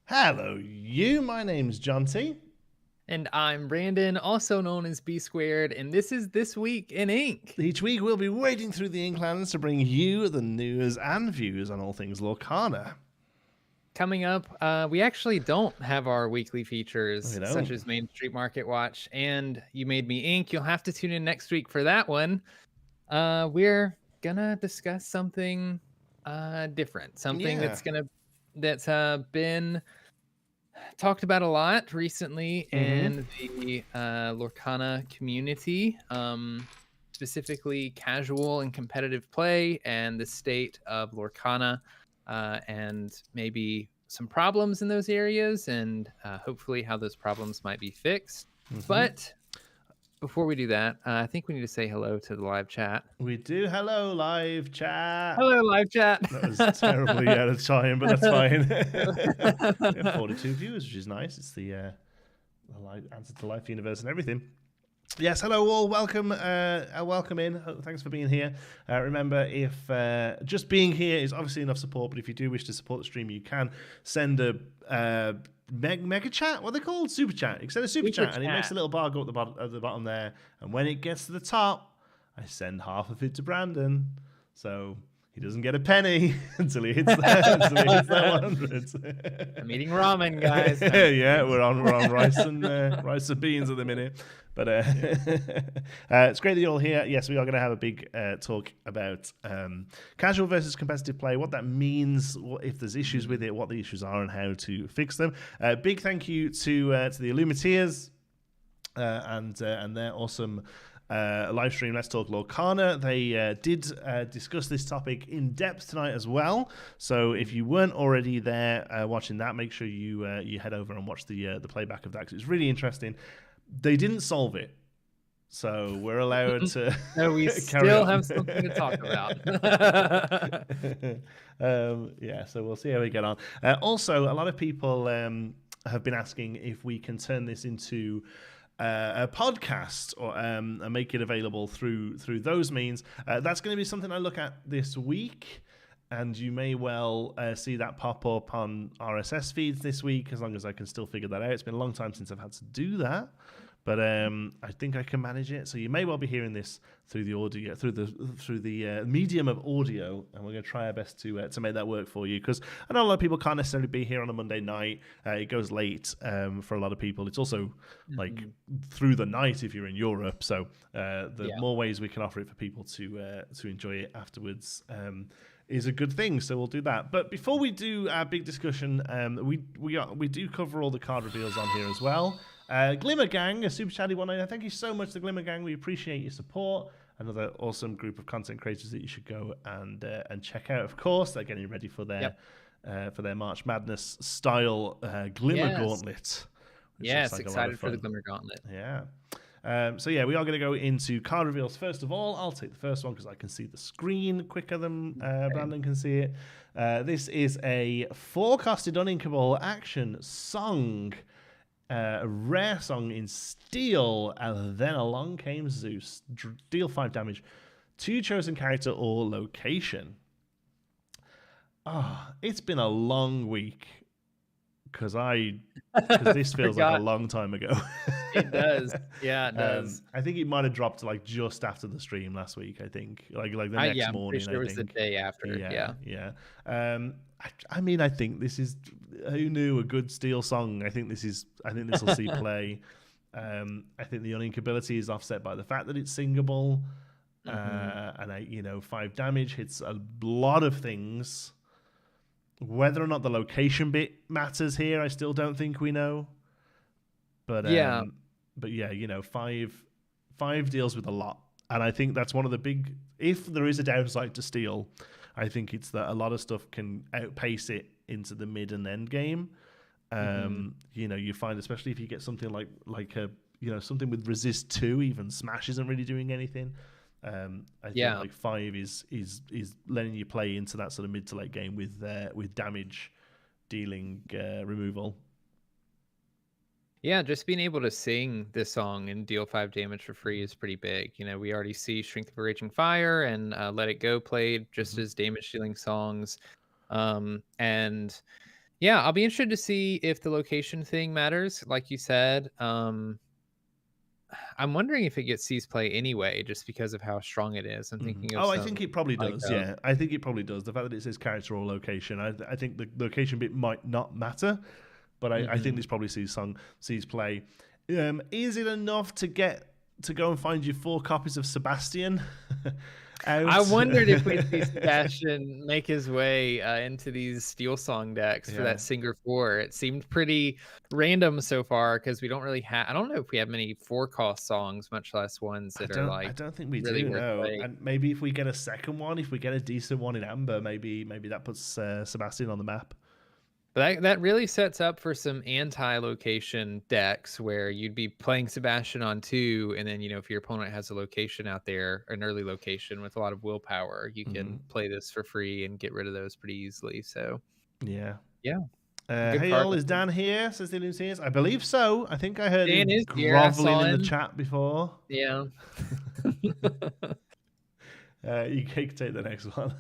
Hello, you. My name's Jonti. And I'm Brandon, also known as B Squared, and this is This Week in Ink. Each week we'll be wading through the Inklands to bring you the news and views on all things Lorcana. Coming up, we actually don't have our weekly features, such as Main Street Market Watch and You Made Me Ink. You'll have to tune in next week for that one. We're gonna discuss something different, something that's been talked about a lot recently in the Lorcana community, specifically casual and competitive play and the state of Lorcana, and maybe some problems in those areas, and hopefully how those problems might be fixed. But before we do that, I think we need to say hello to the live chat. We do. Hello, live chat. Hello, live chat. That was terribly out of time, but that's fine. We have 42 viewers, which is nice. It's the answer to Life Universe and everything. Yes, hello all. Welcome, welcome in. Thanks for being here. Remember, if just being here is obviously enough support, but if you do wish to support the stream, you can send a mega chat. What are they called? Super chat. You can send a super chat, and it makes a little bar go at the bottom there. And when it gets to the top, I send half of it to Brandon, so he doesn't get a penny until he hits that 100. I'm eating ramen, guys. Yeah, we're on rice and beans at the minute. But it's great that you're all here. Yes, we are going to have a big talk about casual versus competitive play, what that means, if there's issues with it, what the issues are, and how to fix them. Big thank you to the Illumineers and their awesome live stream, Let's Talk Lorcana. They did discuss this topic in depth tonight as well. So if you weren't already there watching that, make sure you head over and watch the playback of that, because it's really interesting. They didn't solve it, so we're allowed to. No, we still have something to talk about. Yeah, so we'll see how we get on. Also, a lot of people have been asking if we can turn this into a podcast or and make it available through those means. That's going to be something I look at this week. And you may well see that pop up on RSS feeds this week, as long as I can still figure that out. It's been a long time since I've had to do that, but I think I can manage it. So you may well be hearing this through the audio, through the medium of audio, and we're going to try our best to make that work for you. Because I know a lot of people can't necessarily be here on a Monday night. It goes late for a lot of people. It's also like through the night if you're in Europe. So more ways we can offer it for people to enjoy it afterwards. Is a good thing, so we'll do that. But before we do our big discussion, we do cover all the card reveals on here as well. Glimmer Gang, a super chatty one. Thank you so much, the Glimmer Gang. We appreciate your support. Another awesome group of content creators that you should go and check out. Of course, they're getting ready for their March Madness style Glimmer Gauntlet. Yes, like excited for the Glimmer Gauntlet. Yeah. So yeah, we are going to go into card reveals first of all. I'll take the first one because I can see the screen quicker than Brandon can see it. This is a forecasted uninkable action song, a rare song in steel, and then along came Zeus. Deal 5 damage to your chosen character or location. It's been a long week because this feels like a long time ago. It does. Yeah, it does. I think it might have dropped like just after the stream last week. I think like the next morning. I'm pretty sure it was the day after. Yeah. I mean, I think this is, who knew, a good Steel song. I think this will see play. I think the uninkability is offset by the fact that it's singable, and 5 damage hits a lot of things. Whether or not the location bit matters here, I still don't think we know. But yeah, 5 deals with a lot, and I think that's one of the big. If there is a downside to Steel, I think it's that a lot of stuff can outpace it into the mid and end game. You find, especially if you get something like something with resist 2, even smash isn't really doing anything. I think like 5 is letting you play into that sort of mid to late game with damage dealing removal. Yeah, just being able to sing this song and deal 5 damage for free is pretty big. We already see Strength of a Raging Fire and Let It Go played just as damage dealing songs. And yeah, I'll be interested to see if the location thing matters. Like you said, I'm wondering if it gets Seas play anyway, just because of how strong it is. I'm thinking of I think it probably does. Yeah, I think it probably does. The fact that it says character or location, I think the location bit might not matter, but I think this probably sees play. Is it enough to go and find you 4 copies of Sebastian? I wondered if we'd see Sebastian make his way into these Steel Song decks for that Singer 4. It seemed pretty random so far because we don't really have. I don't know if we have many 4-cost songs, much less ones that are like. I don't think we really do. No, and maybe if we get a second one, if we get a decent one in Amber, maybe that puts Sebastian on the map. But that really sets up for some anti-location decks where you'd be playing Sebastian on 2, and then if your opponent has a location out there, an early location with a lot of willpower, you can play this for free and get rid of those pretty easily. So yeah. Hey all, is Dan here? Says the Lucius. I believe so. I think I heard Dan him groveling in the chat before. Yeah. You can take the next one.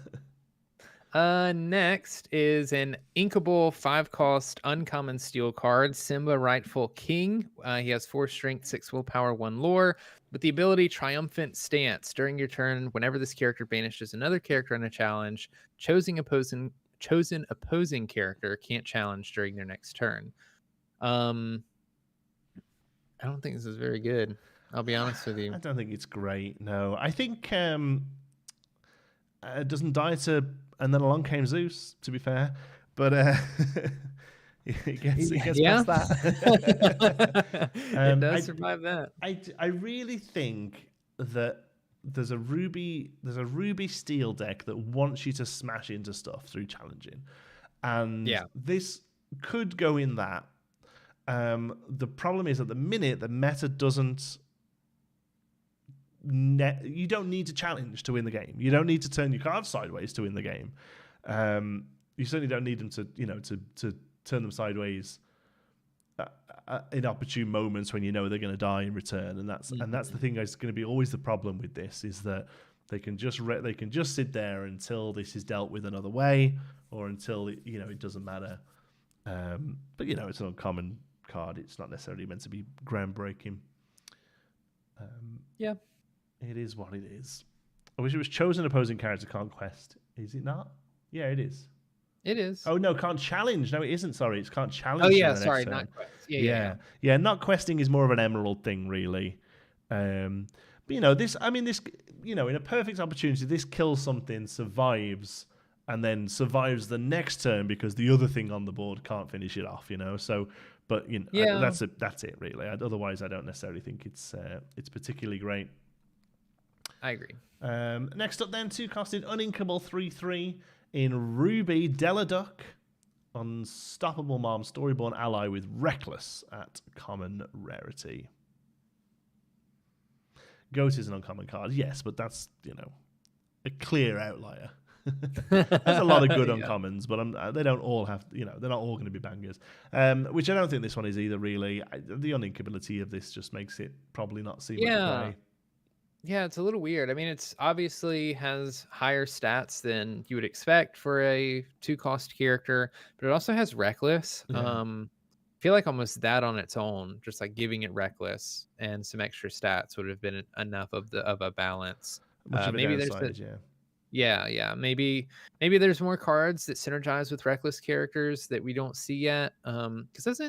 Next is an inkable 5-cost uncommon steel card, Simba Rightful King. He has 4 strength, 6 willpower, 1 lore, with the ability Triumphant Stance. During your turn, whenever this character banishes another character in a challenge, chosen opposing character can't challenge during their next turn. I don't think this is very good. I'll be honest with you. I don't think it's great. No, I think it doesn't die to. And then along came Zeus, to be fair. But it gets past that. It does survive that. I really think that there's a ruby steel deck that wants you to smash into stuff through challenging. And this could go in that. The problem is at the minute the meta doesn't. You don't need to challenge to win the game. You don't need to turn your cards sideways to win the game. You certainly don't need them to turn them sideways in opportune moments when you know they're going to die in return. And that's the thing that's going to be always the problem with this, is that they can just sit there until this is dealt with another way, or until it doesn't matter. But it's an uncommon card. It's not necessarily meant to be groundbreaking. It is what it is. I wish it was chosen opposing character conquest. Is it not? Yeah, it is. It is. Oh no, can't challenge. No, it isn't. Sorry, it's can't challenge. Oh yeah, sorry, not quest. Yeah. Not questing is more of an emerald thing, really. But this. I mean, this. In a perfect opportunity, this kills something, survives, and then survives the next turn because the other thing on the board can't finish it off. So. But that's it. That's it, really. Otherwise, I don't necessarily think it's particularly great. I agree. Next up, then, 2-costed uninkable 3/3 in Ruby Deladuck, Unstoppable Mom, Storyborn ally with Reckless at common rarity. Goat is an uncommon card, yes, but that's a clear outlier. There's a lot of good uncommons, but they don't all have, they're not all going to be bangers. Which I don't think this one is either, really. The uninkability of this just makes it probably not seem like play. Yeah, it's a little weird. I mean, it's obviously has higher stats than you would expect for a 2-cost character, but it also has reckless. Yeah. I feel like almost that on its own, just like giving it reckless and some extra stats would have been enough of a balance. Much of a Maybe there's downside, yeah. yeah. Maybe there's more cards that synergize with reckless characters that we don't see yet. Because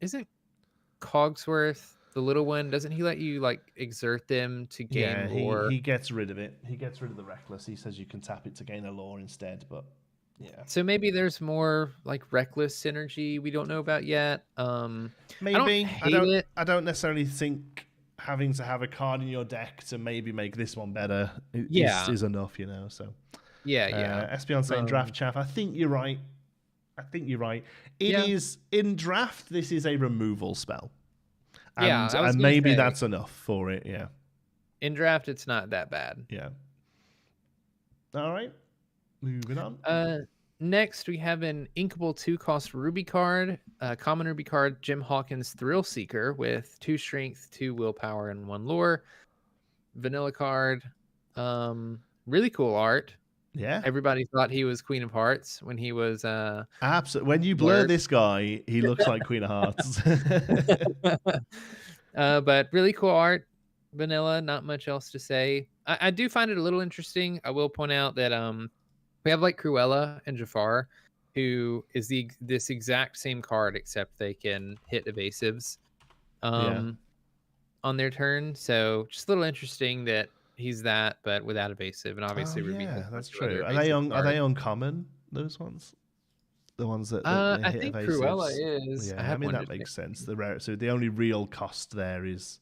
isn't Cogsworth the little one? Doesn't he let you like exert them to gain Yeah, lore? he gets rid of it. He gets rid of the reckless. He says you can tap it to gain a lore instead, but yeah. So maybe there's more like reckless synergy we don't know about yet. Maybe. I don't hate it. I don't necessarily think having to have a card in your deck to maybe make this one better is enough, you know. So yeah. Espion saying draft chaff. I think you're right. It is in draft. This is a removal spell. And maybe that's enough for it. Yeah. In draft, it's not that bad. Yeah. All right. Moving on. Next, we have an inkable 2-cost Ruby card, common Ruby card, Jim Hawkins Thrill Seeker with 2 strength, 2 willpower, and 1 lore. Vanilla card. Really cool art. Yeah. Everybody thought he was Queen of Hearts when he was absolutely. When you blur this guy, he looks like Queen of Hearts. But really cool art. Vanilla, not much else to say. I do find it a little interesting. I will point out that we have like Cruella and Jafar, who is this exact same card, except they can hit evasives on their turn. So just a little interesting that he's that, but without evasive, and obviously Ruby. Yeah, that's true. Are they uncommon? Those ones, the ones that I hit think evasives? Cruella is. Yeah, I mean that makes sense. The rare, so the only real cost there is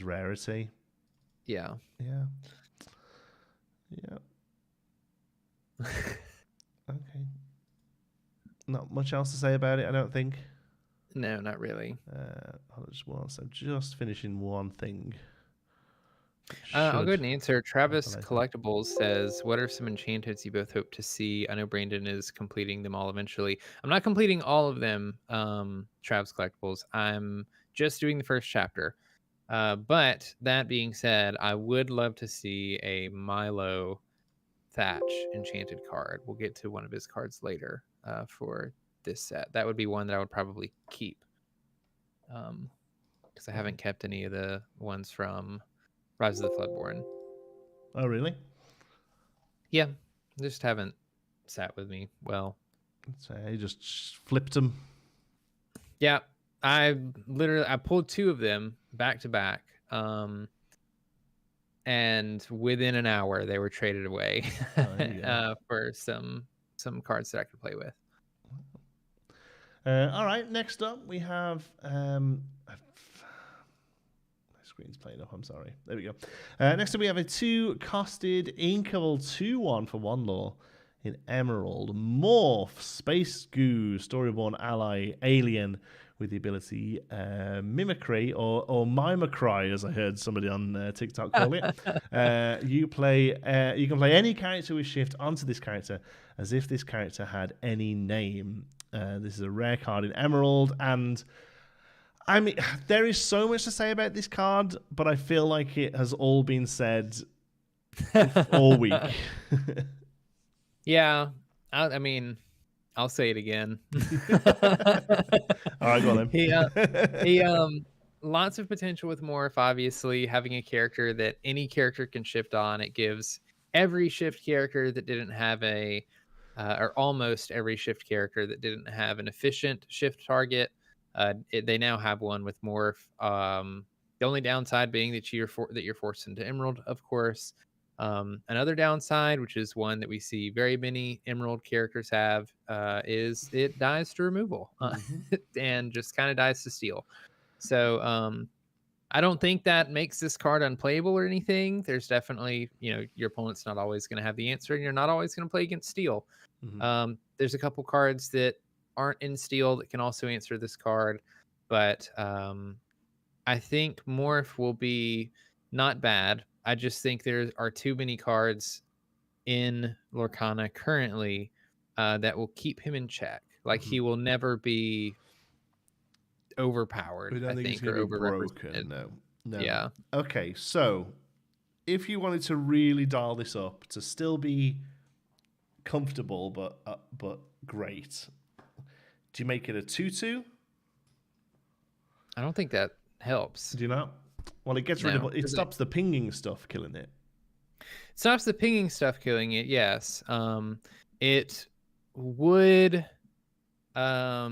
rarity. Yeah. Okay. Not much else to say about it, I don't think. No, not really. I'm just finishing one thing. I'll go ahead and answer. Travis Collectibles says, what are some enchantments you both hope to see? I know Brandon is completing them all eventually. I'm not completing all of them, Travis Collectibles. I'm just doing the first chapter. But that being said, I would love to see a Milo Thatch enchanted card. We'll get to one of his cards later for this set. That would be one that I would probably keep. Because I haven't kept any of the ones from Rise of the Floodborn. Oh, really? Yeah. They just haven't sat with me well. So you just flipped them. Yeah. I pulled 2 of them back to back. And within an hour they were traded away for some cards that I could play with. All right, next up we have my screen's playing up, I'm sorry. There we go. Next up we have a 2-costed inkable 2/1 for 1 lore in Emerald. Morph, Space Goo, Storyborn Ally, Alien with the ability Mimicry or Mimicry, as I heard somebody on TikTok call it. You can play any character with shift onto this character as if this character had any name. This is a rare card in Emerald, and I mean, there is so much to say about this card, but I feel like it has all been said all week. Yeah, I mean, I'll say it again. All right, go on then. He lots of potential with Morph. Obviously, having a character that any character can shift on, it gives every shift character that didn't have or almost every shift character that didn't have an efficient shift target. They now have one with Morph. The only downside being that you're forced into Emerald, of course. Another downside, which is one that we see very many Emerald characters have, is it dies to removal and just kind of dies to steal. So I don't think that makes this card unplayable or anything. There's definitely, your opponent's not always going to have the answer, and you're not always going to play against steal. There's a couple cards that aren't in steal that can also answer this card, but I think Morph will be not bad. I just think there are too many cards in Lorcana currently that will keep him in check. Like he will never be overpowered, I think, or overrepresented. No. Yeah. Okay, so if you wanted to really dial this up to still be comfortable but great, do you make it a 2/2? I don't think that helps. Do you not? Well, it gets rid of it. Stops the pinging stuff killing it. Stops the pinging stuff killing it. Yes. It would. I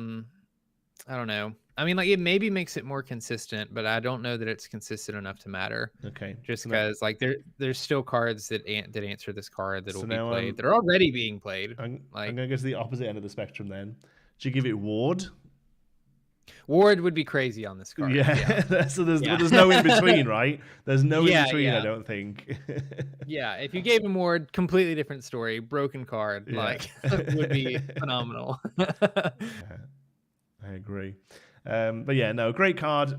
don't know. I mean, like, it maybe makes it more consistent, but I don't know that it's consistent enough to matter. Okay. Just because, like, there's still cards that answer this card that will be played, that are already being played. I'm going to go to the opposite end of the spectrum then. Do you give it Ward? Ward would be crazy on this card. Yeah. So there's no in between, right? There's no in between, I don't think. Yeah, if you gave him Ward, completely different story. Broken card, like, would be phenomenal. I agree. But yeah, no, great card.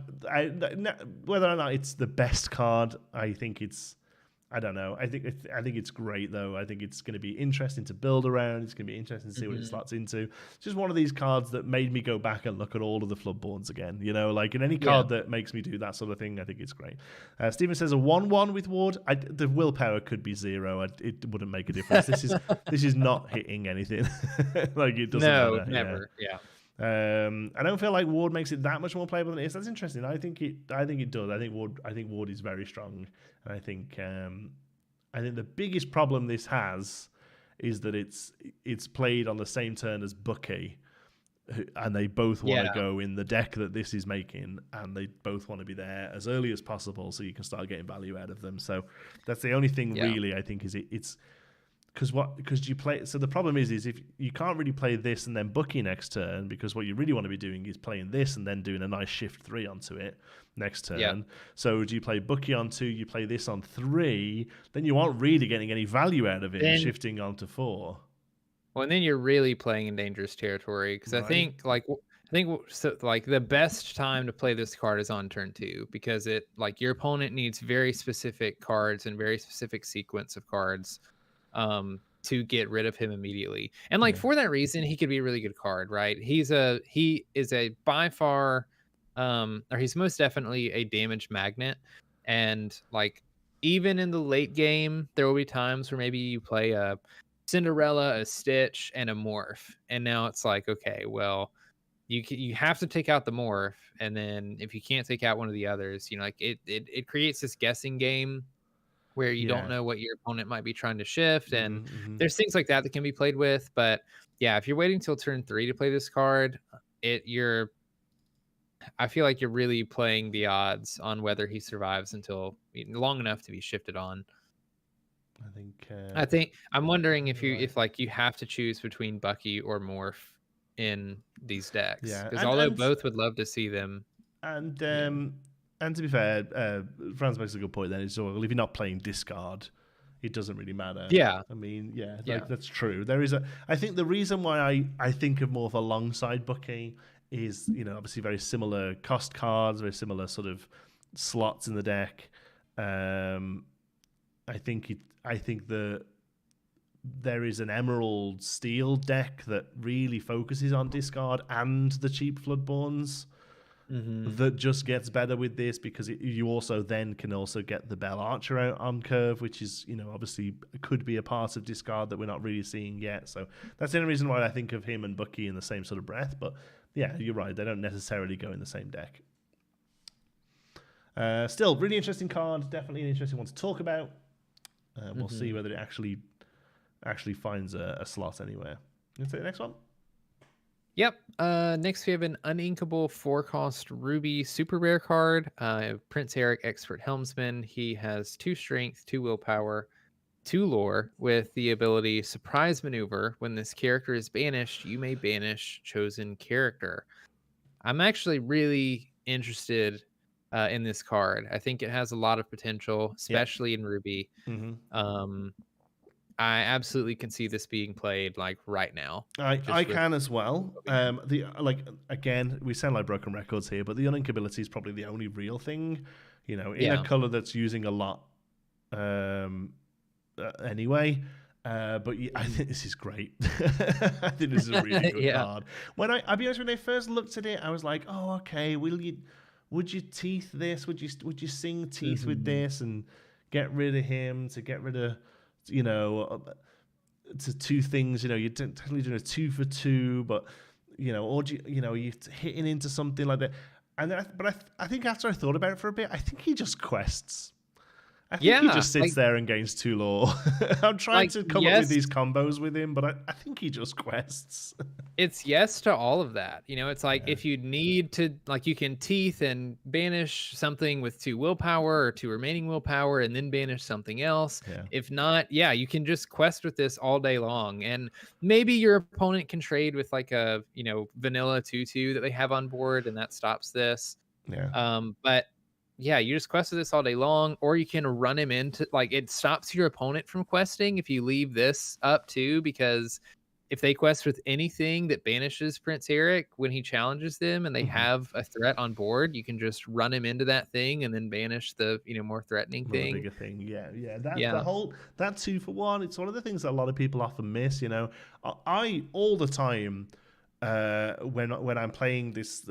Whether or not it's the best card, I think it's. I don't know. I think it's great though. I think it's going to be interesting to build around. It's going to be interesting to see what it slots into. It's just one of these cards that made me go back and look at all of the Floodborns again. You know, like in any card that makes me do that sort of thing, I think it's great. Stephen says a 1/1 with Ward. The willpower could be 0. It wouldn't make a difference. This is not hitting anything. Like it doesn't matter. No, never. Yeah. I don't feel like Ward makes it that much more playable than it is. That's interesting. I think it does. I think Ward is very strong, and I think the biggest problem this has is that it's played on the same turn as Bucky, and they both want to go in the deck that this is making, and they both want to be there as early as possible so you can start getting value out of them. So that's the only thing really I think is it's. Because you play, so the problem is if you can't really play this and then Bucky next turn, because what you really want to be doing is playing this and then doing a nice shift 3 onto it next turn. Yeah. So do you play Bucky on 2, you play this on 3, then you aren't really getting any value out of it and shifting onto 4. Well, and then you're really playing in dangerous territory, because I think the best time to play this card is on turn 2, because your opponent needs very specific cards and very specific sequence of cards to get rid of him immediately. And for that reason, he could be a really good card, right? He is a by far, or he's most definitely a damage magnet. And even in the late game, there will be times where maybe you play a Cinderella, a Stitch, and a Morph. And now it's like, okay, well, you have to take out the Morph. And then if you can't take out one of the others, it creates this guessing game where you don't know what your opponent might be trying to shift. And there's things like that can be played with. But yeah, if you're waiting till turn 3 to play this card, I feel like you're really playing the odds on whether he survives until long enough to be shifted on. I'm wondering if you have to choose between Bucky or Morph in these decks. Yeah. Because although both would love to see them. And to be fair, Franz makes a good point then. It's if you're not playing discard, it doesn't really matter. Yeah. I mean, that's true. I think the reason why I think of Morph alongside Bucky is, obviously very similar cost cards, very similar sort of slots in the deck. I think there is an Emerald Steel deck that really focuses on discard and the cheap Floodborns. That just gets better with this, because you also then can also get the Bell Archer out on curve, which is, obviously could be a part of discard that we're not really seeing yet. So that's the only reason why I think of him and Bucky in the same sort of breath. But yeah, you're right. They don't necessarily go in the same deck. Still, really interesting card. Definitely an interesting one to talk about. We'll see whether it actually finds a slot anywhere. Let's take the next one. Yep. Next we have an uninkable 4-cost Ruby super rare card. Prince Eric, Expert Helmsman. He has 2 strength, 2 willpower, 2 lore, with the ability Surprise Maneuver. When this character is banished, you may banish chosen character. I'm actually really interested in this card. I think it has a lot of potential, especially in Ruby. I absolutely can see this being played right now. I can as well. Again, we sound like broken records here, but the uninkability is probably the only real thing, in a color that's using a lot anyway. But I think this is great. I think this is a really good card. I'll be honest, when I first looked at it, I was like, oh, okay, would you teeth this? Would you sing teeth with this? And get rid of him, to get rid of, you know, to two things. You know, you're technically doing a 2 for 2, but you know, or you're hitting into something like that. And I think after I thought about it for a bit, I think he just quests. I think he just sits there and gains 2 lore. I'm trying to come up with these combos with him, but I think he just quests. It's yes to all of that. You know, it's like if you need to, like, you can teeth and banish something with 2 willpower or 2 remaining willpower and then banish something else. Yeah. If not, you can just quest with this all day long. And maybe your opponent can trade with like a, you know, vanilla 2/2 that they have on board, and that stops this. Yeah. But yeah, you just quest with this all day long, or you can run him into, like, it stops your opponent from questing if you leave this up too, because if they quest with anything that banishes Prince Eric when he challenges them and they have a threat on board, you can just run him into that thing and then banish the, you know, more threatening thing. The bigger thing. That 2 for 1, it's one of the things that a lot of people often miss, you know. I all the time when I'm playing this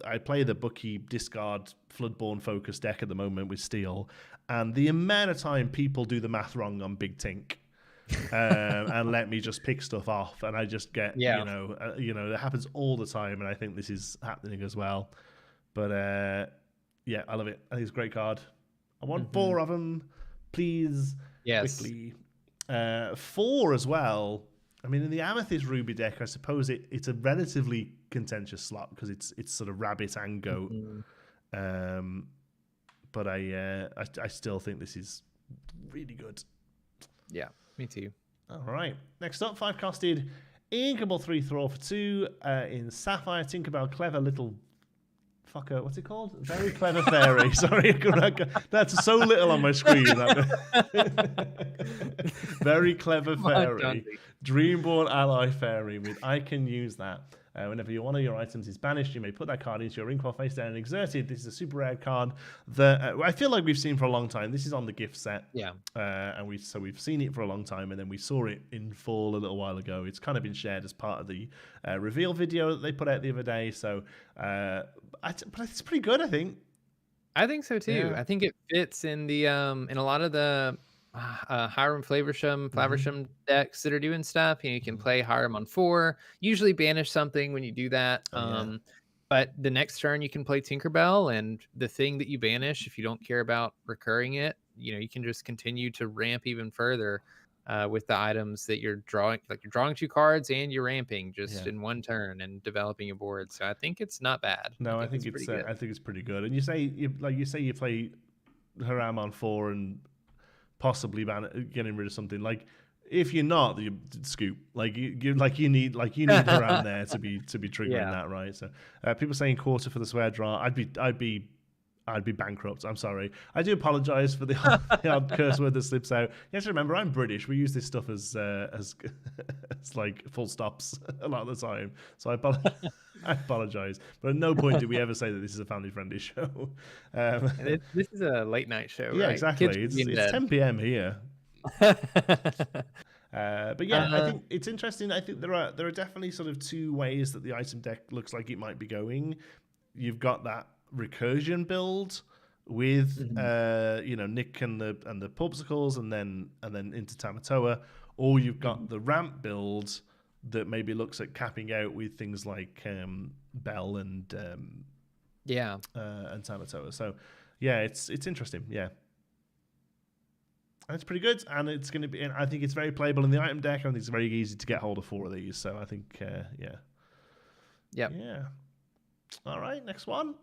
I play the Bucky discard Floodborn focus deck at the moment with Steel, and the amount of time people do the math wrong on Big Tink and let me just pick stuff off, and I just get you know it happens all the time, and I think this is happening as well. But I love it. I think it's a great card. I want 4 of them, please. Yes. Quickly. 4 as well. I mean, in the Amethyst Ruby deck, I suppose it's a relatively contentious slot because it's sort of rabbit and goat. But I still think this is really good. Yeah, me too. All right. Next up, 5-costed Inkable 3/4 for 2 in Sapphire. Tinkerbell, clever little fucker. What's it called? Very clever fairy. Sorry, that's so little on my screen. Very clever fairy. Dreamborn ally fairy with I can use that. Whenever one of your items is banished, you may put that card into your Inkwell face down and exert it. This is a super rare card that I feel like we've seen for a long time. This is on the gift set. Yeah. And we've seen it for a long time, and then we saw it in full a little while ago. It's kind of been shared as part of the reveal video that they put out the other day. So, but it's pretty good, I think. I think so too. Yeah. I think it fits in the in a lot of the Hiram Flaversham decks that are doing stuff. You know, you can play Hiram on 4, usually banish something when you do that. But the next turn you can play Tinkerbell, and the thing that you banish, if you don't care about recurring it, you know, you can just continue to ramp even further with the items that you're drawing. Like, you're drawing 2 cards and you're ramping just in one turn and developing a board. So I think it's not bad. No, I think it's pretty good. And you say you play Hiram on 4 and possibly getting rid of something. Like, if you're not, you scoop. Like you need Haran there to be triggering that, right? So people saying quarter for the swear draw. I'd be bankrupt. I'm sorry. I do apologize for the odd curse word that slips out. You have to remember, I'm British. We use this stuff as like full stops a lot of the time. So I apologize. But at no point did we ever say that this is a family-friendly show. This is a late-night show, yeah, right? Exactly. It's 10 p.m. here. But yeah, I think it's interesting. I think there are definitely sort of 2 ways that the item deck looks like it might be going. You've got that recursion build with Nick and the Pubsicles and then into Tamatoa, or you've got the ramp build that maybe looks at capping out with things like Bell and Tamatoa. So yeah, it's interesting. Yeah. And it's pretty good, and it's going to be. And I think it's very playable in the item deck. I think it's very easy to get hold of 4 of these. So I think, yeah. All right, next one.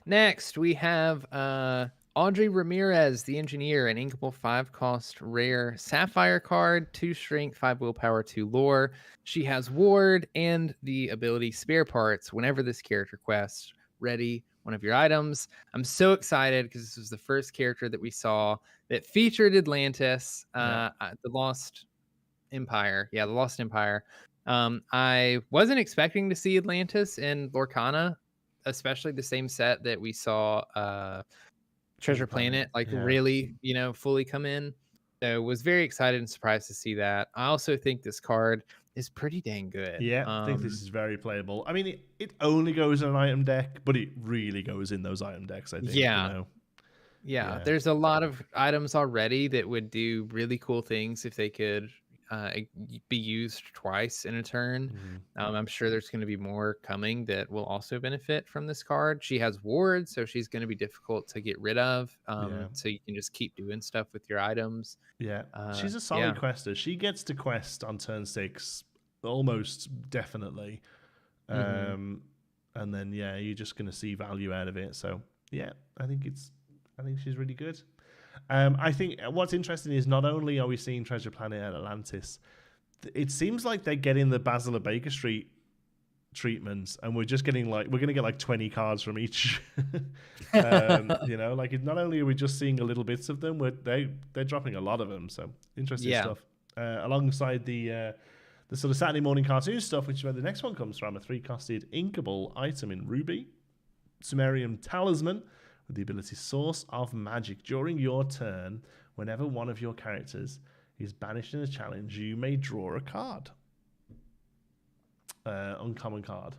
Next, we have Audrey Ramirez, the engineer, an inkable 5-cost rare sapphire card, 2 strength, 5 willpower, 2 lore. She has ward and the ability spare parts whenever this character quests. Ready one of your items. I'm so excited because this was the first character that we saw that featured Atlantis, the Lost Empire. Yeah, the Lost Empire. I wasn't expecting to see Atlantis in Lorcana, especially the same set that we saw Treasure Planet really, fully come in. So was very excited and surprised to see that. I also think this card is pretty dang good. Yeah, I think this is very playable. I mean, it only goes in an item deck, but it really goes in those item decks, I think. Yeah. Yeah, there's a lot of items already that would do really cool things if they could be used twice in a turn. I'm sure there's going to be more coming that will also benefit from this card. She has wards, so she's going to be difficult to get rid of. So you can just keep doing stuff with your items. Yeah, she's a solid quester. She gets to quest on turn 6 almost definitely. And then you're just going to see value out of it. So yeah, I think she's really good. I think what's interesting is not only are we seeing Treasure Planet at Atlantis, it seems like they're getting the Basil of Baker Street treatments, and we're just getting we're going to get like 20 cards from each. Not only are we just seeing a little bits of them, they're dropping a lot of them. So interesting stuff. Alongside the sort of Saturday morning cartoon stuff, which is where the next one comes from, a 3-costed inkable item in Ruby, Sumerian Talisman, with the ability Source of Magic. During your turn, whenever one of your characters is banished in a challenge, you may draw a card. Uncommon card.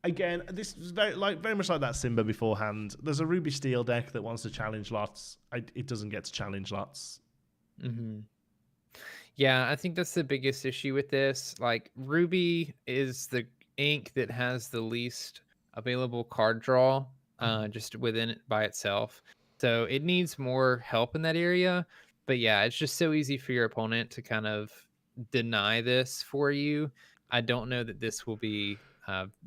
Again, this is very much like that Simba beforehand. There's a Ruby Steel deck that wants to challenge lots. It doesn't get to challenge lots. Yeah, I think that's the biggest issue with this. Like, Ruby is the ink that has the least available card draw just within it by itself. So it needs more help in that area. But yeah, it's just so easy for your opponent to kind of deny this for you. I don't know that this will be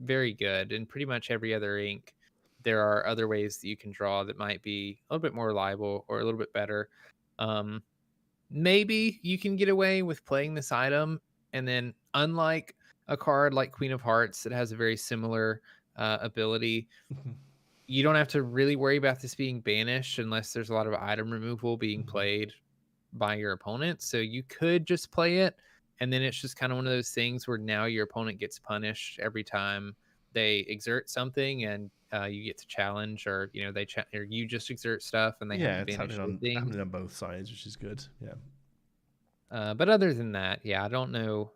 very good. In pretty much every other ink, there are other ways that you can draw that might be a little bit more reliable or a little bit better. Maybe you can get away with playing this item, and then unlike a card like Queen of Hearts that has a very similar ability, you don't have to really worry about this being banished unless there's a lot of item removal being played by your opponent. So you could just play it, and then it's just kind of one of those things where now your opponent gets punished every time they exert something, and you get to challenge, or or you just exert stuff and they have to banish happening on both sides, which is good. But other than that, I don't know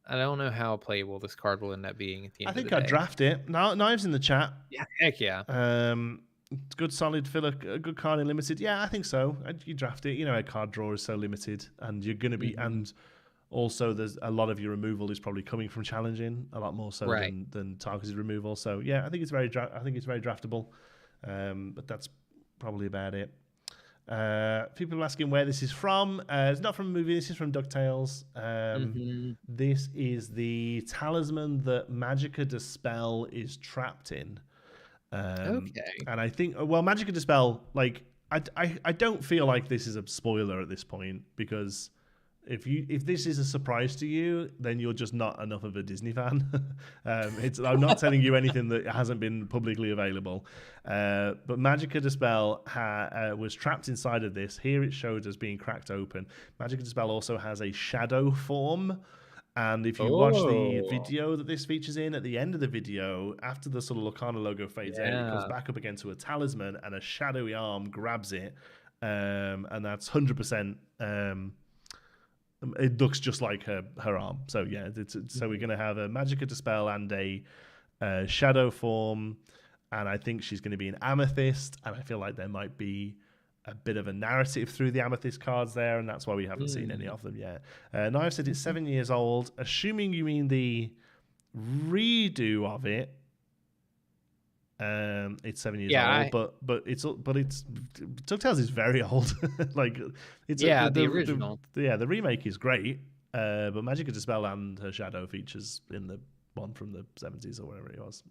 how playable this card will end up being at the end of the day. I think I'd draft it. Knives in the chat. Yeah, heck yeah. It's good, solid filler, a good card in limited. Yeah, I think so. You draft it. A card draw is so limited, and you're going to be, and also there's a lot of your removal is probably coming from challenging, a lot more so than targeted removal. So yeah, I think it's very draftable. But that's probably about it. People are asking where this is from. It's not from a movie. This is from DuckTales. This is the talisman that Magica Dispel is trapped in. And I think, Magica Dispel, I don't feel like this is a spoiler at this point, because if this is a surprise to you, then you're just not enough of a Disney fan. I'm not telling you anything that hasn't been publicly available. But Magica Dispel was trapped inside of this. Here it showed as being cracked open. Magica Dispel also has a shadow form. And if you watch the video that this features in, at the end of the video, after the sort of Lorcana logo fades out, it comes back up again to a talisman, and a shadowy arm grabs it. And that's 100%... it looks just like her arm. So yeah, so we're going to have a Magica Dispel and a shadow form, and I think she's going to be an Amethyst, and I feel like there might be a bit of a narrative through the Amethyst cards there, and that's why we haven't seen any of them yet. Knife said it's 7 years old. Assuming you mean the redo of it, it's 7 years old, but it's DuckTales is very old. It's the original. The remake is great, but Magica Dispel and her shadow features in the one from the 70s or whatever it was.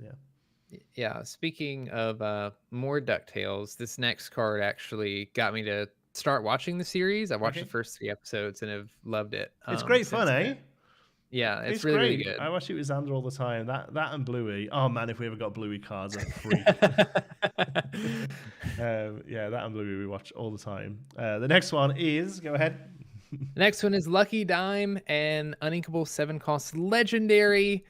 Yeah. Speaking of more DuckTales, this next card actually got me to start watching the series. I watched the first 3 episodes and have loved it. It's great fun, eh? Then. Yeah, it's really, really good. I watch it with Xander all the time. That and Bluey. Oh man, if we ever got Bluey cards, I'm free. That and Bluey we watch all the time. The next one is, go ahead. The next one is Lucky Dime, an uninkable 7-cost legendary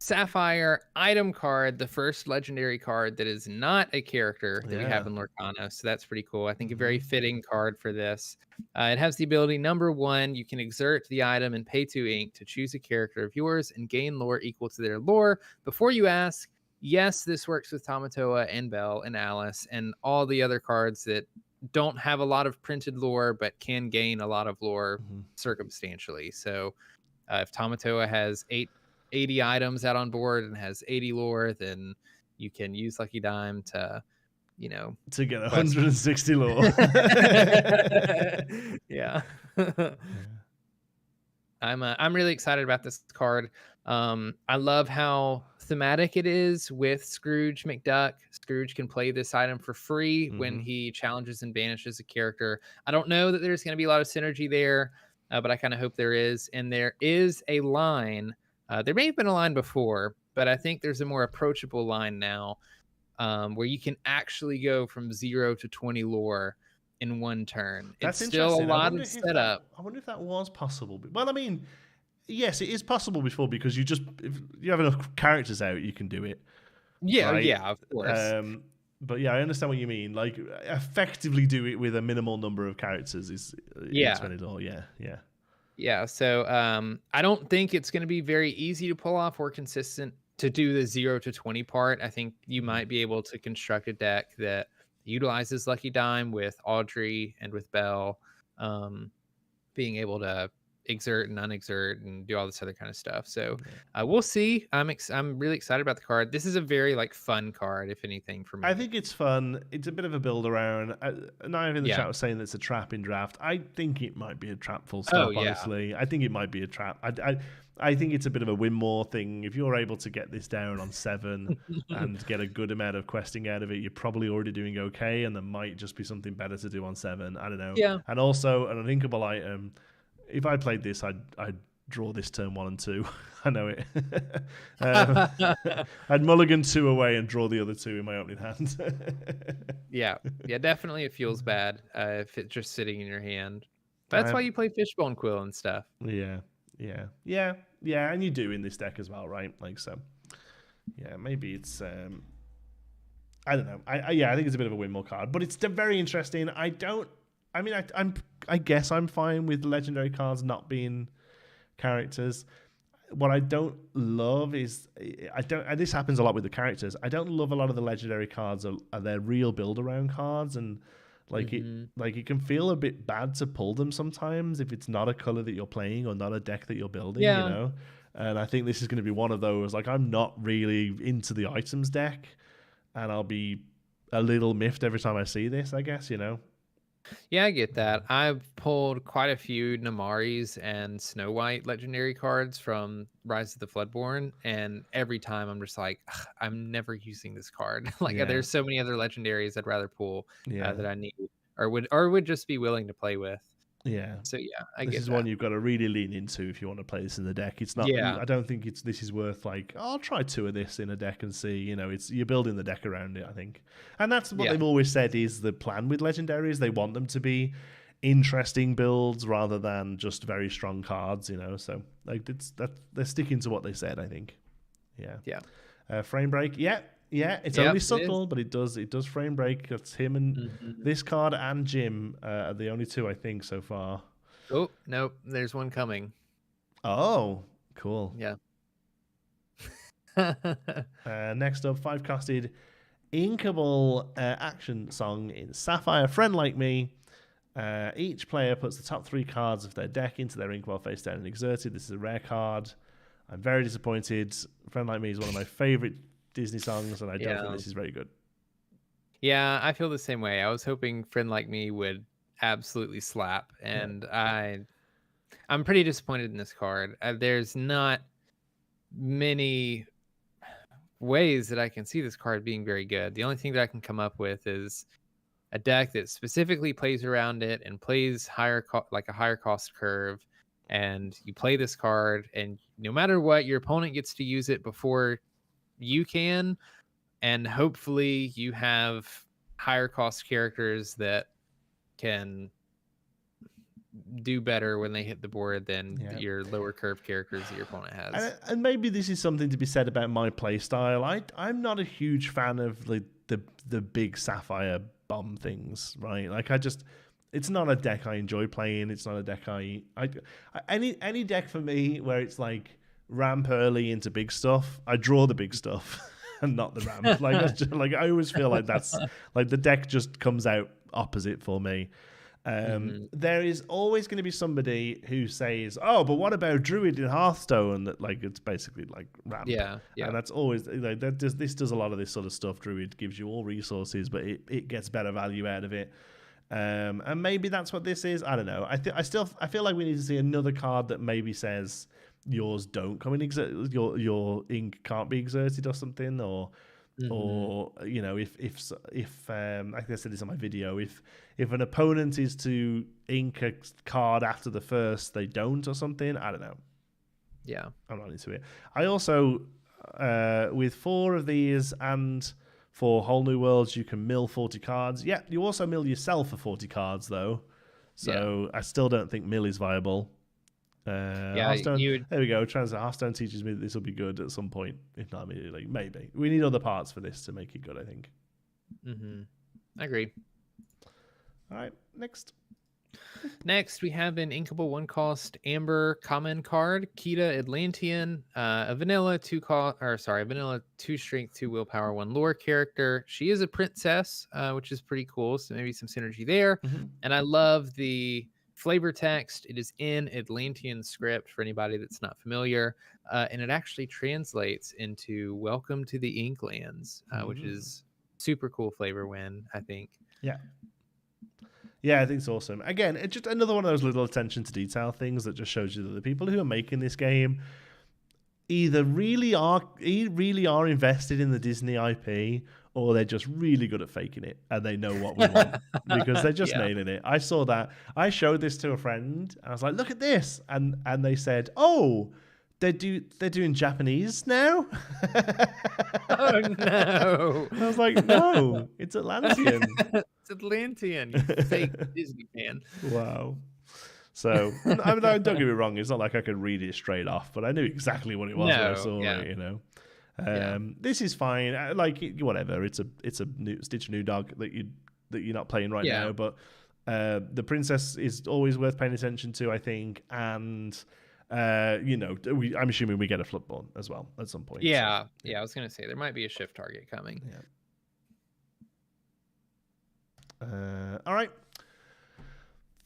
Sapphire item card, the first legendary card that is not a character that we have in Lorcana, so that's pretty cool. I think a very fitting card for this. It has the ability, number 1, you can exert the item and pay 2 ink to choose a character of yours and gain lore equal to their lore. Before you ask, yes, this works with Tamatoa and Belle and Alice and all the other cards that don't have a lot of printed lore, but can gain a lot of lore circumstantially. So if Tamatoa has 80 items out on board and has 80 lore, then you can use Lucky Dime to, to get 160 lore. Yeah. I'm really excited about this card. I love how thematic it is with Scrooge McDuck. Scrooge can play this item for free when he challenges and banishes a character. I don't know that there's going to be a lot of synergy there, but I kind of hope there is. And there is a line. There may have been a line before, but I think there's a more approachable line now, where you can actually go from 0 to 20 lore in one turn. That's it's still a lot of setup. I wonder if that was possible. Well, I mean, yes, it is possible before, because if you have enough characters out, you can do it. Yeah, right? Yeah, of course. But yeah, I understand what you mean. Like, effectively do it with a minimal number of characters is 20 lore. Yeah. So I don't think it's going to be very easy to pull off or consistent to do the 0 to 20 part. I think you might be able to construct a deck that utilizes Lucky Dime with Audrey and with Belle, being able to exert and unexert and do all this other kind of stuff. So we'll see. I'm really excited about the card. This is a very fun card, if anything, for me. I think it's fun. It's a bit of a build around. Naif in the chat was saying that it's a trap in draft. I think it might be a trap, full stop. Honestly, I think it might be a trap. I think it's a bit of a win more thing. If you're able to get this down on 7 and get a good amount of questing out of it, you're probably already doing okay, and there might just be something better to do on 7. I don't know. Yeah. And also an uninkable item. If I played this, I'd draw this turn 1 and 2. I know it. I'd mulligan 2 away and draw the other 2 in my opening hand. Yeah, definitely it feels bad if it's just sitting in your hand. That's why you play Fishbone Quill and stuff. Yeah, and you do in this deck as well, right? Yeah, maybe it's I don't know. I think it's a bit of a win more card, but it's very interesting. I guess I'm fine with legendary cards not being characters. What I don't love is and this happens a lot with the characters. I don't love a lot of the legendary cards are their real build around cards, and it can feel a bit bad to pull them sometimes if it's not a color that you're playing or not a deck that you're building, you know? And I think this is going to be one of those. I'm not really into the items deck, and I'll be a little miffed every time I see this, I guess, Yeah, I get that. I've pulled quite a few Namaris and Snow White legendary cards from Rise of the Floodborn, and every time I'm just like, I'm never using this card. There's so many other legendaries I'd rather pull that I need or would just be willing to play with. Yeah. So I get this is that. one you've got to really lean into if you want to play this in the deck. It's not. I don't think this is worth I'll try 2 of this in a deck and see. You're building the deck around it, I think, and that's what they've always said is the plan with legendaries. They want them to be interesting builds rather than just very strong cards. So they're sticking to what they said, I think. Yeah. Frame break. Yeah, it's only subtle, but it does frame break. That's him and this card and Jim are the only 2 I think so far. Oh, nope, there's one coming. Oh, cool. Yeah. Next up, 5-costed Inkable action song in Sapphire, Friend Like Me. Each player puts the top 3 cards of their deck into their Inkwell face down and exerted. This is a rare card. I'm very disappointed. Friend Like Me is one of my favorite Disney songs, and I don't think this is very good. Yeah, I feel the same way. I was hoping Friend Like Me would absolutely slap, and I'm pretty disappointed in this card. There's not many ways that I can see this card being very good. The only thing that I can come up with is a deck that specifically plays around it and plays a higher cost curve, and you play this card, and no matter what, your opponent gets to use it before you can, and hopefully you have higher cost characters that can do better when they hit the board than your lower curve characters that your opponent has. And maybe this is something to be said about my play style. I'm not a huge fan of the big Sapphire bomb things, right? It's not a deck I enjoy playing. It's not a deck any deck for me where it's ramp early into big stuff. I draw the big stuff. and not the ramp. Like that's just, like I always feel like that's like the deck just comes out opposite for me. There is always going to be somebody who says, "Oh, but what about Druid in Hearthstone?" That like it's basically like ramp. Yeah. And that's always like this does a lot of this sort of stuff. Druid gives you all resources, but it gets better value out of it. And maybe that's what this is. I don't know. I feel like we need to see another card that maybe says yours don't come in your ink can't be exerted or something, or you know, if like I said this on my video, if an opponent is to ink a card after the first, they don't or something. I don't know. Yeah, I'm not into it. I also with 4 of these and for Whole New Worlds, you can mill 40 cards. Yeah, you also mill yourself for 40 cards though. So I still don't think mill is viable. Hearthstone, there we go. Hearthstone teaches me that this will be good at some point, if not immediately. Maybe we need other parts for this to make it good, I think. I agree. All right, next we have an inkable 1-cost Amber common card, Kida Atlantean, a vanilla 2 strength, 2 willpower, 1 lore character. She is a princess, which is pretty cool. So maybe some synergy there. And I love the flavor text. It is in Atlantean script for anybody that's not familiar, and it actually translates into "Welcome to the Inklands," which is super cool flavor win, I think. Yeah, I think it's awesome. Again, it's just another one of those little attention to detail things that just shows you that the people who are making this game either really are invested in the Disney IP, or they're just really good at faking it and they know what we want because they're just nailing it. I saw that. I showed this to a friend and I was like, "Look at this," and they said, "Oh, they're doing Japanese now." Oh no! I was like, "No, it's Atlantean." It's Atlantean, you fake Disney fan. Wow. So, I mean, don't get me wrong. It's not like I could read it straight off, but I knew exactly what it was when I saw it. You know, this is fine. Like whatever. It's a new dog that you're not playing right now. But the princess is always worth paying attention to, I think. And you know, I'm assuming we get a Floodborn as well at some point. Yeah. I was gonna say there might be a shift target coming. All right.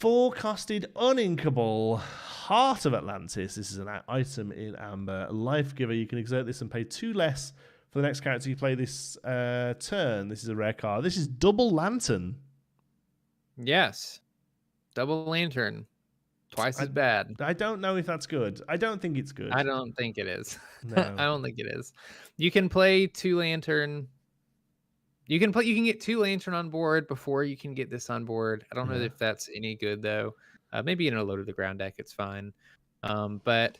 4-costed uninkable Heart of Atlantis. This is an item in Amber. Life Giver. You can exert this and pay 2 less for the next character you play this turn. This is a rare card. This is Double Lantern. Yes. Double Lantern. Twice as bad. I don't know if that's good. I don't think it's good. I don't think it is. No. I don't think it is. You can play 2 Lantern. You can get 2 Lantern on board before you can get this on board. I don't know if that's any good though. Maybe in a low to the ground deck it's fine. But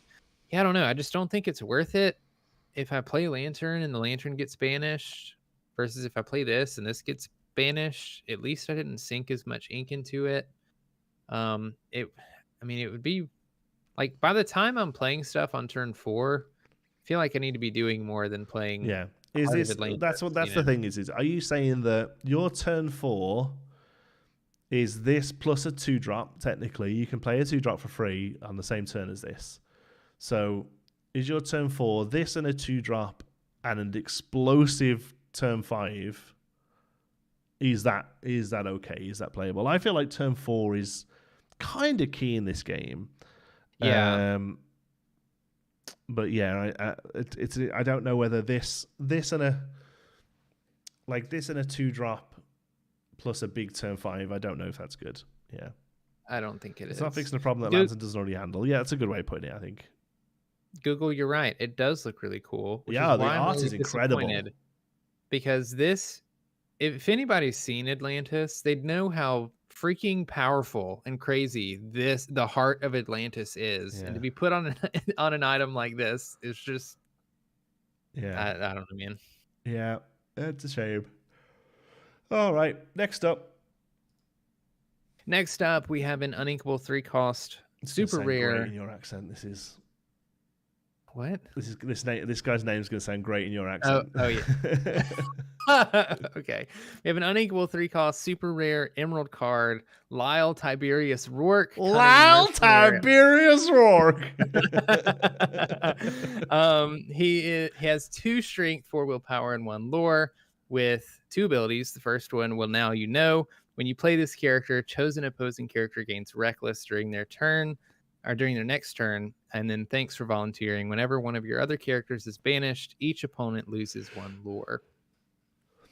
yeah, I don't know. I just don't think it's worth it if I play Lantern and the Lantern gets banished versus if I play this and this gets banished. At least I didn't sink as much ink into it. It would be like by the time I'm playing stuff on turn 4, I feel like I need to be doing more than playing. Yeah. Is this Atlantis, that's the thing is are you saying that your turn 4 is this plus a 2-drop? Technically, you can play a 2-drop for free on the same turn as this. So is your turn 4 this and a 2-drop and an explosive turn 5? Is that okay? Is that playable? I feel like turn 4 is kind of key in this game. Yeah. But yeah, I don't know whether this and a 2-drop plus a big turn 5. I don't know if that's good. Yeah, I don't think it is. It's not fixing a problem that Lantern doesn't already handle. Yeah, it's a good way of putting it, I think. Google, you're right. It does look really cool. Yeah, the art is incredible. Because this, if anybody's seen Atlantis, they'd know how freaking powerful and crazy the Heart of Atlantis is, and to be put on an item like this is just I don't know, man. Yeah, it's a shame. All right, next up we have an uninkable 3-cost super rare in your accent. This is What? This guy's name is going to sound great in your accent. Oh yeah. Okay. We have an unequal 3-cost super rare emerald card. Lyle Tiberius Rourke. Lyle Tiberius Rourke. He has 2 strength, 4 willpower, and 1 lore with 2 abilities. The first one will now when you play this character, chosen opposing character gains reckless during their turn. Or during their next turn, and then thanks for volunteering. Whenever one of your other characters is banished, each opponent loses 1 lore.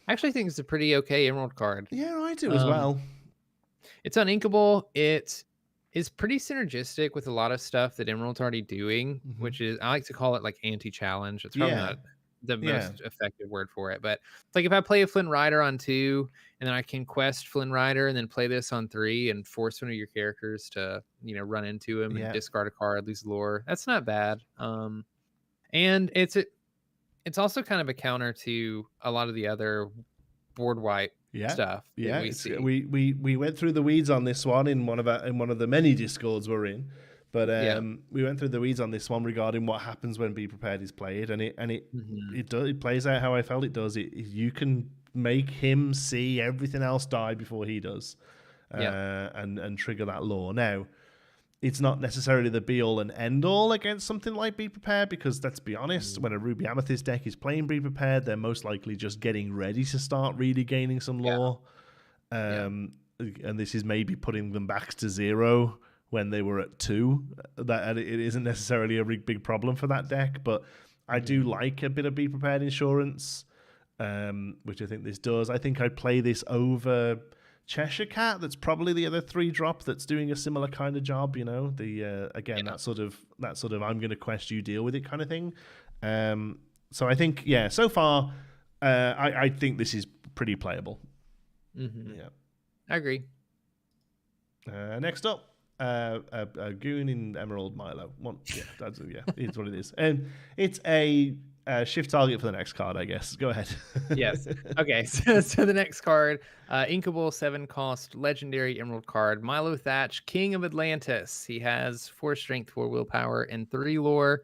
I actually think it's a pretty okay emerald card. Yeah, I do as well. It's uninkable. It is pretty synergistic with a lot of stuff that Emerald's already doing, which is, I like to call it like anti-challenge. It's probably not the most effective word for it, but it's like if I play a Flynn Rider on 2 and then I can quest Flynn Rider and then play this on 3 and force one of your characters to, run into him and discard a card, lose lore. That's not bad. And it's also kind of a counter to a lot of the other board wipe stuff. Yeah, we went through the weeds on this one in one of the many Discords we're in. But we went through the weeds on this one regarding what happens when Be Prepared is played, and it plays out how I felt it does. You can make him see everything else die before he does, and trigger that law. Now, it's not necessarily the be all and end all against something like Be Prepared, because let's be honest, when a Ruby Amethyst deck is playing Be Prepared, they're most likely just getting ready to start really gaining some lore, and this is maybe putting them back to 0. When they were at 2, that it isn't necessarily a big problem for that deck, but I do like a bit of Be Prepared insurance, which I think this does. I think I'd play this over Cheshire Cat. That's probably the other 3-drop that's doing a similar kind of job. That sort of I'm going to quest you, deal with it kind of thing. So I think so far I think this is pretty playable. Yeah, I agree. Next up. A goon in Emerald Milo. It's what it is. And it's a shift target for the next card, I guess. Go ahead. Yes. Okay. So the next card, inkable 7-cost legendary emerald card, Milo Thatch, King of Atlantis. He has 4 strength, 4 willpower, and 3 lore.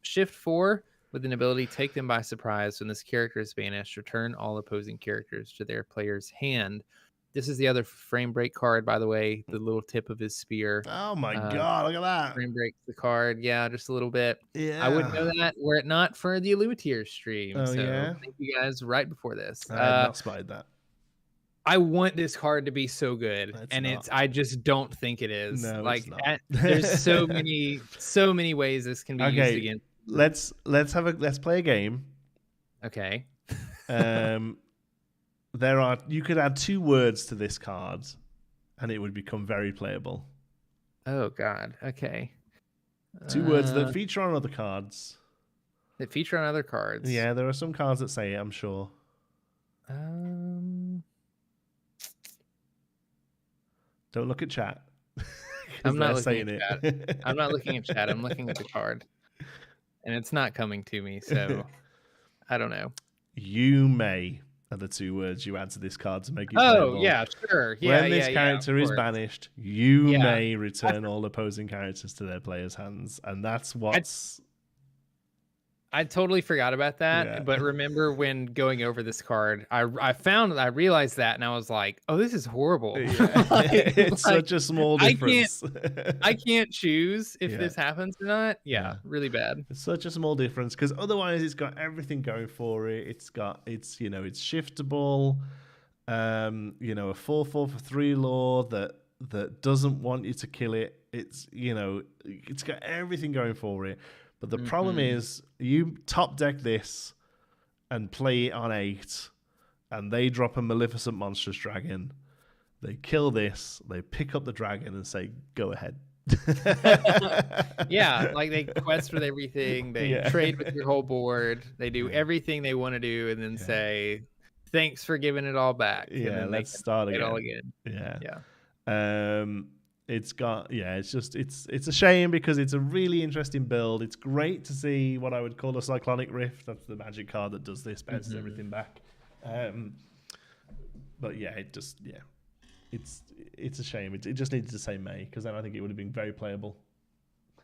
Shift 4 with an ability, take them by surprise. When this character is banished, return all opposing characters to their player's hand. This is the other frame break card, by the way, the little tip of his spear. Oh my God, look at that. Frame breaks the card. Yeah, just a little bit. Yeah. I wouldn't know that were it not for the Illumiteer stream. Thank you guys right before this. I had not spied that. I want this card to be so good, I just don't think it is. No, there's so many ways this can be used against. Let's play a game. Okay. You could add 2 words to this card and it would become very playable. Oh God. Okay. 2 words that feature on other cards. Yeah, there are some cards that say it, I'm sure. Don't look at chat. I'm not looking at chat. I'm not looking at chat. I'm looking at the card. And it's not coming to me, so I don't know. You may are the 2 words you add to this card to make it playable. Oh, yeah, sure. Yeah, when this character is banished, you may return all opposing characters to their player's hands. And that's what's... I totally forgot about that, but remember when going over this card, I realized that, and I was like, "Oh, this is horrible." Yeah. It's such a small difference. I can't choose if this happens or not. Yeah, really bad. It's such a small difference because otherwise, it's got everything going for it. It's shiftable. A 4/4 for 3 lore that doesn't want you to kill it. It's got everything going for it. But the problem is, you top deck this and play it on 8, and they drop a Maleficent Monstrous Dragon. They kill this, they pick up the dragon and say, go ahead. Yeah, like they quest with everything, they trade with your whole board, they do everything they want to do, and then say, thanks for giving it all back. Yeah, let's start again. It all again. Yeah. It's a shame because it's a really interesting build. It's great to see what I would call a Cyclonic Rift. That's the magic card that does this, bounces everything back. But it's a shame. It just needed to say May because then I think it would have been very playable.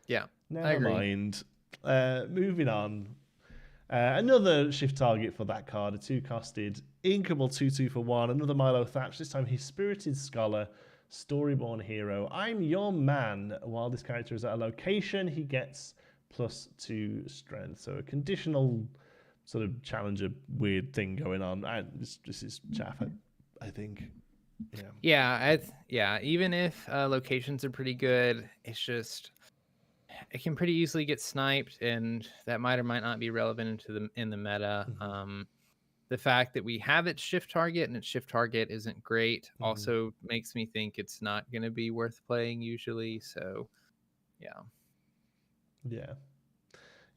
Yeah, Never mind. moving on. Another shift target for that card, a 2-costed inkable 2/2 for 1. Another Milo Thatch. This time he's Spirited Scholar, Storyborn Hero. I'm your man. While this character is at a location, he gets +2 strength. So a conditional sort of challenger weird thing going on. This is chaff, I think. Yeah. Even if locations are pretty good, it's just it can pretty easily get sniped, and that might or might not be relevant in the meta. The fact that we have its shift target and its shift target isn't great also makes me think it's not going to be worth playing usually. So,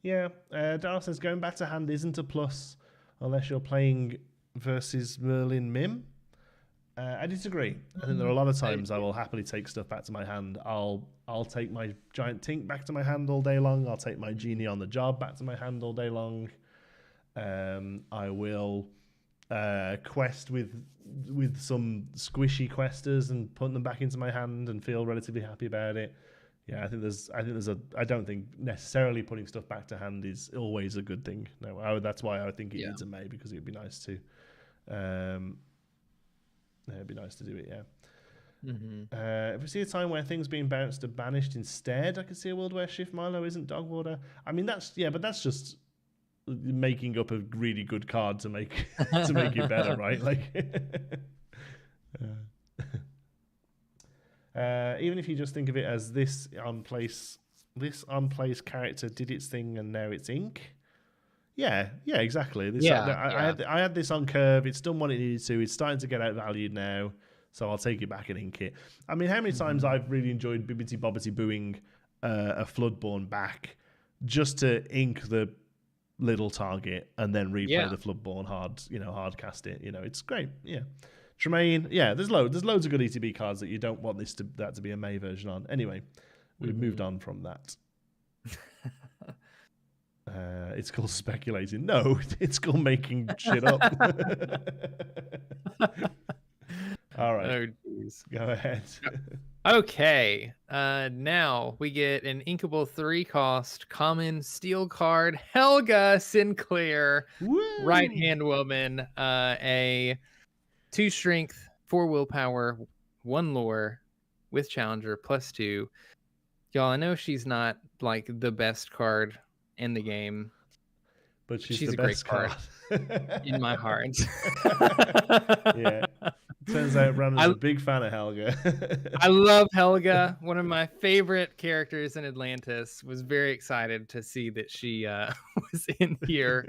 Darrell says going back to hand isn't a plus unless you're playing versus Merlin Mim. I disagree. I think there are a lot of times I will happily take stuff back to my hand. I'll take my Giant Tink back to my hand all day long. I'll take my Genie on the Job back to my hand all day long. I will quest with some squishy questers and put them back into my hand and feel relatively happy about it. Yeah, I don't think necessarily putting stuff back to hand is always a good thing. No, that's why I think it needs a May, because it'd be nice to. It'd be nice to do it, If we see a time where things being bounced are banished instead, I could see a world where Shift Milo isn't dog water. I mean, that's just making up a really good card to make it better, right? Like, even if you just think of it as this on place character did its thing and now it's ink. Yeah, exactly. I had this on curve. It's done what it needed to. It's starting to get outvalued now, so I'll take it back and ink it. I mean, how many times I've really enjoyed Bibbity Bobbity booing a Floodborn back just to ink the little target and then replay the Floodborn hard cast it. It's great. Yeah, Tremaine. Yeah, there's loads of good ETB cards that you don't want that to be a May version on. Anyway, we've moved on from that. It's called speculating. No, it's called making shit up. All right. Oh, geez. Go ahead. Okay. Now we get an inkable 3-cost common steel card, Helga Sinclair, right-hand woman, a 2 strength, 4 willpower, 1 lore with challenger +2. Y'all, I know she's not like the best card in the game, but she's the a best great card in my heart. Yeah, turns out Brandon's a big fan of Helga. I love Helga, one of my favorite characters in Atlantis. Was very excited to see that she was in here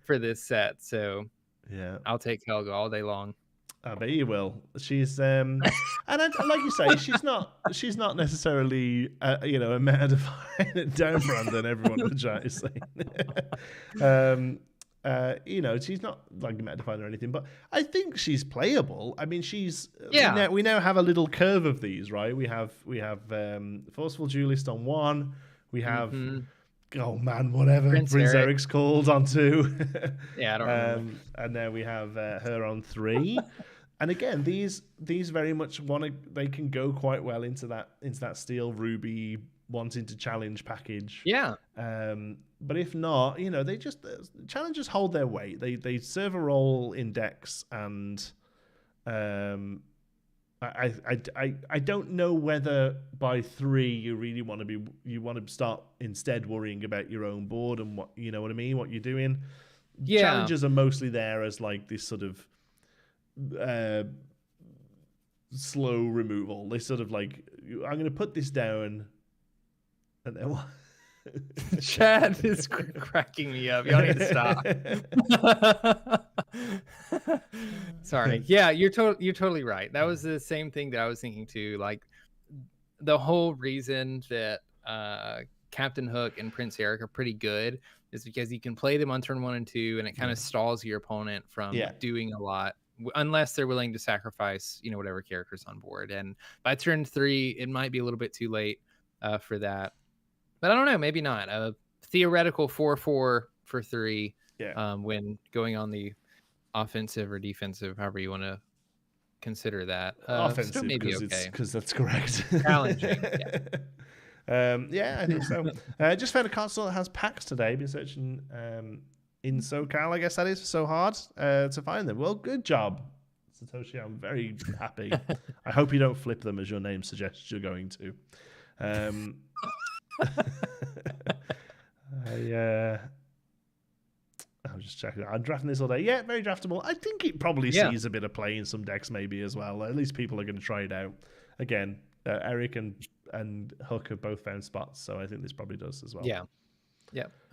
for this set. So yeah, I'll take Helga all day long. I bet you will. She's and like you say, she's not necessarily a meta define down Brandon. Everyone in the chat is saying, she's not like a meta define or anything, but I think she's playable. I mean, we now have a little curve of these, right? We have Forceful Duelist on 1. We have oh man, whatever Prince Eric's called on 2. Yeah, I don't remember. And now we have her on 3. And again, these very much they can go quite well into that steel ruby wanting to challenge package. Yeah. But if not, they just challengers hold their weight. They serve a role in decks, and I don't know whether by 3 you really want to start instead worrying about your own board and what what I mean, what you're doing. Yeah. Challengers are mostly there as like this sort of slow removal. They sort of like, I'm going to put this down, and then what? Chad is cracking me up. Y'all need to stop. Sorry. Yeah, you're totally right. That was the same thing that I was thinking too. Like, the whole reason that Captain Hook and Prince Eric are pretty good is because you can play them on turn 1 and 2, and it kind of stalls your opponent from doing a lot, unless they're willing to sacrifice, whatever character's on board. And by turn 3, it might be a little bit too late for that. But I don't know, maybe not. A theoretical 4/4 for 3 when going on the offensive or defensive, however you want to consider that. Offensive, maybe because that's correct. Challenging, Yeah, I think so. Just found a console that has packs today. Been searching in SoCal, I guess that is, so hard to find them. Well, good job, Satoshi. I'm very happy. I hope you don't flip them as your name suggests you're going to. I'm just checking. I'm drafting this all day. Yeah, very draftable. I think it probably sees a bit of play in some decks maybe as well. At least people are going to try it out. Again, Eric and Hook have both found spots, so I think this probably does as well. Yeah,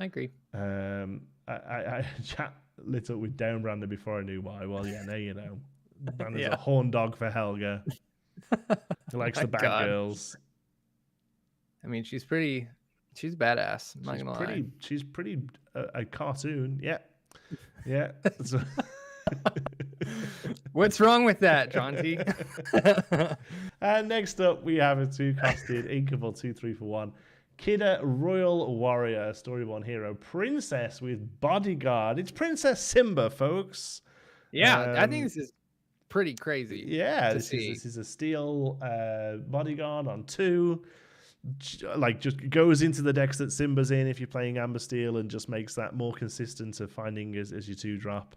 I agree. I chat little with Down Brandon before I knew why. Well, yeah, now you know. Brandon's a horn dog for Helga. He likes the bad girls. I mean, she's badass. I'm not gonna lie. She's pretty a cartoon. Yeah. What's wrong with that, Jonti? And next up, we have a 2-costed Inkable 2-3 for 1. Kida Royal Warrior, Storyborn Hero, Princess with Bodyguard. It's Princess Simba, folks. Yeah, I think this is pretty crazy. Yeah, this is a steel Bodyguard on 2. Like, just goes into the decks that Simba's in if you're playing Amber Steel, and just makes that more consistent of finding as your 2-drop.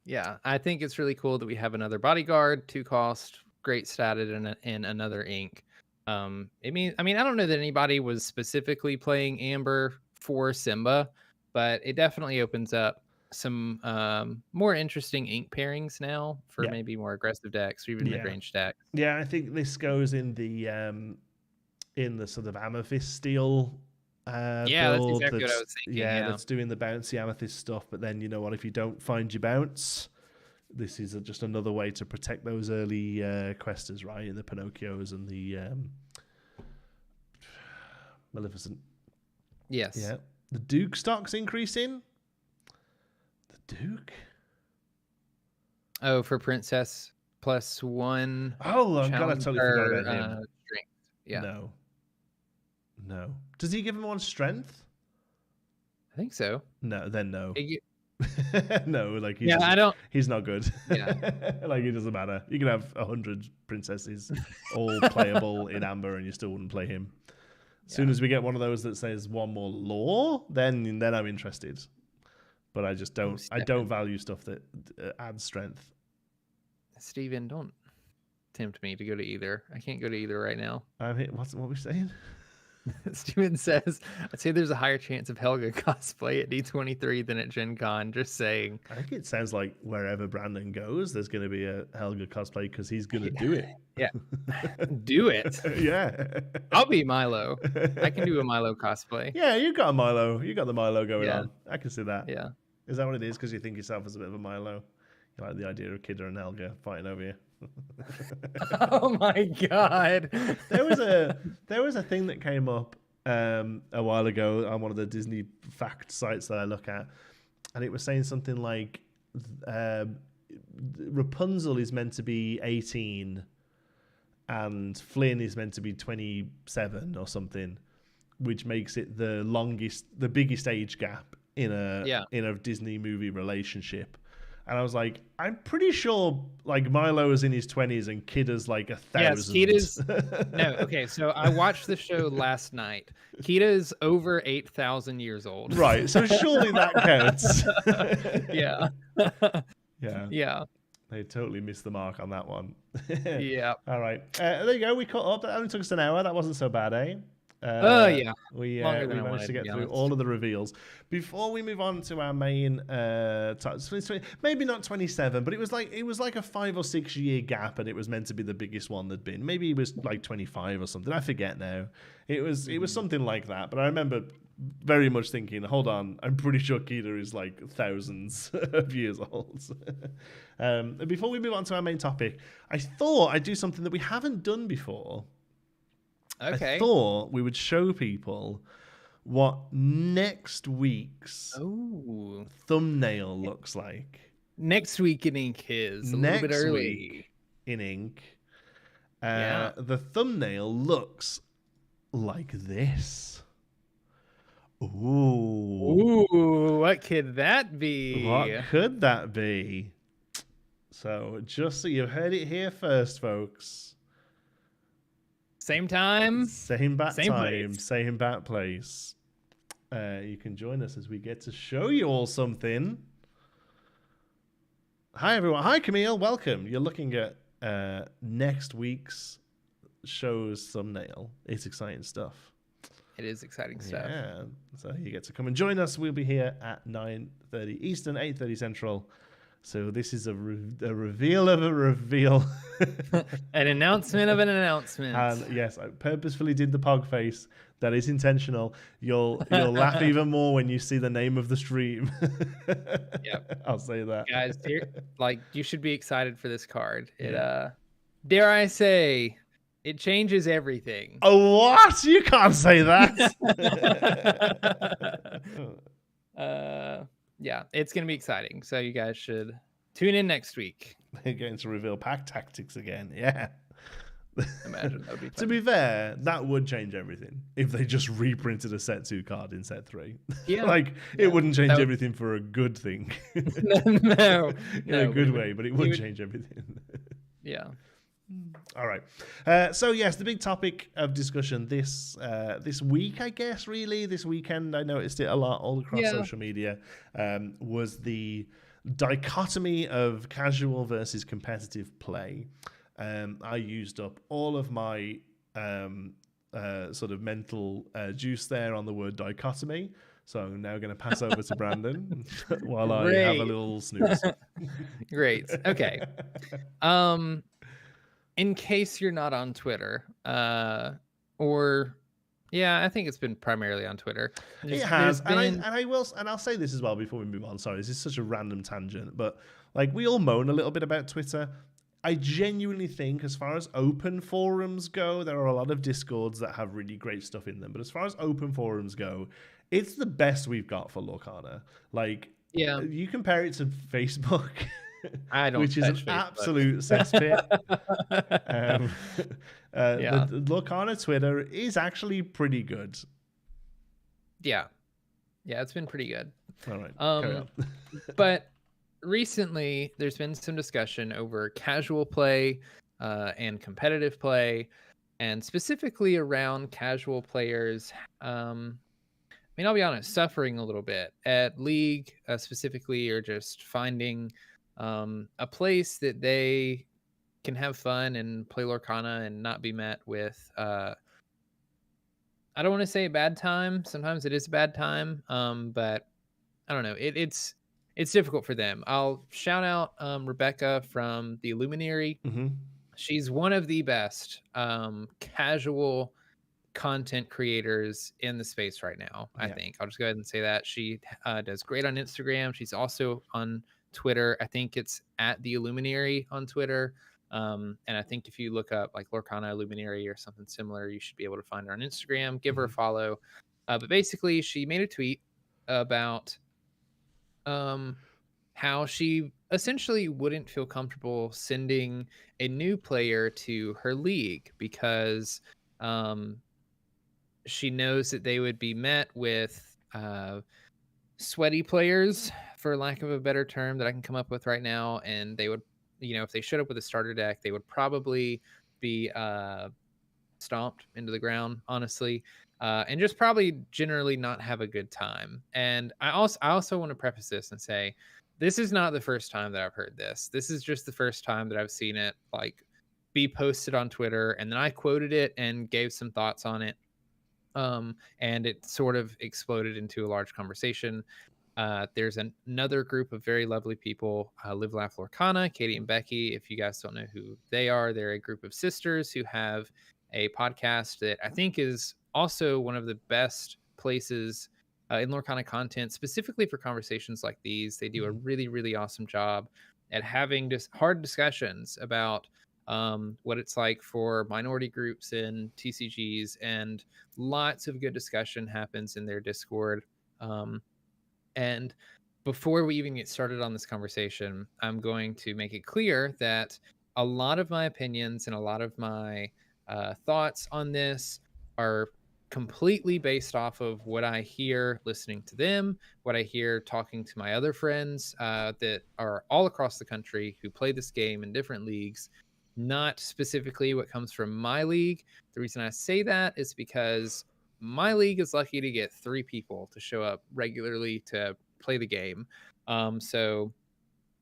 Yeah, I think it's really cool that we have another Bodyguard, 2-cost, great statted in another ink. I mean, I don't know that anybody was specifically playing Amber for Simba, but it definitely opens up some more interesting ink pairings now for maybe more aggressive decks or even mid-range decks. Yeah, I think this goes in the sort of Amethyst Steel that's build. exactly what I was thinking. Yeah, that's doing the bouncy Amethyst stuff. But then, you know what, if you don't find your bounce, this is just another way to protect those early questers, right? And the Pinocchios and the Maleficent. Yes. Yeah. The Duke stock's increasing. The Duke? Oh, for Princess +1. Oh, God, I totally forgot about him. Strength. Yeah. No. Does he give him 1 strength? I think so. No, then no. No, like he's not good. Yeah. Like, it doesn't matter. You can have 100 princesses all playable in Amber and you still wouldn't play him. As soon as we get one of those that says 1 more lore, then I'm interested. But I just don't. I don't value stuff that adds strength. Steven, don't tempt me to go to either. I can't go to either right now. What are we saying? Steven says, I'd say there's a higher chance of Helga cosplay at D23 than at Gen Con. Just saying. I think it sounds like wherever Brandon goes, there's going to be a Helga cosplay because he's going to do it. Yeah. Do it. Yeah. I'll be Milo. I can do a Milo cosplay. Yeah, you got a Milo. You got the Milo going on. I can see that. Yeah. Is that what it is? Because you think yourself as a bit of a Milo? You like the idea of Kida and Helga fighting over you? Oh my God. There was a thing that came up a while ago on one of the Disney fact sites that I look at, and it was saying something like Rapunzel is meant to be 18 and Flynn is meant to be 27 or something, which makes it the biggest age gap in a Disney movie relationship. And I was like, I'm pretty sure like Milo is in his 20s and Kida's like 1,000. Yes, Kida's no. Okay, so I watched the show last night. Kida is over 8,000 years old. Right, so surely that counts. Yeah. They totally missed the mark on that one. Yeah. All right. There you go. We caught up. That only took us an hour. That wasn't so bad, eh? Yeah. We managed to get through all of the reveals. Before we move on to our main, maybe not 27, but it was like a 5 or 6 year gap, and it was meant to be the biggest one there'd been. Maybe it was like 25 or something. I forget now. It was something like that. But I remember very much thinking, hold on, I'm pretty sure Kida is like thousands of years old. Before we move on to our main topic, I thought I'd do something that we haven't done before. Okay. I thought we would show people what next week's thumbnail looks like. Next week in ink is a little bit early. Week in ink. The thumbnail looks like this. Ooh, what could that be? What could that be? So, just so you've heard it here first, folks. Same time, same bat same time, place. same bat place. You can join us as we get to show you all something. Hi, everyone. Hi, Camille. Welcome. You're looking at next week's show's thumbnail. It's exciting stuff. It is exciting stuff. Yeah. So you get to come and join us. We'll be here at 9:30 Eastern, 8:30 Central. So this is a reveal of a reveal. An announcement of an announcement. And yes, I purposefully did the pog face. That is intentional. You'll laugh even more when you see the name of the stream. Yep. I'll say that. Guys, you should be excited for this card. It dare I say, it changes everything. Oh, what? You can't say that. Yeah, it's going to be exciting. So you guys should tune in next week. They're going to reveal pack tactics again. Yeah. Imagine that would be fun. To be fair, that would change everything if they just reprinted a set 2 card in set 3. Yeah. It wouldn't change everything for a good thing. No. In a good way, but it would change everything. Yeah. All right. So yes, the big topic of discussion this week, I guess, really this weekend, I noticed it a lot all across social media, was the dichotomy of casual versus competitive play. I used up all of my sort of mental juice there on the word dichotomy. So I'm now going to pass over to Brandon while I have a little snooze. Great. Okay. In case you're not on Twitter, I think it's been primarily on Twitter. It has, and I'll say this as well before we move on. Sorry, this is such a random tangent, but we all moan a little bit about Twitter. I genuinely think, as far as open forums go, there are a lot of Discords that have really great stuff in them. But as far as open forums go, it's the best we've got for Lorcana. You compare it to Facebook. Which is an absolute cesspit. The Lorcana Twitter is actually pretty good. Yeah, it's been pretty good. All right, carry on. But recently, there's been some discussion over casual play and competitive play, and specifically around casual players. I'll be honest, suffering a little bit at League specifically, or just finding a place that they can have fun and play Lorcana and not be met with I don't want to say a bad time. Sometimes it is a bad time, but I don't know. It's difficult for them. I'll shout out Rebecca from the Illuminary. Mm-hmm. She's one of the best casual content creators in the space right now. I think I'll just go ahead and say that she does great on Instagram. She's also on Twitter. I think it's at the Illuminary on Twitter. And I think if you look up Lorcana Illuminary or something similar, you should be able to find her on Instagram. Give her a follow. But basically, she made a tweet about how she essentially wouldn't feel comfortable sending a new player to her league because she knows that they would be met with sweaty players, for lack of a better term that I can come up with right now, and they would, if they showed up with a starter deck, they would probably be stomped into the ground, honestly, and just probably generally not have a good time. And I also want to preface this and say, this is not the first time that I've heard this. This is just the first time that I've seen it be posted on Twitter, and then I quoted it and gave some thoughts on it. And it sort of exploded into a large conversation. There's another group of very lovely people, Live Laugh Lorcana, Katie and Becky. If you guys don't know who they are, they're a group of sisters who have a podcast that I think is also one of the best places in Lorcana content, specifically for conversations like these. They do a really, really awesome job at having just hard discussions about what it's like for minority groups in TCGs, and lots of good discussion happens in their Discord. And before we even get started on this conversation, I'm going to make it clear that a lot of my opinions and a lot of my thoughts on this are completely based off of what I hear listening to them, what I hear talking to my other friends that are all across the country who play this game in different leagues. not specifically what comes from my league. The reason I say that is because my league is lucky to get 3 people to show up regularly to play the game. So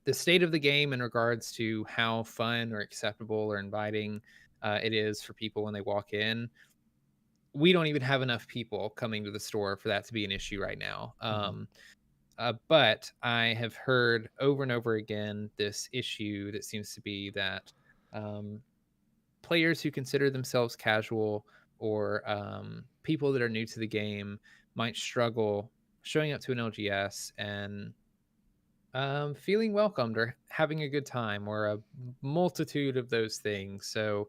the state of the game in regards to how fun or acceptable or inviting it is for people when they walk in, we don't even have enough people coming to the store for that to be an issue right now. But I have heard over and over again this issue that seems to be that players who consider themselves casual or people that are new to the game might struggle showing up to an LGS and feeling welcomed or having a good time, or a multitude of those things. So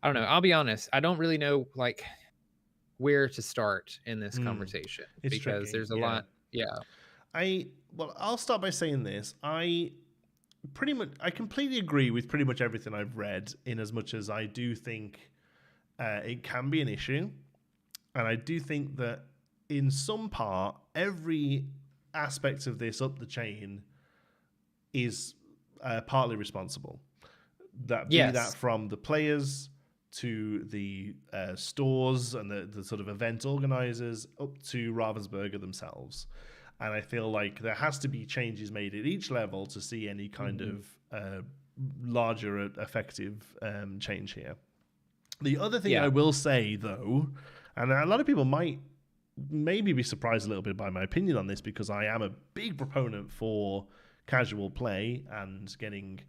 I don't know. I'll be honest. I don't really know like where to start in this conversation, it's because tricky. there's a lot. Yeah. I'll start by saying this. I completely agree with pretty much everything I've read, in as much as I do think it can be an issue. And I do think that in some part, every aspect of this up the chain is partly responsible. Be that from the players to the stores and the sort of event organizers up to Ravensburger themselves. And I feel like there has to be changes made at each level to see any kind of larger effective change here. The other thing I will say, though, and a lot of people might maybe be surprised a little bit by my opinion on this, because I am a big proponent for casual play and getting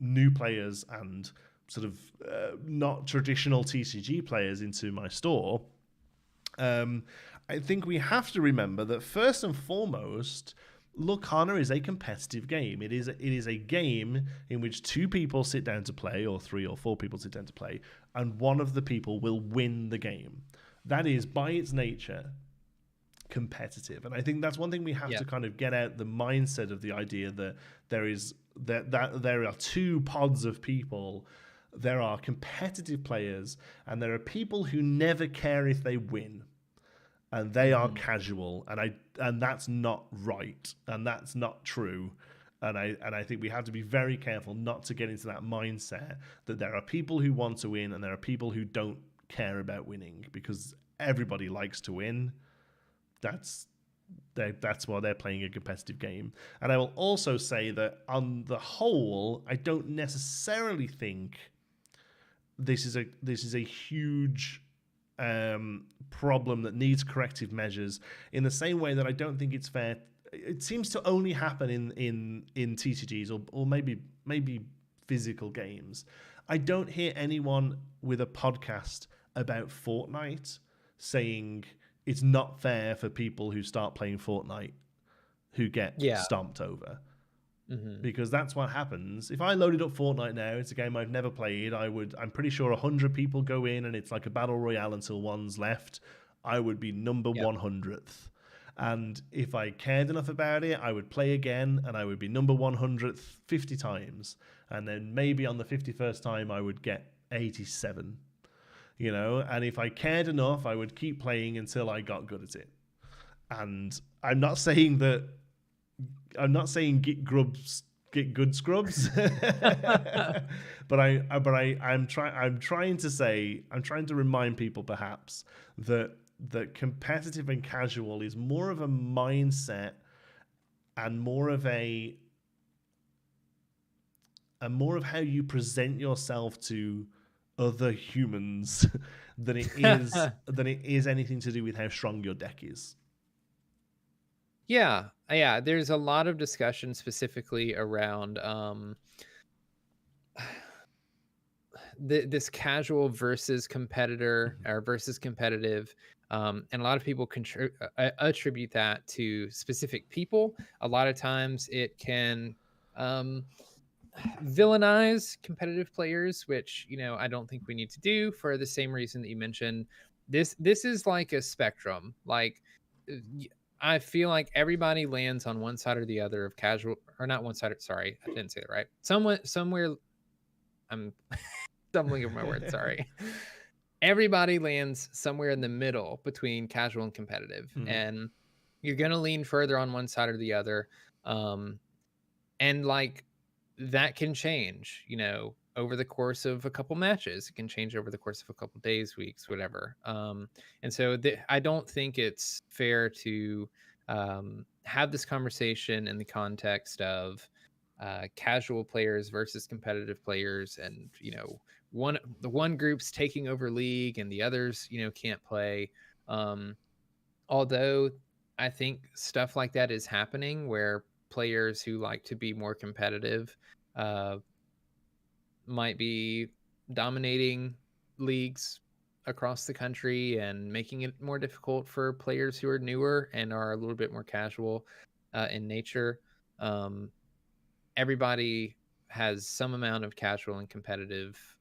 new players and sort of not traditional TCG players into my store. I think we have to remember that first and foremost, Lorcana is a competitive game. It is a game in which 2 people sit down to play, or 3 or 4 people sit down to play, and one of the people will win the game. That is, by its nature, competitive. And I think that's one thing we have to kind of get out the mindset of the idea that there are 2 pods of people. There are competitive players, and there are people who never care if they win. And they are casual, and that's not right, and that's not true. And I think we have to be very careful not to get into that mindset that there are people who want to win and there are people who don't care about winning, because everybody likes to win. That's why they're playing a competitive game. And I will also say that on the whole, I don't necessarily think this is a huge problem that needs corrective measures, in the same way that I don't think it's fair. It seems to only happen in TCGs or maybe physical games. I don't hear anyone with a podcast about Fortnite saying it's not fair for people who start playing Fortnite who get stomped over. Because that's what happens. If I loaded up Fortnite now, it's a game I've never played. I'm pretty sure 100 people go in and it's like a battle royale until one's left. I would be number 100th. And if I cared enough about it, I would play again and I would be number 100th 50 times. And then maybe on the 51st time, I would get 87. And if I cared enough, I would keep playing until I got good at it. And I'm not saying get good scrubs, but I'm trying to remind people perhaps that competitive and casual is more of a mindset and more of how you present yourself to other humans than it is anything to do with how strong your deck is. Yeah. There's a lot of discussion specifically around this casual versus competitor or versus competitive. And a lot of people attribute that to specific people. A lot of times it can villainize competitive players, which, I don't think we need to do, for the same reason that you mentioned. This is like a spectrum. Like, I feel like everybody lands on one side or the other of casual, or not one side. Sorry, I didn't say that right. Somewhere, I'm stumbling over my words. Sorry. Everybody lands somewhere in the middle between casual and competitive, and you're going to lean further on one side or the other. And like, that can change, over the course of a couple matches. It can change over the course of a couple days, weeks, whatever. And so I don't think it's fair to have this conversation in the context of casual players versus competitive players, and the one group's taking over league and the others can't play. Although I think stuff like that is happening, where players who like to be more competitive might be dominating leagues across the country and making it more difficult for players who are newer and are a little bit more casual in nature. Everybody has some amount of casual and competitive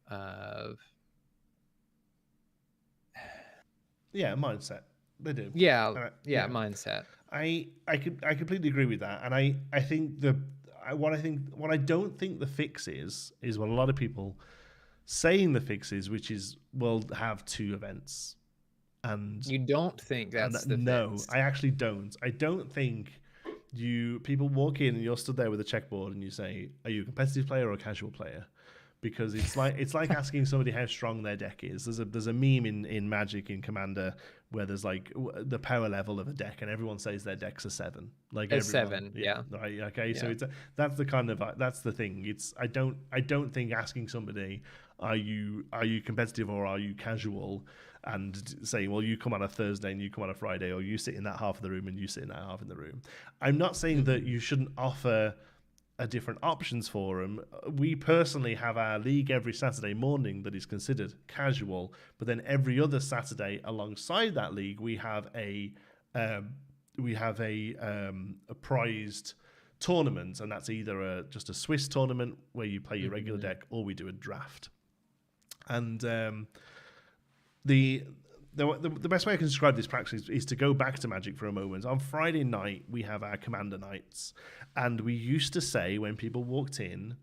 mindset. They do. Mindset. I completely agree with that, and I think what I don't think the fix is what a lot of people saying the fix is, which is we'll have 2 events. And you don't think that's the no, fix? I actually don't. I don't think people walk in and you're stood there with a checkboard and you say, are you a competitive player or a casual player? Because it's like asking somebody how strong their deck is. There's a meme in Magic, in Commander, where there's like the power level of a deck, and everyone says their deck's a 7. Like a 7, yeah. Right. Okay. Yeah. So that's the thing. I don't think asking somebody, are you competitive or are you casual, and saying, well, you come on a Thursday and you come on a Friday, or you sit in that half of the room and you sit in that half in the room. I'm not saying that you shouldn't offer a different options for them. We personally have our league every Saturday morning that is considered casual, but then every other Saturday alongside that league we have a prized tournament, and that's either just a Swiss tournament where you play your regular deck, or we do a draft. And the best way I can describe this practice is to go back to Magic for a moment. On Friday night, we have our Commander nights, and we used to say when people walked in,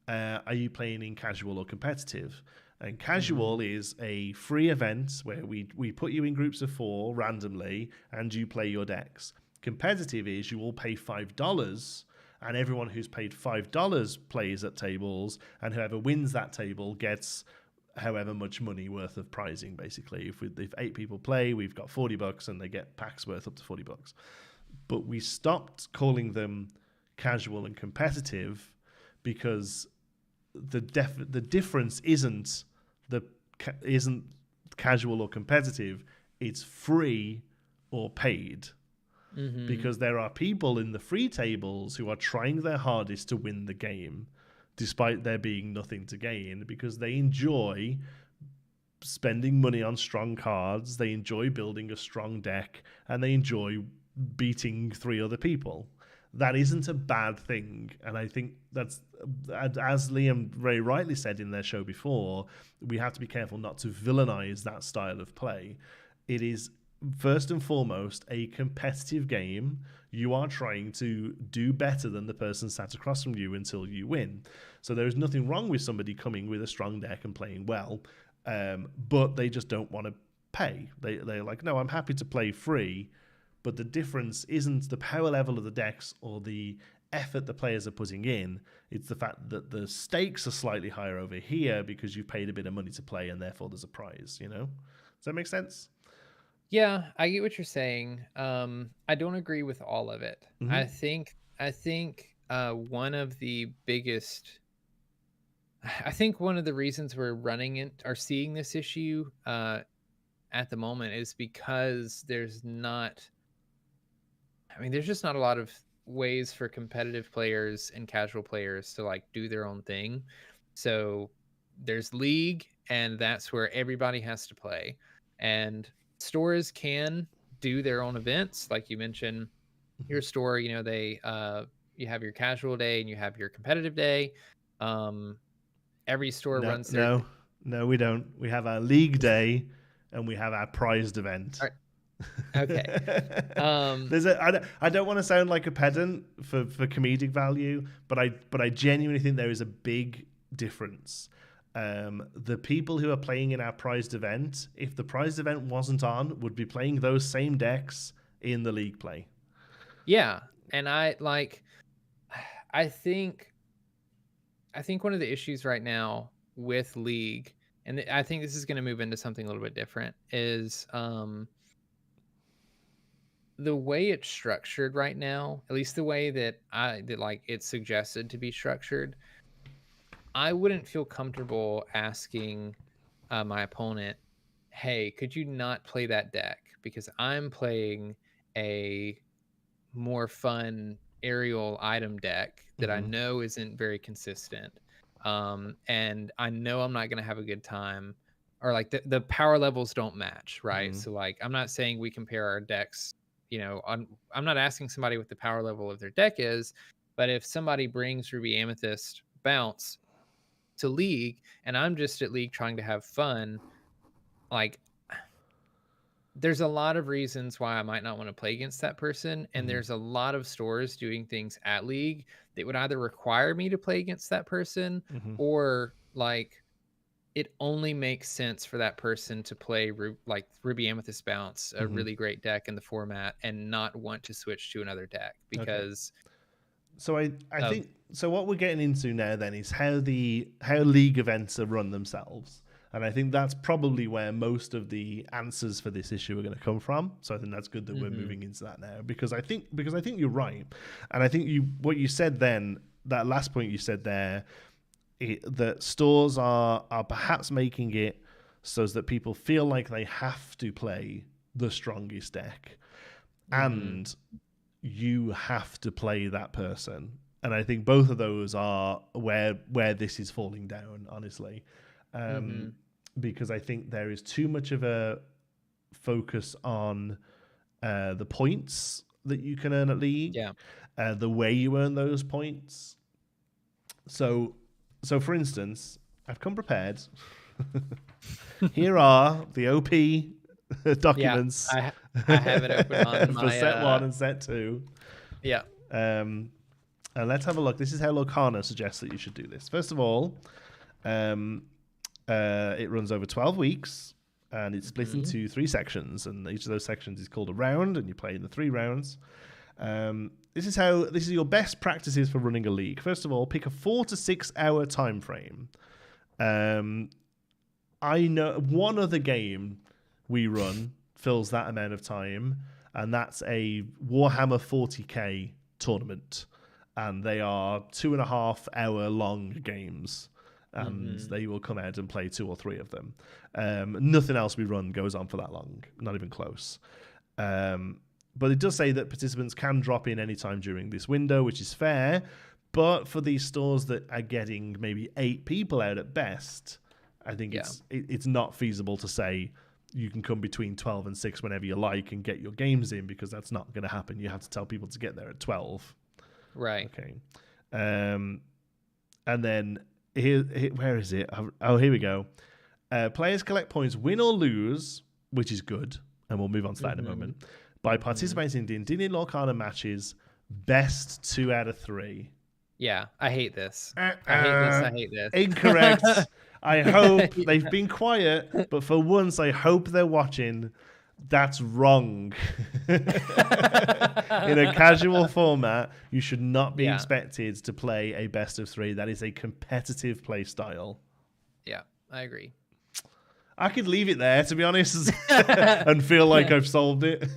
are you playing in casual or competitive? And casual is a free event where we put you in groups of 4 randomly, and you play your decks. Competitive is you all pay $5, and everyone who's paid $5 plays at tables, and whoever wins that table gets however much money worth of prizing. Basically, if 8 people play, we've got $40, and they get packs worth up to $40. But we stopped calling them casual and competitive because the difference isn't casual or competitive. It's free or paid. Because there are people in the free tables who are trying their hardest to win the game, despite there being nothing to gain, because they enjoy spending money on strong cards, they enjoy building a strong deck, and they enjoy beating 3 other people. That isn't a bad thing, and I think that's, as Liam very rightly said in their show before, we have to be careful not to villainize that style of play. It is first and foremost a competitive game. You are trying to do better than the person sat across from you until you win. So there is nothing wrong with somebody coming with a strong deck and playing well, but they just don't want to pay. They're like, no, I'm happy to play free, but the difference isn't the power level of the decks or the effort the players are putting in. It's the fact that the stakes are slightly higher over here because you've paid a bit of money to play, and therefore there's a prize. Does that make sense? Yeah, I get what you're saying. I don't agree with all of it. I think one of the reasons we're running it or seeing this issue at the moment is because there's just not a lot of ways for competitive players and casual players to like do their own thing. So there's league, and that's where everybody has to play. And stores can do their own events, like you mentioned. Your store, they you have your casual day and you have your competitive day. Every store runs their No, we don't. We have our league day and we have our prized event. Right. Okay. I don't want to sound like a pedant for comedic value, but I genuinely think there is a big difference. The people who are playing in our prized event, if the prized event wasn't on, would be playing those same decks in the league play. Yeah, and I think I think one of the issues right now with League, and I think this is going to move into something a little bit different, is the way it's structured right now, at least the way that like it's suggested to be structured. I wouldn't feel comfortable asking my opponent, hey, could you not play that deck? Because I'm playing a more fun aerial item deck that I know isn't very consistent. And I know I'm not going to have a good time, or like the power levels don't match, right? So like, I'm not saying we compare our decks, I'm not asking somebody what the power level of their deck is, but if somebody brings Ruby Amethyst Bounce to League and I'm just at League trying to have fun, like, there's a lot of reasons why I might not want to play against that person. And there's a lot of stores doing things at League that would either require me to play against that person or like it only makes sense for that person to play like Ruby Amethyst Bounce, a really great deck in the format, and not want to switch to another deck because. Okay. So I think so. What we're getting into now then is how League events are run themselves. And I think that's probably where most of the answers for this issue are going to come from. So I think that's good that we're moving into that now, because I think you're right, and I think what you said then, that last point you said there, that stores are perhaps making it so that people feel like they have to play the strongest deck, and you have to play that person. And I think both of those are where this is falling down, honestly. Because I think there is too much of a focus on the points that you can earn at League, the way you earn those points. So for instance, I've come prepared. Here are the OP documents. Yeah, I have it open on for set 1 and set 2. Yeah. And let's have a look. This is how Lorcana suggests that you should do this. First of all, it runs over 12 weeks, and it's split into 3 sections, and each of those sections is called a round, and you play in the 3 rounds. This is your best practices for running a league. First of all, pick a 4 to 6 hour time frame. I know one other game we run fills that amount of time, and that's a Warhammer 40k tournament, and they are 2.5 hour long games. And they will come out and play 2 or 3 of them. Nothing else we run goes on for that long, not even close. But it does say that participants can drop in anytime during this window, which is fair. But for these stores that are getting maybe 8 people out at best, I think it's not feasible to say you can come between 12 and 6 whenever you like and get your games in, because that's not going to happen. You have to tell people to get there at 12. Right. Okay. And then... Here, where is it? Oh, here we go. Players collect points, win or lose, which is good, and we'll move on to that in a moment, by participating in D&D Lorcana matches, best 2 out of 3. Yeah, I hate this. I hate this. Incorrect. I hope they've been quiet, but for once, I hope they're watching. That's wrong. In a casual format, you should not be expected to play a best of 3. That is a competitive play style. Yeah, I agree. I could leave it there, to be honest, and feel like I've solved it.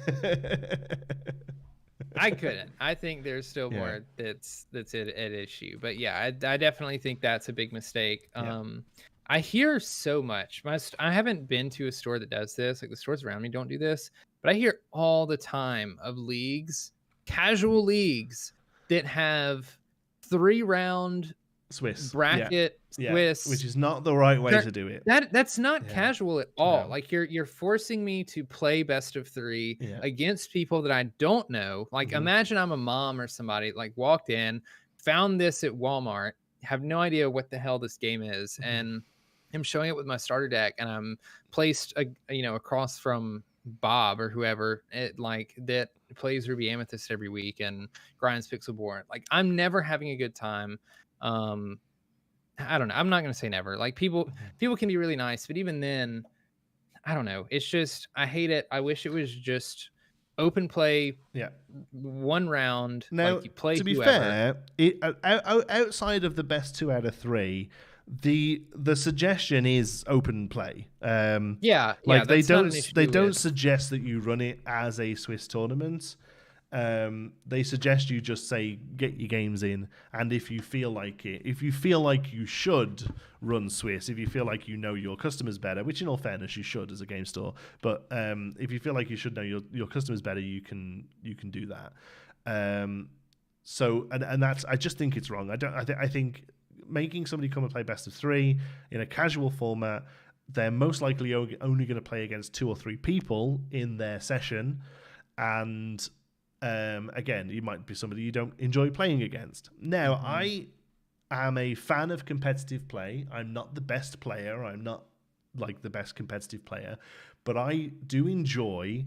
I couldn't. I think there's still more that's at issue. But yeah, I definitely think that's a big mistake. I hear so much. I haven't been to a store that does this. Like, the stores around me don't do this, but I hear all the time of leagues, casual leagues, that have 3-round Swiss bracket Swiss, which is not the right way to do it. That's not casual at all. No. Like, you're forcing me to play best of 3 against people that I don't know. Like, imagine I'm a mom or somebody, like, walked in, found this at Walmart, have no idea what the hell this game is, and I'm showing it with my starter deck, and I'm placed across from Bob or whoever that plays Ruby Amethyst every week and grinds Pixelborn. Like, I'm never having a good time. I don't know. I'm not going to say never. Like, people can be really nice, but even then, I don't know. It's just, I hate it. I wish it was just open play. Yeah. One round. Now, like you play to be whoever. fair, outside of the best 2 out of 3, the suggestion is open play. Yeah, like that's not an issue. They don't suggest that you run it as a Swiss tournament. They suggest you just say get your games in, and if you feel like it, if you feel like you should run Swiss, if you feel like you know your customers better, which in all fairness you should as a game store, but if you feel like you should know your customers better, you can do that. So and that's, I just think it's wrong. I think making somebody come and play best of 3 in a casual format, they're most likely only going to play against 2 or 3 people in their session, and again, you might be somebody you don't enjoy playing against. Now, I am a fan of competitive play. I'm not the best player. I'm not like the best competitive player, but I do enjoy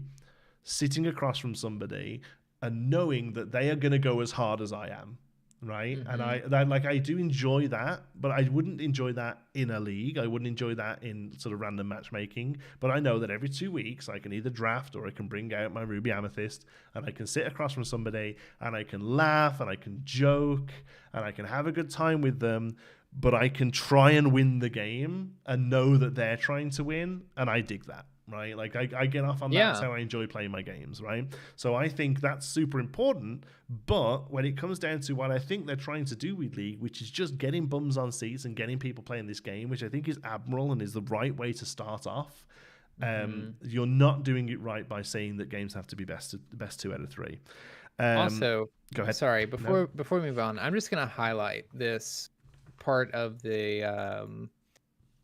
sitting across from somebody and knowing that they are going to go as hard as I am. Right. And I do enjoy that, but I wouldn't enjoy that in a league. I wouldn't enjoy that in sort of random matchmaking. But I know that every 2 weeks I can either draft or I can bring out my Ruby Amethyst and I can sit across from somebody and I can laugh and I can joke and I can have a good time with them. But I can try and win the game and know that they're trying to win. And I dig that. Right, like I get off on that. That's how I enjoy playing my games, right? So I think that's super important. But when it comes down to what I think they're trying to do with League, which is just getting bums on seats and getting people playing this game, which I think is admirable and is the right way to start off, you're not doing it right by saying that games have to be best 2 out of 3. Also, go ahead. Sorry, before we move on, I'm just gonna highlight this part of the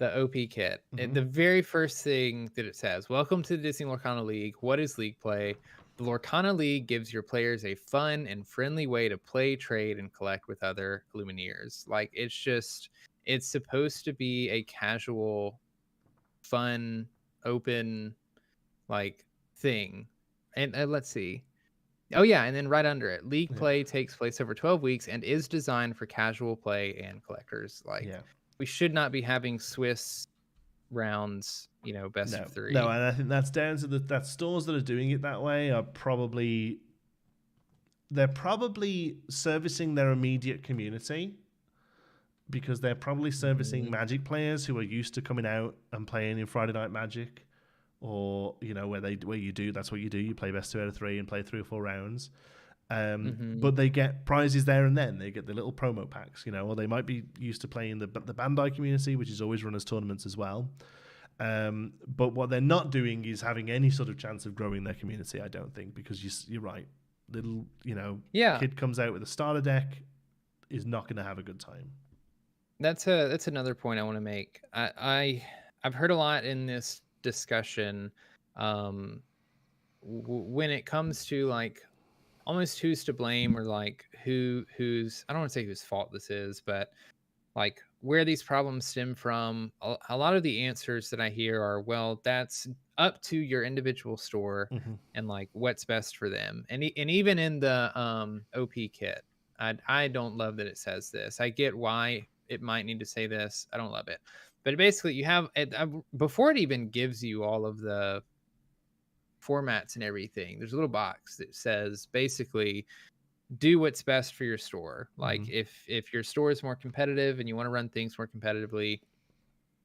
OP kit. The very first thing that it says, welcome to the Disney Lorcana League. What is League play? The Lorcana League gives your players a fun and friendly way to play, trade, and collect with other Lumineers. Like, it's supposed to be a casual, fun, open, like, thing. And let's see. Oh, yeah, and then right under it, League play takes place over 12 weeks and is designed for casual play and collectors. Like, we should not be having Swiss rounds, best of 3. No, and I think that's down to that stores that are doing it that way are probably servicing their immediate community, because they're probably servicing Magic players who are used to coming out and playing in Friday Night Magic, or where you do, that's what you do. You play best 2 out of 3 and play 3 or 4 rounds. But they get prizes there and then. They get the little promo packs, or they might be used to playing the Bandai community, which is always run as tournaments as well. But what they're not doing is having any sort of chance of growing their community, I don't think, because you're right. Little, kid comes out with a starter deck is not going to have a good time. That's another point I want to make. I've heard a lot in this discussion when it comes to like almost who's to blame, or like who's I don't want to say whose fault this is, but like where these problems stem from. A lot of the answers that I hear are, well, that's up to your individual store and like what's best for them. And even in the OP kit, I don't love that it says this. I get why it might need to say this. I don't love it. But basically you have before it even gives you all of the formats and everything, there's a little box that says basically do what's best for your store. Like if your store is more competitive and you want to run things more competitively,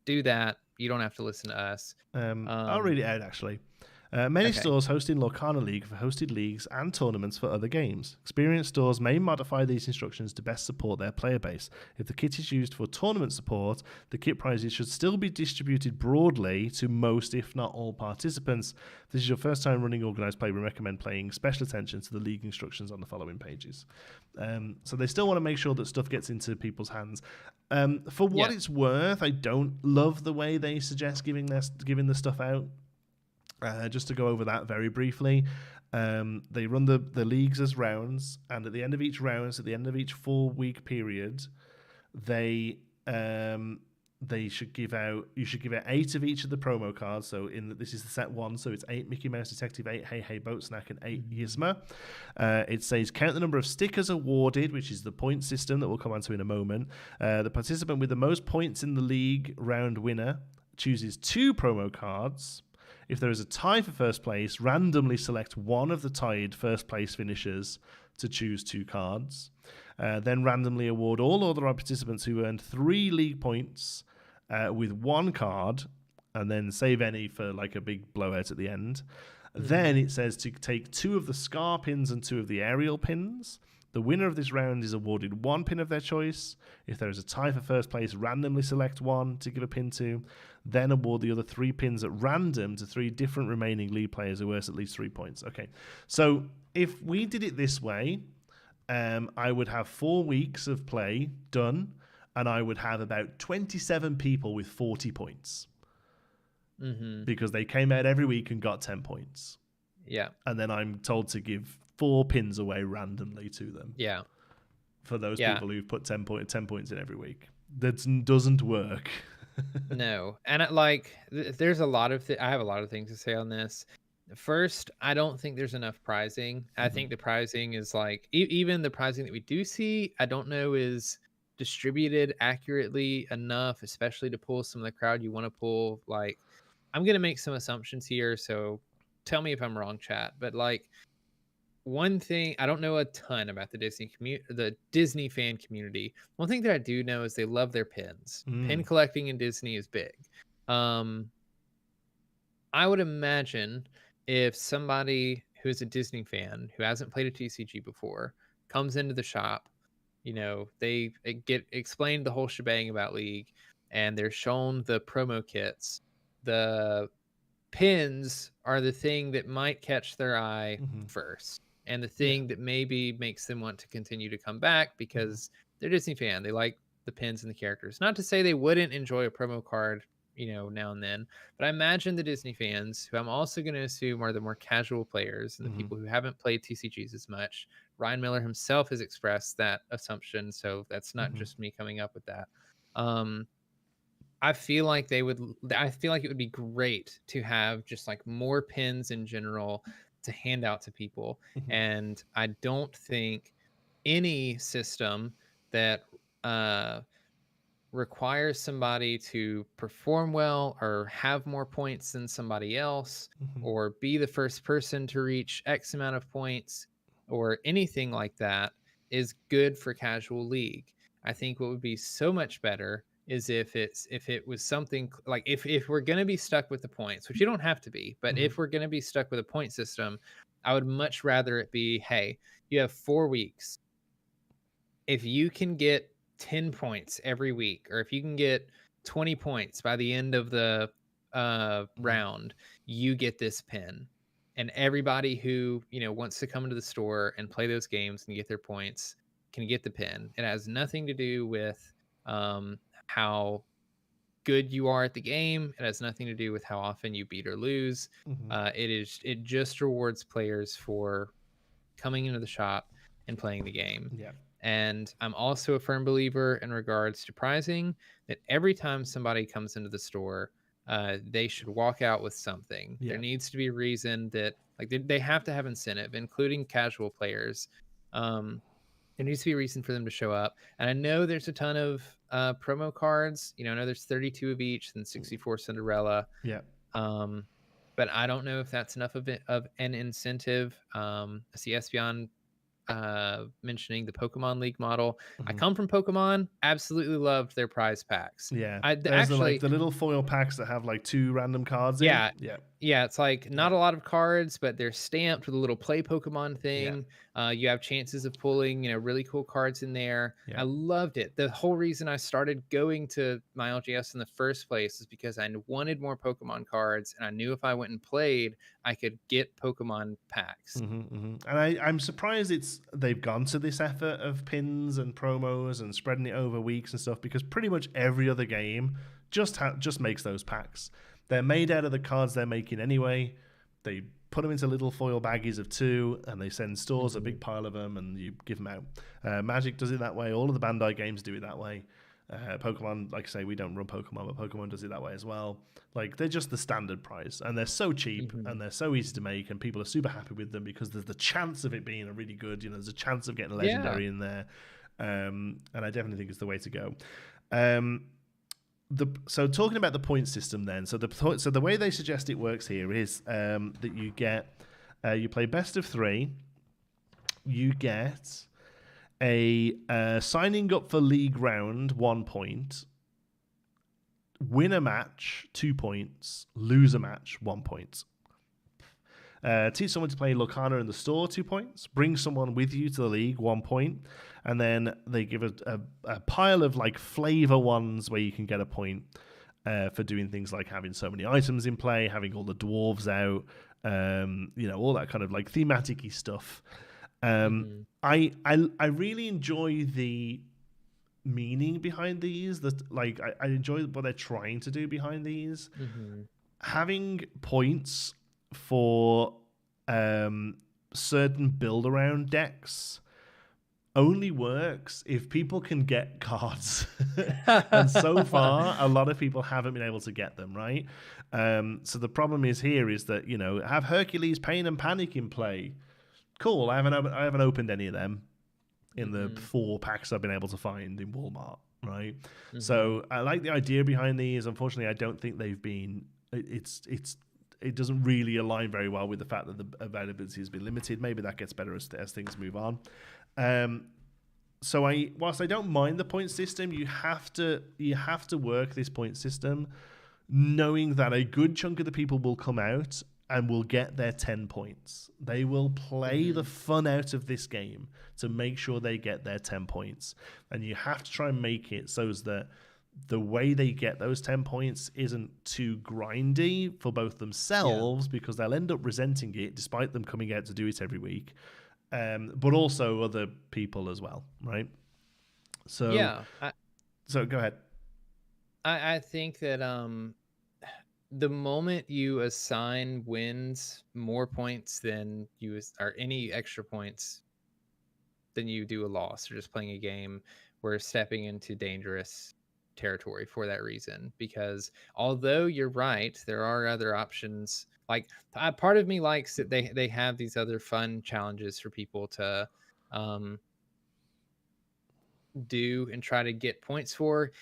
do that. You don't have to listen to us. I'll read it out actually. Many stores hosting Lorcana League for hosted leagues and tournaments for other games. Experienced stores may modify these instructions to best support their player base. If the kit is used for tournament support, the kit prizes should still be distributed broadly to most, if not all, participants. If this is your first time running organised play, we recommend paying special attention to the league instructions on the following pages. So they still want to make sure that stuff gets into people's hands. For what it's worth, I don't love the way they suggest giving the stuff out. Just to go over that very briefly, they run the leagues as rounds, and at the end of each round, so at the end of each 4-week period, you should give out 8 of each of the promo cards. So this is the set 1, so it's 8 Mickey Mouse Detective, 8 Hey Hey Boat Snack, and 8 Yzma. It says count the number of stickers awarded, which is the point system that we'll come on to in a moment. The participant with the most points in the league round winner chooses 2 promo cards. If there is a tie for first place, randomly select one of the tied first place finishers to choose 2 cards. Then randomly award all other participants who earned 3 league points with 1 card, and then save any for like a big blowout at the end. Then it says to take 2 of the scar pins and 2 of the aerial pins. The winner of this round is awarded 1 pin of their choice. If there is a tie for first place, randomly select 1 to give a pin to. Then award the other 3 pins at random to 3 different remaining league players who earn at least 3 points. Okay, so if we did it this way, I would have 4 weeks of play done, and I would have about 27 people with 40 points. Because they came out every week and got 10 points. Yeah. And then I'm told to give 4 pins away randomly to them. Yeah. For those people who've put 10 points in every week. That doesn't work. No. And there's a lot of I have a lot of things to say on this. First, I don't think there's enough prizing. I think the prizing is like, even the prizing that we do see, I don't know is distributed accurately enough, especially to pull some of the crowd you want to pull. Like, I'm going to make some assumptions here, so tell me if I'm wrong, chat. But like, one thing, I don't know a ton about the Disney fan community. One thing that I do know is they love their pins. Pin collecting in Disney is big. I would imagine if somebody who's a Disney fan who hasn't played a TCG before comes into the shop, they get explained the whole shebang about League, and they're shown the promo kits. The pins are the thing that might catch their eye first, and the thing that maybe makes them want to continue to come back because they're a Disney fan. They like the pins and the characters. Not to say they wouldn't enjoy a promo card, now and then, but I imagine the Disney fans, who I'm also going to assume are the more casual players and the people who haven't played TCGs as much. Ryan Miller himself has expressed that assumption, so that's not just me coming up with that. I feel like it would be great to have just like more pins in general to hand out to people. And I don't think any system that requires somebody to perform well or have more points than somebody else or be the first person to reach X amount of points or anything like that is good for casual League. I think what would be so much better is if it was something like, if we're going to be stuck with the points, which you don't have to be, but if we're going to be stuck with a point system, I would much rather it be, hey, you have 4 weeks. If you can get 10 points every week, or if you can get 20 points by the end of the round, you get this pin. And everybody who, wants to come into the store and play those games and get their points can get the pin. It has nothing to do with how good you are at the game. It has nothing to do with how often you beat or lose. It just rewards players for coming into the shop and playing the game. Yeah. And I'm also a firm believer in regards to prizing that every time somebody comes into the store, they should walk out with something. There needs to be a reason that they have to have incentive, including casual players. There needs to be a reason for them to show up. And I know there's a ton of promo cards. I know there's 32 of each and 64 Cinderella. Yeah. But I don't know if that's enough of an incentive. I see Espeon mentioning the Pokemon League model. I come from Pokemon, absolutely loved their prize packs. Yeah. There's the little foil packs that have like 2 random cards in. Yeah, it's like not a lot of cards, but they're stamped with a little play Pokemon thing. You have chances of pulling, really cool cards in there. I loved it. The whole reason I started going to my LGS in the first place is because I wanted more Pokemon cards, and I knew if I went and played, I could get Pokemon packs. And I'm surprised they've gone to this effort of pins and promos and spreading it over weeks and stuff, because pretty much every other game just makes those packs. They're made out of the cards they're making anyway. They put them into little foil baggies of 2, and they send stores a big pile of them, and you give them out. Magic does it that way. All of the Bandai games do it that way. Pokemon, like I say, we don't run Pokemon, but Pokemon does it that way as well. Like, they're just the standard price, and they're so cheap, and they're so easy to make, and people are super happy with them because there's the chance of it being a really good, there's a chance of getting a legendary in there. And I definitely think it's the way to go. So talking about the point system, then, so the way they suggest it works here is that you get you play best of 3. You get a signing up for league round 1 point, win a match 2 points, lose a match 1 point. Teach someone to play Lorcana in the store 2 points, bring someone with you to the league 1 point, and then they give a pile of like flavor ones where you can get a point for doing things like having so many items in play, having all the dwarves out, all that kind of like thematic-y stuff. I really enjoy the meaning behind these. That like I enjoy what they're trying to do behind these. Having points for certain build around decks only works if people can get cards. And so far a lot of people haven't been able to get them, right? So the problem is that have Hercules Pain and Panic in play. Cool. I haven't opened any of them in the 4 packs I've been able to find in Walmart, right? So I like the idea behind these. Unfortunately, I don't think they've been. It doesn't really align very well with the fact that the availability has been limited. Maybe that gets better as things move on. So whilst I don't mind the point system, you have to work this point system knowing that a good chunk of the people will come out and will get their 10 points. They will play the fun out of this game to make sure they get their 10 points. And you have to try and make it so that the way they get those 10 points isn't too grindy for both themselves, because they'll end up resenting it despite them coming out to do it every week, but also other people as well, right? So so go ahead. I think that the moment you assign wins more points than or any extra points than you do a loss, or just playing a game, we're stepping into dangerous territory for that reason. Because although you're right, there are other options. Like part of me likes that they have these other fun challenges for people to do and try to get points for.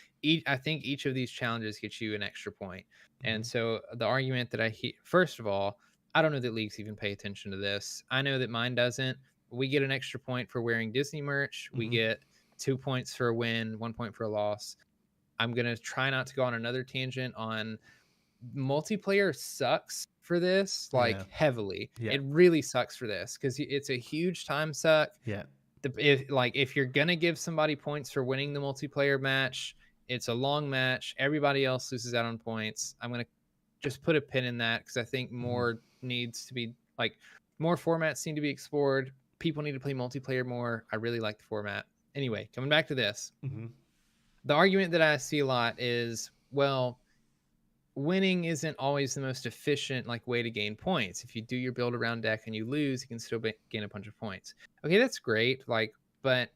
I think each of these challenges gets you an extra point. And so the argument that first of all, I don't know that leagues even pay attention to this. I know that mine doesn't. We get an extra point for wearing Disney merch. We get 2 points for a win, 1 point for a loss. I'm going to try not to go on another tangent on multiplayer sucks for this, heavily. It really sucks for this because it's a huge time suck. If you're gonna give somebody points for winning the multiplayer match, it's a long match. Everybody else loses out on points. I'm gonna just put a pin in that because I think more needs to be more formats need to be explored. People need to play multiplayer more. I really like the format. Anyway, coming back to this, the argument that I see a lot is, well, winning isn't always the most efficient way to gain points. If you do your build around deck and you lose, you can still gain a bunch of points. Okay, that's great. But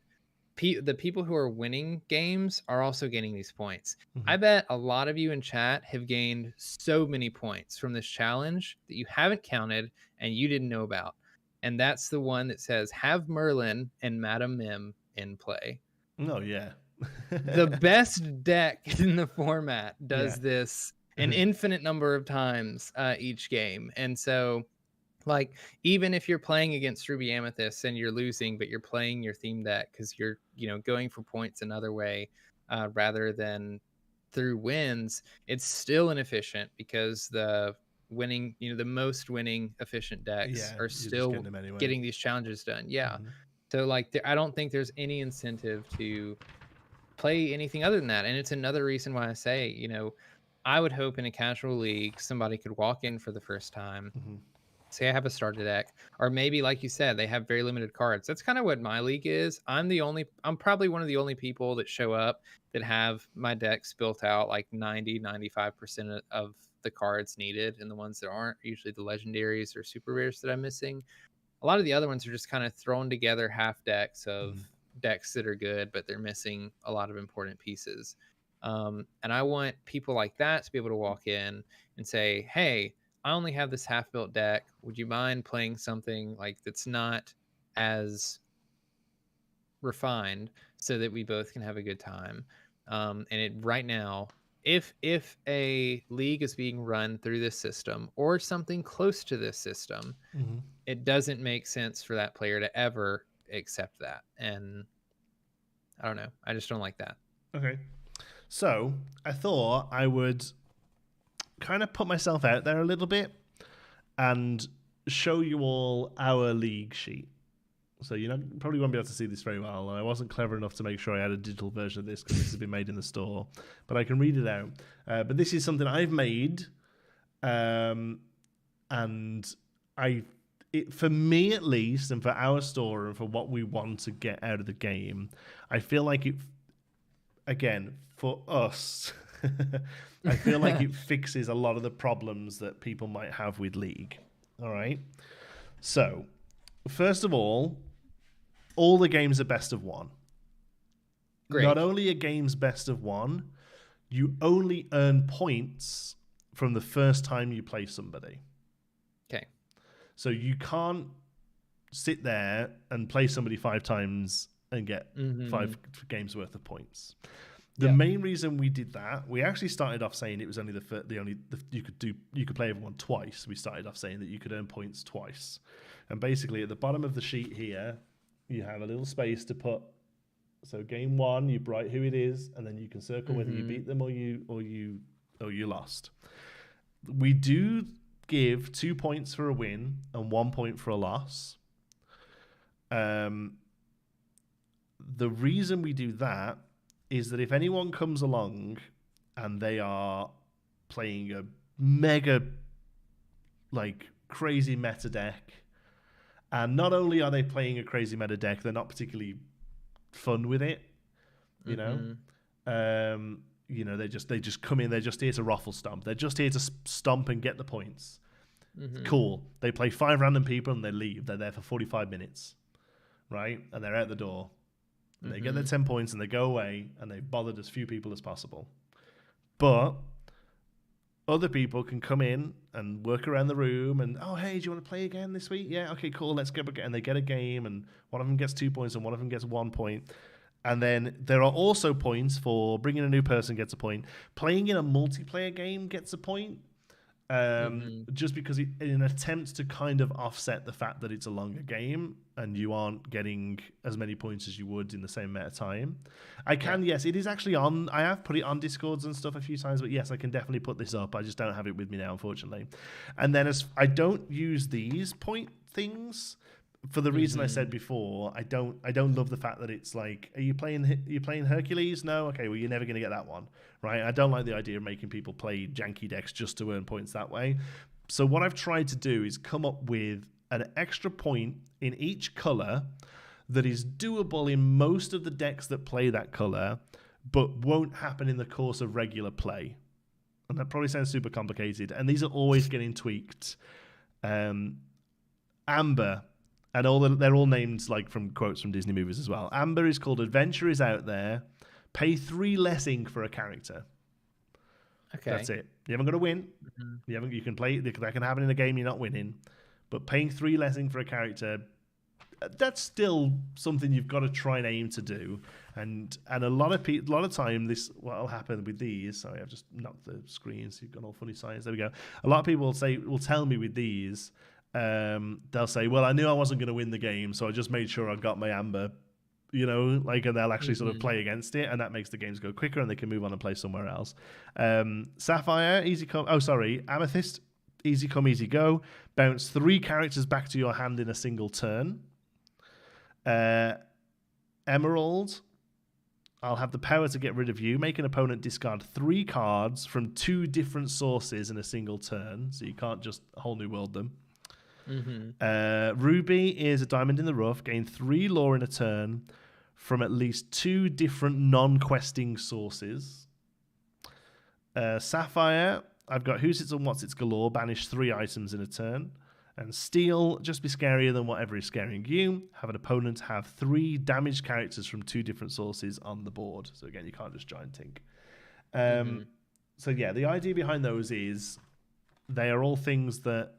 the people who are winning games are also gaining these points. I bet a lot of you in chat have gained so many points from this challenge that you haven't counted and you didn't know about. And that's the one that says have Merlin and Madame Mim in play. Oh yeah. The best deck in the format does this an infinite number of times each game. And so even if you're playing against Ruby Amethyst and you're losing, but you're playing your theme deck because you're going for points another way rather than through wins, it's still inefficient because the winning, the most winning efficient decks are still getting these challenges done. So I don't think there's any incentive to play anything other than that. And it's another reason why I say, I would hope in a casual league somebody could walk in for the first time, say I have a starter deck, or maybe like you said, they have very limited cards. That's kind of what my league is. I'm probably one of the only people that show up that have my decks built out 90-95% of the cards needed, and the ones that aren't usually the legendaries or super rares that I'm missing. A lot of the other ones are just kind of thrown together half decks of decks that are good, but they're missing a lot of important pieces. And I want people like that to be able to walk in and say, hey, I only have this half-built deck. Would you mind playing something that's not as refined so that we both can have a good time? And right now, if a league is being run through this system or something close to this system, it doesn't make sense for that player to ever accept that. And I don't know. I just don't like that. Okay. So I thought I would kind of put myself out there a little bit and show you all our league sheet. So you probably won't be able to see this very well. I wasn't clever enough to make sure I had a digital version of this because this has been made in the store, but I can read it out. But this is something I've made, and for me at least, and for our store and for what we want to get out of the game, I feel like it. Again, for us, I feel like it fixes a lot of the problems that people might have with League. All right. So, first of all the games are best of one. Great. Not only are games best of one, you only earn points from the first time you play somebody. Okay. So you can't sit there and play somebody 5 times and get 5 games worth of points. The main reason we did that, we actually started off saying it was only you could play everyone twice. We started off saying that you could earn points twice, and basically at the bottom of the sheet here, you have a little space to put. So game 1, you write who it is, and then you can circle whether you beat them or you lost. We do give 2 points for a win and 1 point for a loss. The reason we do that is that if anyone comes along and they are playing a mega, crazy meta deck, and not only are they playing a crazy meta deck, they're not particularly fun with it, you know? They just come in, they're just here to ruffle stomp. They're just here to stomp and get the points. Cool. They play 5 random people and they leave. They're there for 45 minutes, right? And they're out the door. And they get their 10 points and they go away and they've bothered as few people as possible. But other people can come in and work around the room and, oh, hey, do you want to play again this week? Yeah, okay, cool, let's go again. And they get a game and one of them gets 2 points and one of them gets 1 point. And then there are also points for bringing a new person gets a point. Playing in a multiplayer game gets a point. Just because in an attempt to kind of offset the fact that it's a longer game and you aren't getting as many points as you would in the same amount of time. Yes, it is actually on. I have put it on Discords and stuff a few times, but yes, I can definitely put this up. I just don't have it with me now, unfortunately. And then I don't use these point things for the reason I said before. I don't love the fact that it's like, are you playing Hercules? No, okay, well you're never going to get that one, right? I don't like the idea of making people play janky decks just to earn points that way. So what I've tried to do is come up with an extra point in each color that is doable in most of the decks that play that color, but won't happen in the course of regular play. And that probably sounds super complicated. And these are always getting tweaked. Amber. And they're all named from quotes from Disney movies as well. Amber is called Adventure is Out There. Pay 3 less ink for a character. Okay. That's it. You haven't got to win. You can play. That can happen in a game you're not winning. But paying 3 less ink for a character, that's still something you've got to try and aim to do. And a lot of time, what will happen with these. Sorry, I've just knocked the screen, so you've got all funny signs. There we go. A lot of people will tell me with these. They'll say, well, I knew I wasn't going to win the game, so I just made sure I got my amber, and they'll actually sort of play against it, and that makes the games go quicker and they can move on and play somewhere else. Sapphire, Amethyst, easy come, easy go. Bounce 3 characters back to your hand in a single turn. Emerald, I'll have the power to get rid of you. Make an opponent discard 3 cards from 2 different sources in a single turn, so you can't just whole new world them. Ruby is a diamond in the rough. Gain 3 lore in a turn from at least 2 different non-questing sources. Sapphire, I've got who's its and what's its galore. Banish 3 items in a turn. And Steel, just be scarier than whatever is scaring you. Have an opponent have 3 damaged characters from 2 different sources on the board. So again, you can't just giant tink. So yeah, the idea behind those is they are all things that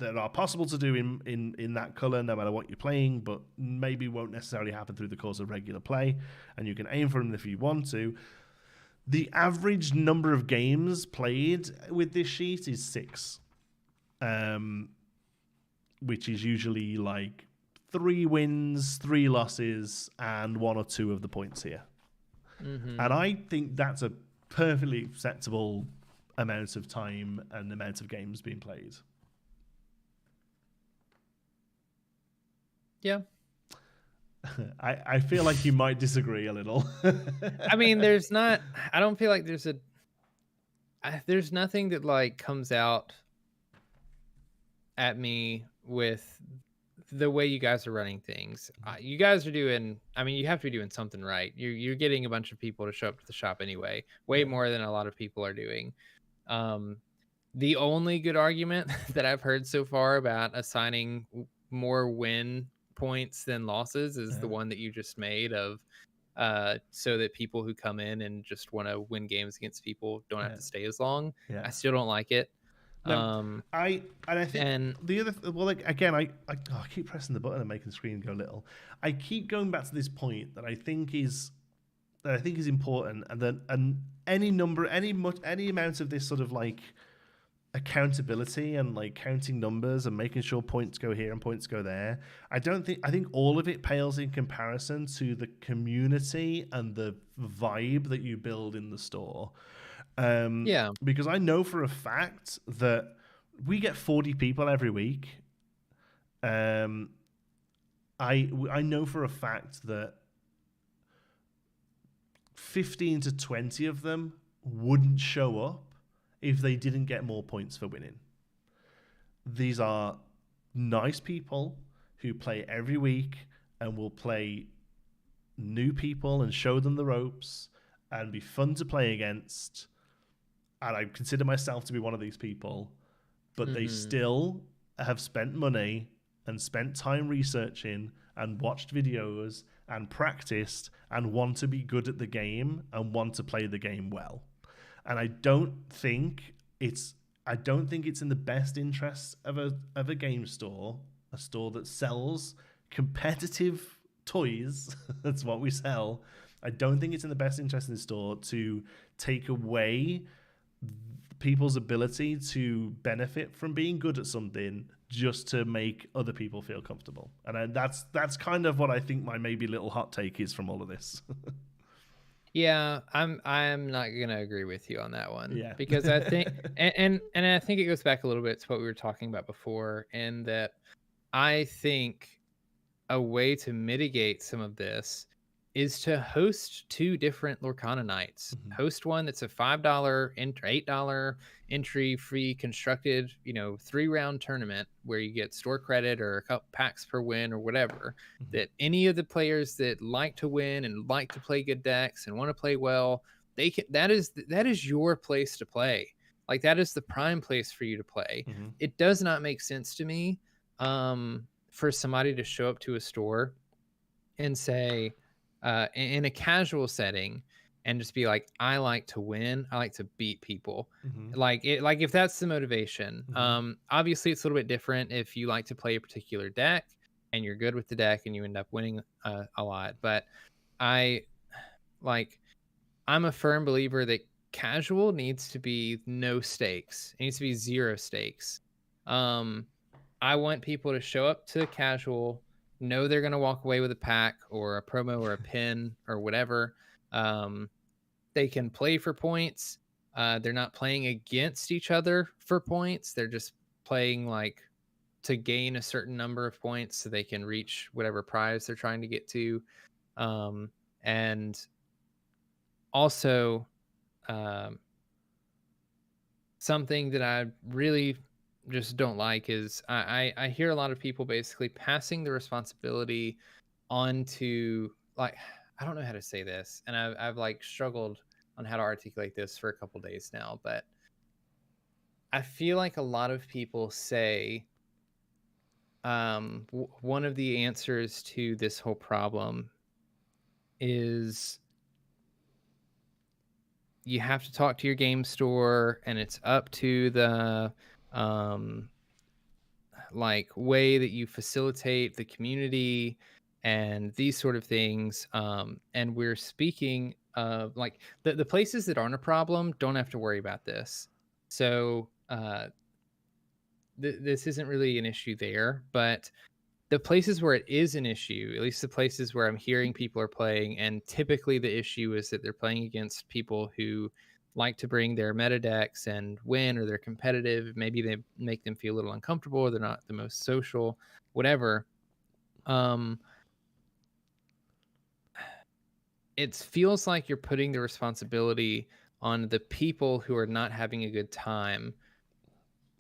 that are possible to do in that color no matter what you're playing, but maybe won't necessarily happen through the course of regular play, and you can aim for them if you want to. The average number of games played with this sheet is 6, which is usually like 3 wins, 3 losses, and 1 or 2 of the points here. And I think that's a perfectly acceptable amount of time and amount of games being played. Yeah. I feel like you might disagree a little. I mean, I don't feel like there's nothing that like comes out at me with the way you guys are running things. You guys are doing, I mean, you have to be doing something right. You're getting a bunch of people to show up to the shop anyway, way more than a lot of people are doing. The only good argument that I've heard so far about assigning more win points than losses is the one that you just made of so that people who come in and just want to win games against people don't have to stay as long. I still don't like it. No, I think the other like again I keep pressing the button and making the screen go little. I keep going back to this point that I think is important, and any amount of this sort of like accountability and like counting numbers and making sure points go here and points go there. I think all of it pales in comparison to the community and the vibe that you build in the store. Because I know for a fact that we get 40 people every week. I know for a fact that 15 to 20 of them wouldn't show up if they didn't get more points for winning. These are nice people who play every week and will play new people and show them the ropes and be fun to play against. And I consider myself to be one of these people, but they still have spent money and spent time researching and watched videos and practiced and want to be good at the game and want to play the game well. And I don't think it's in the best interest of a game store, a store that sells competitive toys. That's what we sell. I don't think it's in the best interest of the store to take away people's ability to benefit from being good at something just to make other people feel comfortable. And that's kind of what I think my maybe little hot take is from all of this. Yeah, I'm not gonna agree with you on that one. Yeah. Because I think and I think it goes back a little bit to what we were talking about before, and that I think a way to mitigate some of this is to host 2 different Lorcana nights. Host one that's a $5 $8 entry free constructed, 3-round tournament where you get store credit or a couple packs per win or whatever. That any of the players that like to win and like to play good decks and want to play well, they can. That is your place to play. Like that is the prime place for you to play. It does not make sense to me for somebody to show up to a store and say, in a casual setting, and just be like, I like to win, I like to beat people. Like if that's the motivation. Obviously it's a little bit different if you like to play a particular deck and you're good with the deck and you end up winning a lot. But I'm a firm believer that casual needs to be no stakes. It needs to be 0 stakes. I want people to show up to casual, know they're going to walk away with a pack or a promo or a pin or whatever. They can play for points. They're not playing against each other for points. They're just playing like to gain a certain number of points so they can reach whatever prize they're trying to get to. And also something that I really just don't like is I hear a lot of people basically passing the responsibility onto, like, I don't know how to say this, and I've like struggled on how to articulate this for a couple days now, but I feel like a lot of people say one of the answers to this whole problem is you have to talk to your game store and it's up to the like way that you facilitate the community and these sort of things. And we're speaking of like the places that aren't a problem don't have to worry about this. So this isn't really an issue there, but the places where it is an issue, at least the places where I'm hearing people are playing, and typically the issue is that they're playing against people who like to bring their meta decks and win, or they're competitive. Maybe they make them feel a little uncomfortable, or they're not the most social, whatever. It feels like you're putting the responsibility on the people who are not having a good time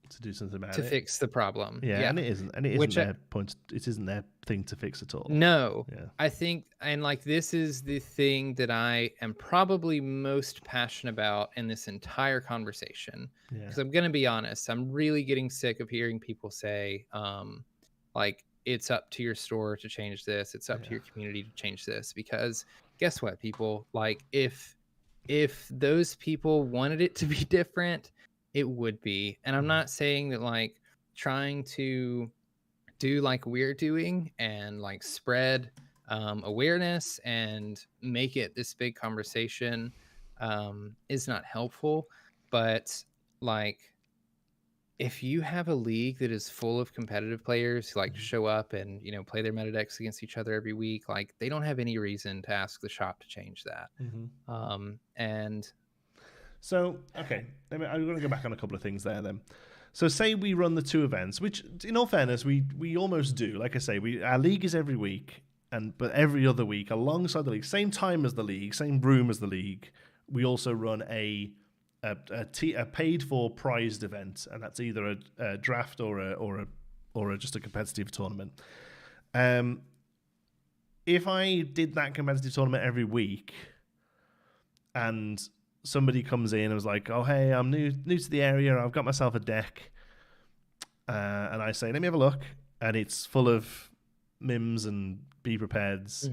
to do something about to fix the problem. Yeah, and it isn't their point. It isn't their thing to fix at all. No, I think, and like this is the thing that I am probably most passionate about in this entire conversation. Because I'm gonna be honest, I'm really getting sick of hearing people say, like, it's up to your store to change this. It's up to your community to change this. Because guess what, people? Like, if those people wanted it to be different, it would be. And I'm not saying that like trying to do like we're doing and like spread awareness and make it this big conversation is not helpful. But like, if you have a league that is full of competitive players who like to show up and, you know, play their meta decks against each other every week, like they don't have any reason to ask the shop to change that. And so, okay, I'm going to go back on a couple of things there then. So say we run the two events, which in all fairness, we almost do. Like I say, our league is every week, but every other week alongside the league, same time as the league, same room as the league, we also run a paid for prized event, and that's either a draft or just a competitive tournament. If I did that competitive tournament every week, and somebody comes in and was like, "Oh, hey, I'm new to the area. I've got myself a deck," and I say, "Let me have a look," and it's full of mims and be prepareds,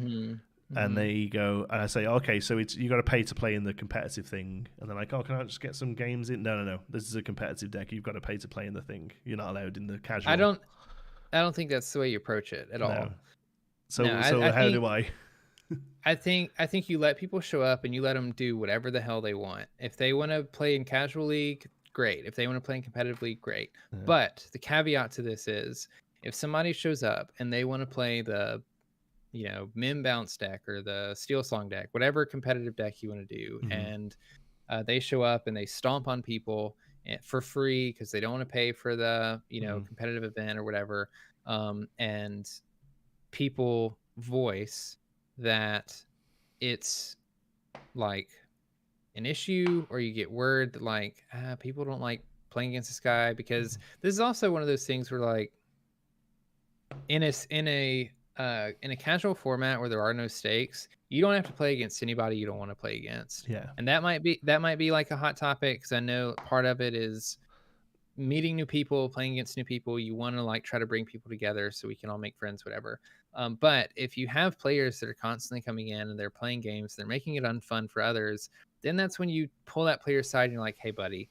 and they go, and I say, "Okay, so you got to pay to play in the competitive thing," and they're like, "Oh, can I just get some games in?" No. This is a competitive deck. You've got to pay to play in the thing. You're not allowed in the casual. I don't think that's the way you approach it at all. No. So how do I? I think you let people show up and you let them do whatever the hell they want. If they want to play in casual league, great. If they want to play in competitive league, great. But the caveat to this is, if somebody shows up and they want to play the, you know, Mim Bounce deck or the Steel Song deck, whatever competitive deck you want to do, and they show up and they stomp on people for free because they don't want to pay for the, you know, competitive event or whatever, and people voice that it's like an issue, or you get word that like people don't like playing against this guy, because this is also one of those things where like in a casual format where there are no stakes, you don't have to play against anybody you don't want to play against. And that might be like a hot topic, because I know part of it is meeting new people, playing against new people. You want to like try to bring people together so we can all make friends, whatever. But if you have players that are constantly coming in and they're playing games, they're making it unfun for others, then that's when you pull that player aside and you're like, "Hey buddy,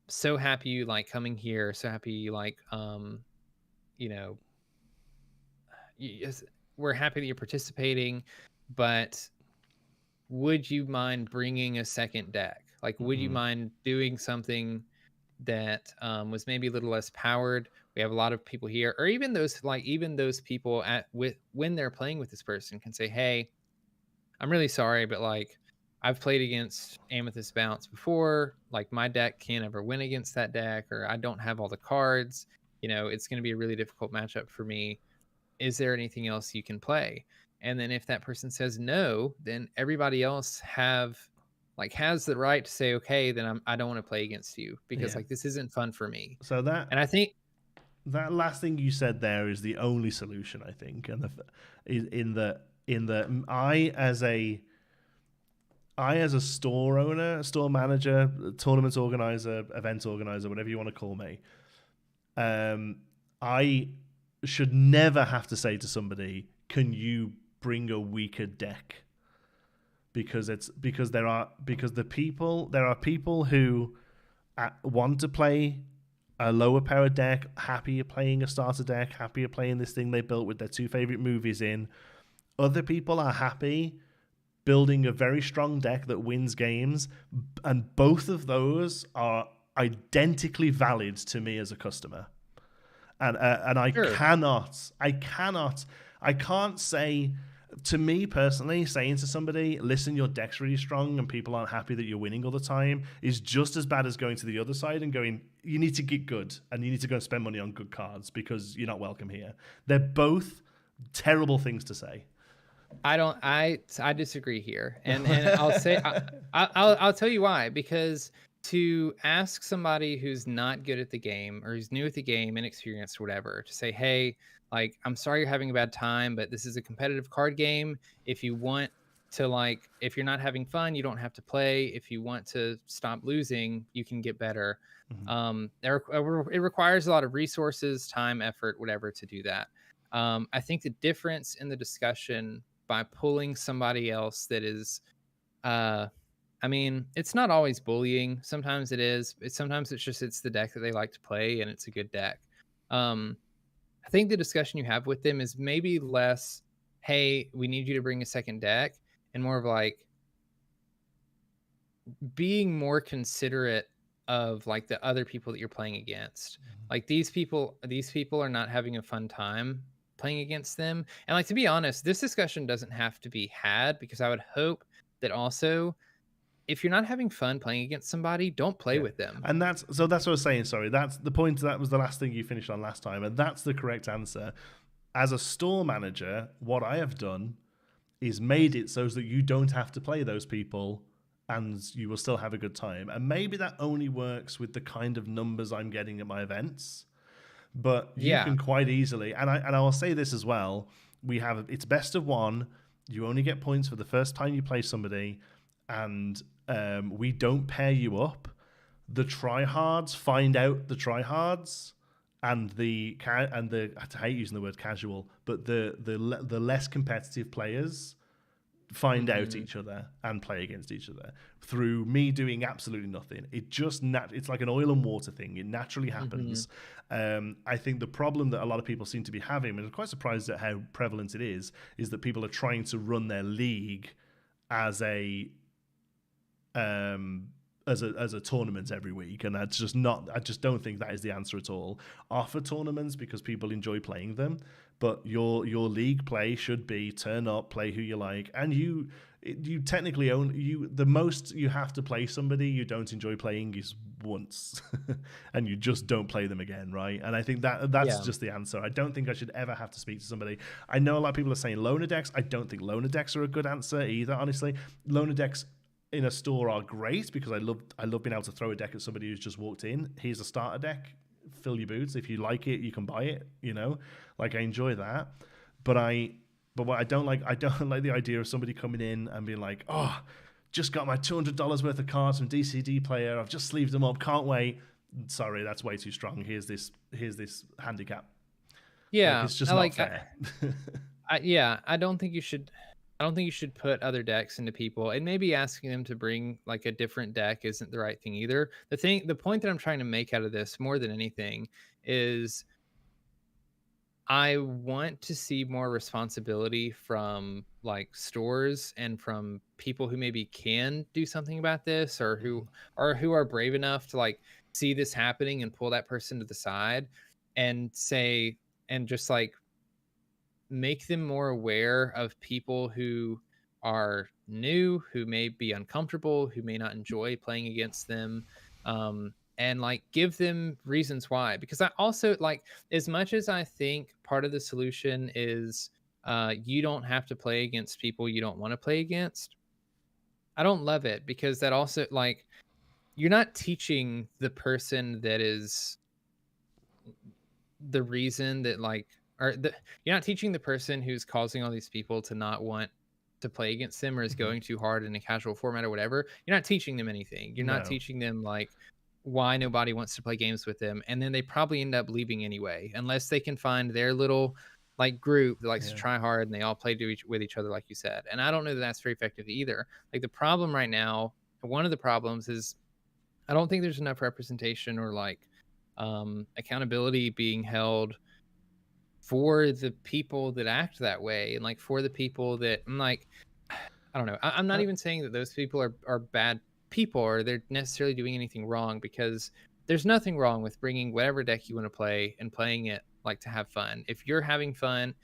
so happy you like coming here, so happy you like you know, we're happy that you're participating, but would you mind bringing a second deck? Like, would you mind doing something that was maybe a little less powered? We have a lot of people here," or even those people when they're playing with this person can say, "Hey, I'm really sorry, but like I've played against Amethyst Bounce before. Like my deck can't ever win against that deck, or I don't have all the cards. You know, it's going to be a really difficult matchup for me. Is there anything else you can play?" And then if that person says no, then everybody else has the right to say, "Okay, then I don't want to play against you, because like this isn't fun for me." So and I think that last thing you said there is the only solution, I think, and I as a store owner, store manager, tournament organizer, event organizer, whatever you want to call me, I should never have to say to somebody, "Can you bring a weaker deck?" Because there are people who want to play a lower power deck, happier playing a starter deck, happier playing this thing they built with their two favorite movies in. Other people are happy building a very strong deck that wins games, and both of those are identically valid to me as a customer. And I can't say, to me personally, saying to somebody, listen, your deck's really strong and people aren't happy that you're winning all the time, is just as bad as going to the other side and going, you need to get good and you need to go and spend money on good cards because you're not welcome here. They're both terrible things to say. I disagree here, and I'll say I'll tell you why. Because to ask somebody who's not good at the game or who's new at the game, inexperienced, or whatever, to say, hey, like, I'm sorry you're having a bad time, but this is a competitive card game. If you want to, like, if you're not having fun, you don't have to play. If you want to stop losing, you can get better. It requires a lot of resources, time, effort, whatever, to do that. I think the difference in the discussion by pulling somebody else that is, I mean, it's not always bullying. Sometimes it is. Sometimes it's the deck that they like to play, and it's a good deck. I think the discussion you have with them is maybe less, hey, we need you to bring a second deck, and more of like being more considerate of like the other people that you're playing against. Like these people are not having a fun time playing against them. And like, to be honest, this discussion doesn't have to be had, because I would hope that also, if you're not having fun playing against somebody, don't play with them. And that's what I was saying. Sorry, that's the point. That was the last thing you finished on last time, and that's the correct answer. As a store manager, what I have done is made it so that you don't have to play those people, and you will still have a good time. And maybe that only works with the kind of numbers I'm getting at my events. But you can quite easily, and I will say this as well, it's best of one. You only get points for the first time you play somebody, and we don't pair you up. The tryhards find out the tryhards, and I hate using the word casual, but the less competitive players find out each other and play against each other through me doing absolutely nothing. It just it's like an oil and water thing. It naturally happens. I think the problem that a lot of people seem to be having, and I'm quite surprised at how prevalent it is that people are trying to run their league as a tournament every week, and I just don't think that is the answer at all. Offer tournaments because people enjoy playing them, but your league play should be turn up, play who you like, and you technically the most you have to play somebody you don't enjoy playing is once, and you just don't play them again, right? And I think that's just the answer. I don't think I should ever have to speak to somebody. I know a lot of people are saying loner decks. I don't think loner decks are a good answer either, honestly. Loner decks in a store are great because I love being able to throw a deck at somebody who's just walked in. Here's a starter deck, fill your boots. If you like it, you can buy it. Like I enjoy that. But what I don't like the idea of somebody coming in and being like, oh, just got my $200 worth of cards from DCD Player. I've just sleeved them up. Can't wait. Sorry, that's way too strong. Here's this handicap. Yeah, it's just not fair. I don't think you should. I don't think you should put other decks into people, and maybe asking them to bring like a different deck isn't the right thing either. The point that I'm trying to make out of this more than anything is I want to see more responsibility from like stores and from people who maybe can do something about this, or who are brave enough to like see this happening and pull that person to the side and say, and just like make them more aware of people who are new, who may be uncomfortable, who may not enjoy playing against them, and like give them reasons why. Because I also, like, as much as I think part of the solution is you don't have to play against people you don't want to play against, I don't love it, because that also, like, you're not teaching the person that is the reason that, like, you're not teaching the person who's causing all these people to not want to play against them, or is going too hard in a casual format or whatever. You're not teaching them anything. You're not teaching them like why nobody wants to play games with them, and then they probably end up leaving anyway, unless they can find their little like group that likes to try hard and they all play with each other, like you said. And I don't know that that's very effective either. Like, the problem right now, one of the problems is I don't think there's enough representation or like accountability being held for the people that act that way, and like for the people that I'm like, I don't know. I'm not even saying that those people are bad people or they're necessarily doing anything wrong, because there's nothing wrong with bringing whatever deck you want to play and playing it like to have fun. If you're having fun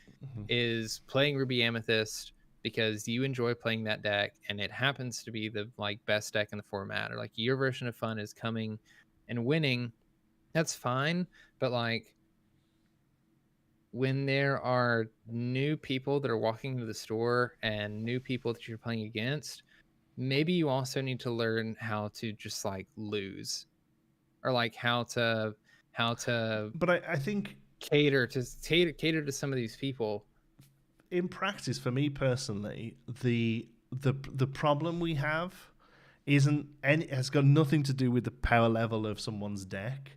is playing Ruby Amethyst because you enjoy playing that deck and it happens to be the like best deck in the format, or like your version of fun is coming and winning, that's fine. But like when there are new people that are walking into the store and new people that you're playing against, maybe you also need to learn how to just like lose, or like how to But I think cater to some of these people. In practice, for me personally, the problem we have has got nothing to do with the power level of someone's deck.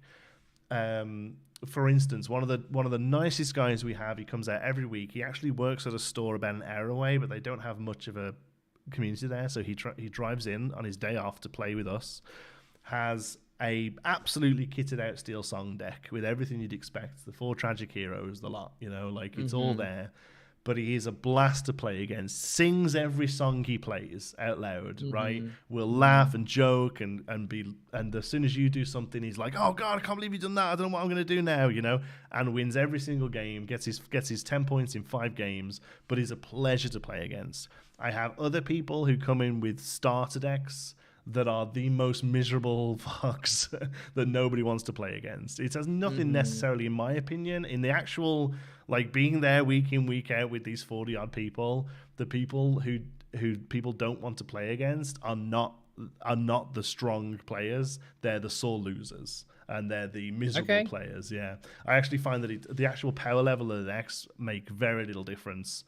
For instance, one of the nicest guys we have, he comes out every week. He actually works at a store about an hour away, but they don't have much of a community there, so he drives in on his day off to play with us. Has a absolutely kitted out Steel Song deck with everything you'd expect, the 4 tragic heroes, the lot, like it's all there. But he is a blast to play against. Sings every song he plays out loud, right? Will laugh and joke and as soon as you do something, he's like, "Oh God, I can't believe you done that. I don't know what I'm going to do now," and wins every single game. Gets his 10 points in 5 games. But he's a pleasure to play against. I have other people who come in with starter decks that are the most miserable fucks that nobody wants to play against. It has nothing necessarily, in my opinion, in the actual like being there week in week out with these 40 odd people. The people who people don't want to play against are not the strong players. They're the sore losers and they're the miserable players. Yeah, I actually find that the actual power level of the decks make very little difference.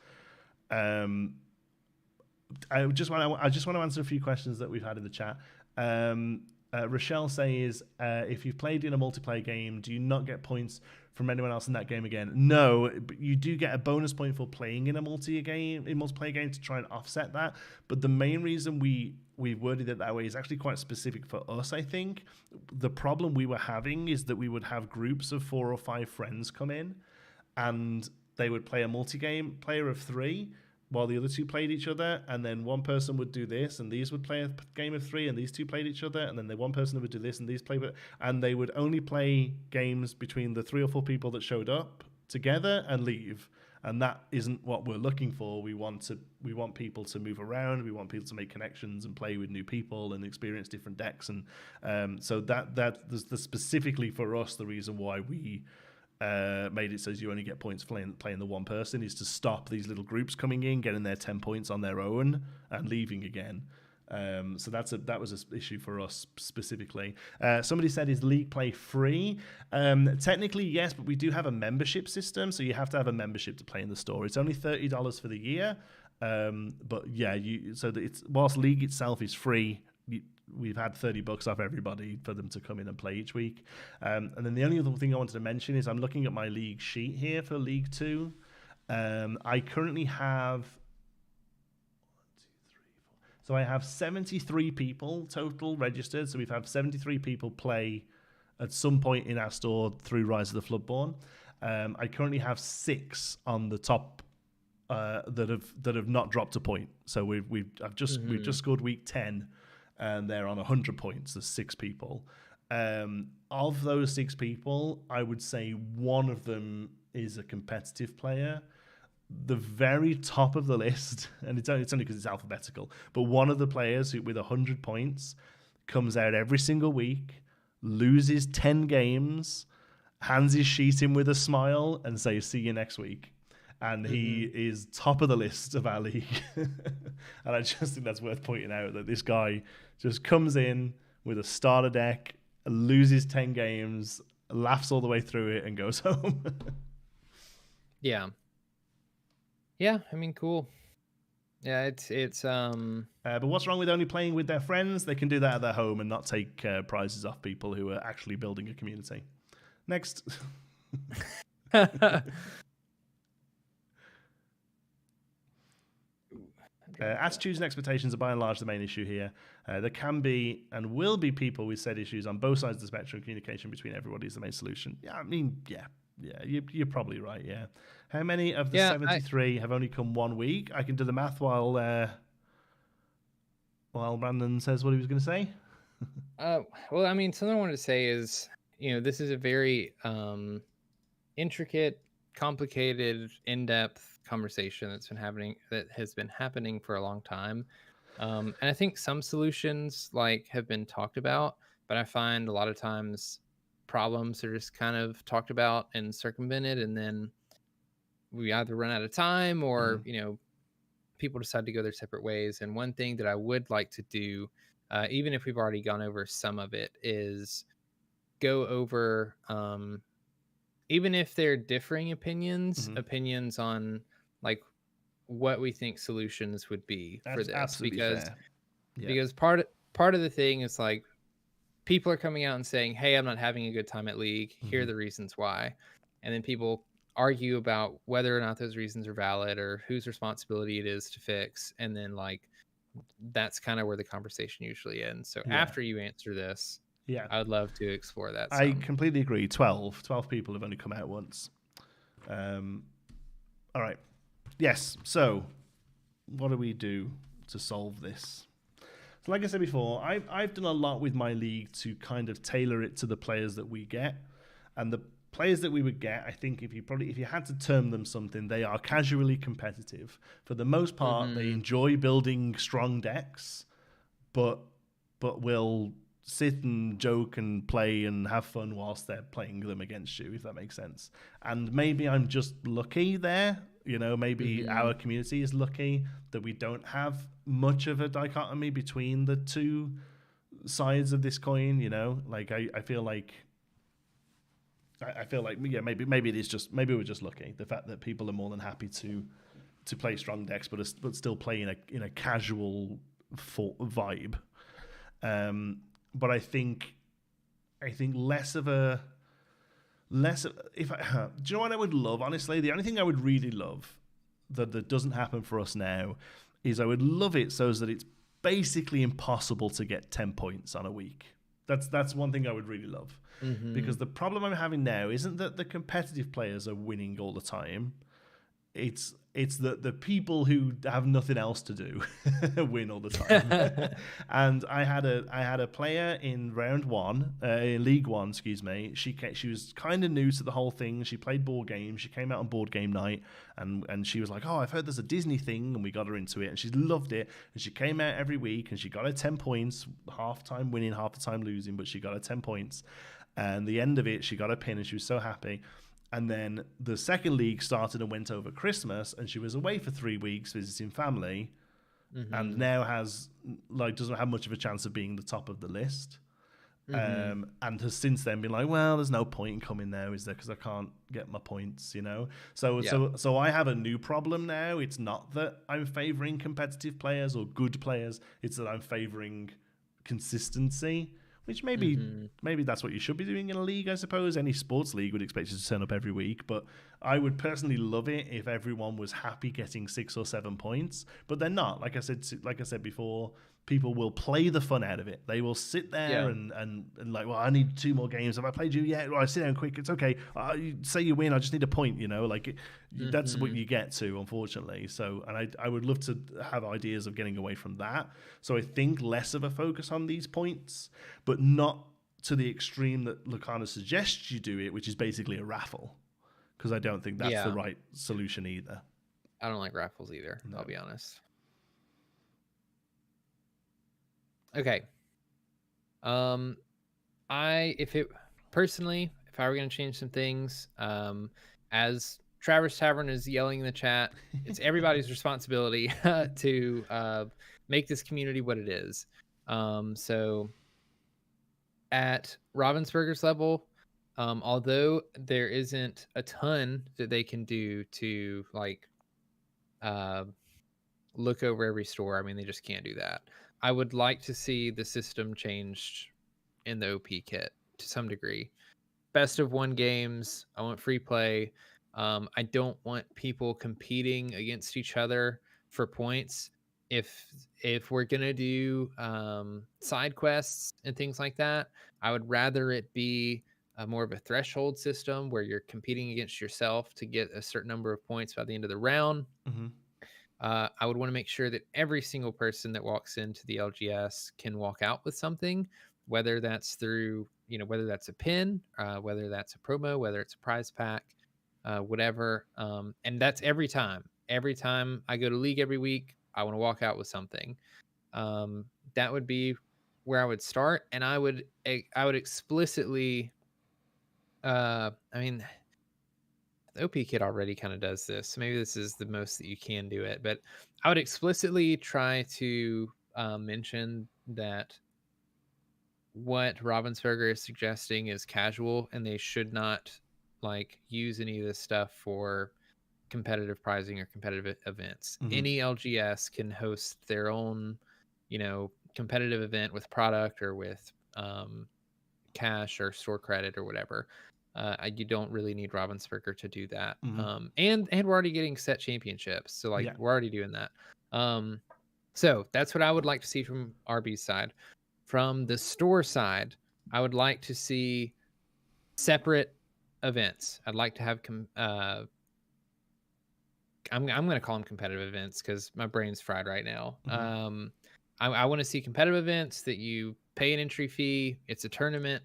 I just want to answer a few questions that we've had in the chat. Rochelle says, if you've played in a multiplayer game, do you not get points from anyone else in that game again? No, but you do get a bonus point for playing in a multiplayer game to try and offset that. But the main reason we've worded it that way is actually quite specific for us, I think. The problem we were having is that we would have groups of 4 or 5 friends come in and they would play a multi-game player of 3 while the other 2 played each other, and then one person would do this, and these would play a game of 3, and these 2 played each other, and then the one person would do this, and these play, and they would only play games between the 3 or 4 people that showed up together and leave, and that isn't what we're looking for. We want people to move around, we want people to make connections and play with new people and experience different decks, and so that's specifically for us the reason why we made it so you only get points playing the one person, is to stop these little groups coming in, getting their 10 points on their own and leaving again. So that was an issue for us specifically. Somebody said, is League Play free? Technically yes, but we do have a membership system, so you have to have a membership to play in the store. It's only $30 for the year, but yeah, whilst League itself is free, we've had $30 off everybody for them to come in and play each week. And then the only other thing I wanted to mention is I'm looking at my league sheet here for League 2. I currently have I have 73 people total registered. So we've had 73 people play at some point in our store through Rise of the Floodborn. I currently have 6 on the top that have not dropped a point. So we've just scored week 10. And they're on 100 points. There's 6 people. Of those 6 people, I would say one of them is a competitive player. The very top of the list, and it's only because it's alphabetical, but one of the players with 100 points comes out every single week, loses 10 games, hands his sheet in with a smile, and says, "See you next week." And he is top of the list of our league. And I just think that's worth pointing out, that this guy just comes in with a starter deck, loses 10 games, laughs all the way through it, and goes home. Yeah, I mean, cool. Yeah, it's but what's wrong with only playing with their friends? They can do that at their home and not take prizes off people who are actually building a community. Next. Attitudes and expectations are by and large the main issue here. There can be and will be people with said issues on both sides of the spectrum. Communication between everybody is the main solution. Yeah, I mean, yeah, you're probably right. Yeah. How many of the 73 have only come 1 week? I can do the math while Brandon says what he was going to say. Well, I mean, something I wanted to say is, this is a very intricate, complicated, in-depth conversation that has been happening for a long time. And I think some solutions have been talked about, but I find a lot of times problems are just kind of talked about and circumvented, and then we either run out of time or people decide to go their separate ways. And one thing that I would like to do, even if we've already gone over some of it, is go over, even if they're differing opinions on what we think solutions would be for this. Because part of the thing is people are coming out and saying, hey, I'm not having a good time at League. Here are the reasons why. And then people argue about whether or not those reasons are valid or whose responsibility it is to fix. And then that's kind of where the conversation usually ends. So after you answer this, I would love to explore that. I completely agree. 12 people have only come out once. All right. Yes. So what do we do to solve this? So like I said before, I've done a lot with my league to kind of tailor it to the players that we get. And the players that we would get, I think if you had to term them something, they are casually competitive. For the most part, they enjoy building strong decks, but will sit and joke and play and have fun whilst they're playing them against you, if that makes sense. And maybe I'm just lucky there. Maybe our community is lucky that we don't have much of a dichotomy between the two sides of this coin. I feel like maybe it is maybe we're just lucky. The fact that people are more than happy to play strong decks, but still play in a casual vibe. But I think less of do you know what I would love? Honestly, the only thing I would really love that doesn't happen for us now is I would love it so that it's basically impossible to get 10 points on a week. That's one thing I would really love. Because the problem I'm having now isn't that the competitive players are winning all the time. It's that the people who have nothing else to do win all the time. And I had a player in round one, in League One, excuse me. She was kind of new to the whole thing. She played board games. She came out on board game night, and she was like, "Oh, I've heard there's a Disney thing," and we got her into it, and she loved it. And she came out every week, and she got her 10 points, half time winning, half the time losing, but she got her 10 points. And the end of it, she got a pin, and she was so happy. And then the second league started and went over Christmas, and she was away for 3 weeks visiting family, and now doesn't have much of a chance of being the top of the list. And has since then been like, well, there's no point in coming now, is there? Because I can't get my points, So I have a new problem now. It's not that I'm favoring competitive players or good players. It's that I'm favoring consistency. Which maybe that's what you should be doing in a league, I suppose. Any sports league would expect you to turn up every week. But I would personally love it if everyone was happy getting 6 or 7 points. But they're not. Like I said before, people will play the fun out of it. They will sit there and well, I need 2 more games. Have I played you yet? Well, I sit down quick. It's okay. You say you win. I just need a point, That's what you get to, unfortunately. So, and I would love to have ideas of getting away from that. So I think less of a focus on these points, but not to the extreme that Lorcana suggests you do it, which is basically a raffle. Because I don't think that's the right solution either. I don't like raffles either, I'll be honest. Okay. If I were going to change some things, as Traverse Tavern is yelling in the chat, it's everybody's responsibility to make this community what it is. So at Ravensburger's level, although there isn't a ton that they can do to look over every store, I mean, they just can't do that. I would like to see the system changed in the OP kit to some degree. Best of 1 games. I want free play. I don't want people competing against each other for points. if we're gonna do side quests and things like that, I would rather it be more of a threshold system where you're competing against yourself to get a certain number of points by the end of the round. Mm-hmm. I would want to make sure that every single person that walks into the LGS can walk out with something, whether that's through, whether that's a pin, whether that's a promo, whether it's a prize pack, whatever. And that's every time. Every time I go to league every week, I want to walk out with something. That would be where I would start, and I would explicitly. I mean, the OP kit already kind of does this, so maybe this is the most that you can do it. But I would explicitly try to mention that what Ravensburger is suggesting is casual, and they should not like use any of this stuff for competitive prizing or competitive events. Mm-hmm. Any LGS can host their own, competitive event with product or with cash or store credit or whatever. You don't really need Ravensburger to do that. Mm-hmm. And we're already getting set championships, so we're already doing that. So that's what I would like to see from RB's side. From the store side, I would like to see separate events. I'd like to have I'm going to call them competitive events because my brain's fried right now. Mm-hmm. I want to see competitive events that you pay an entry fee. It's a tournament.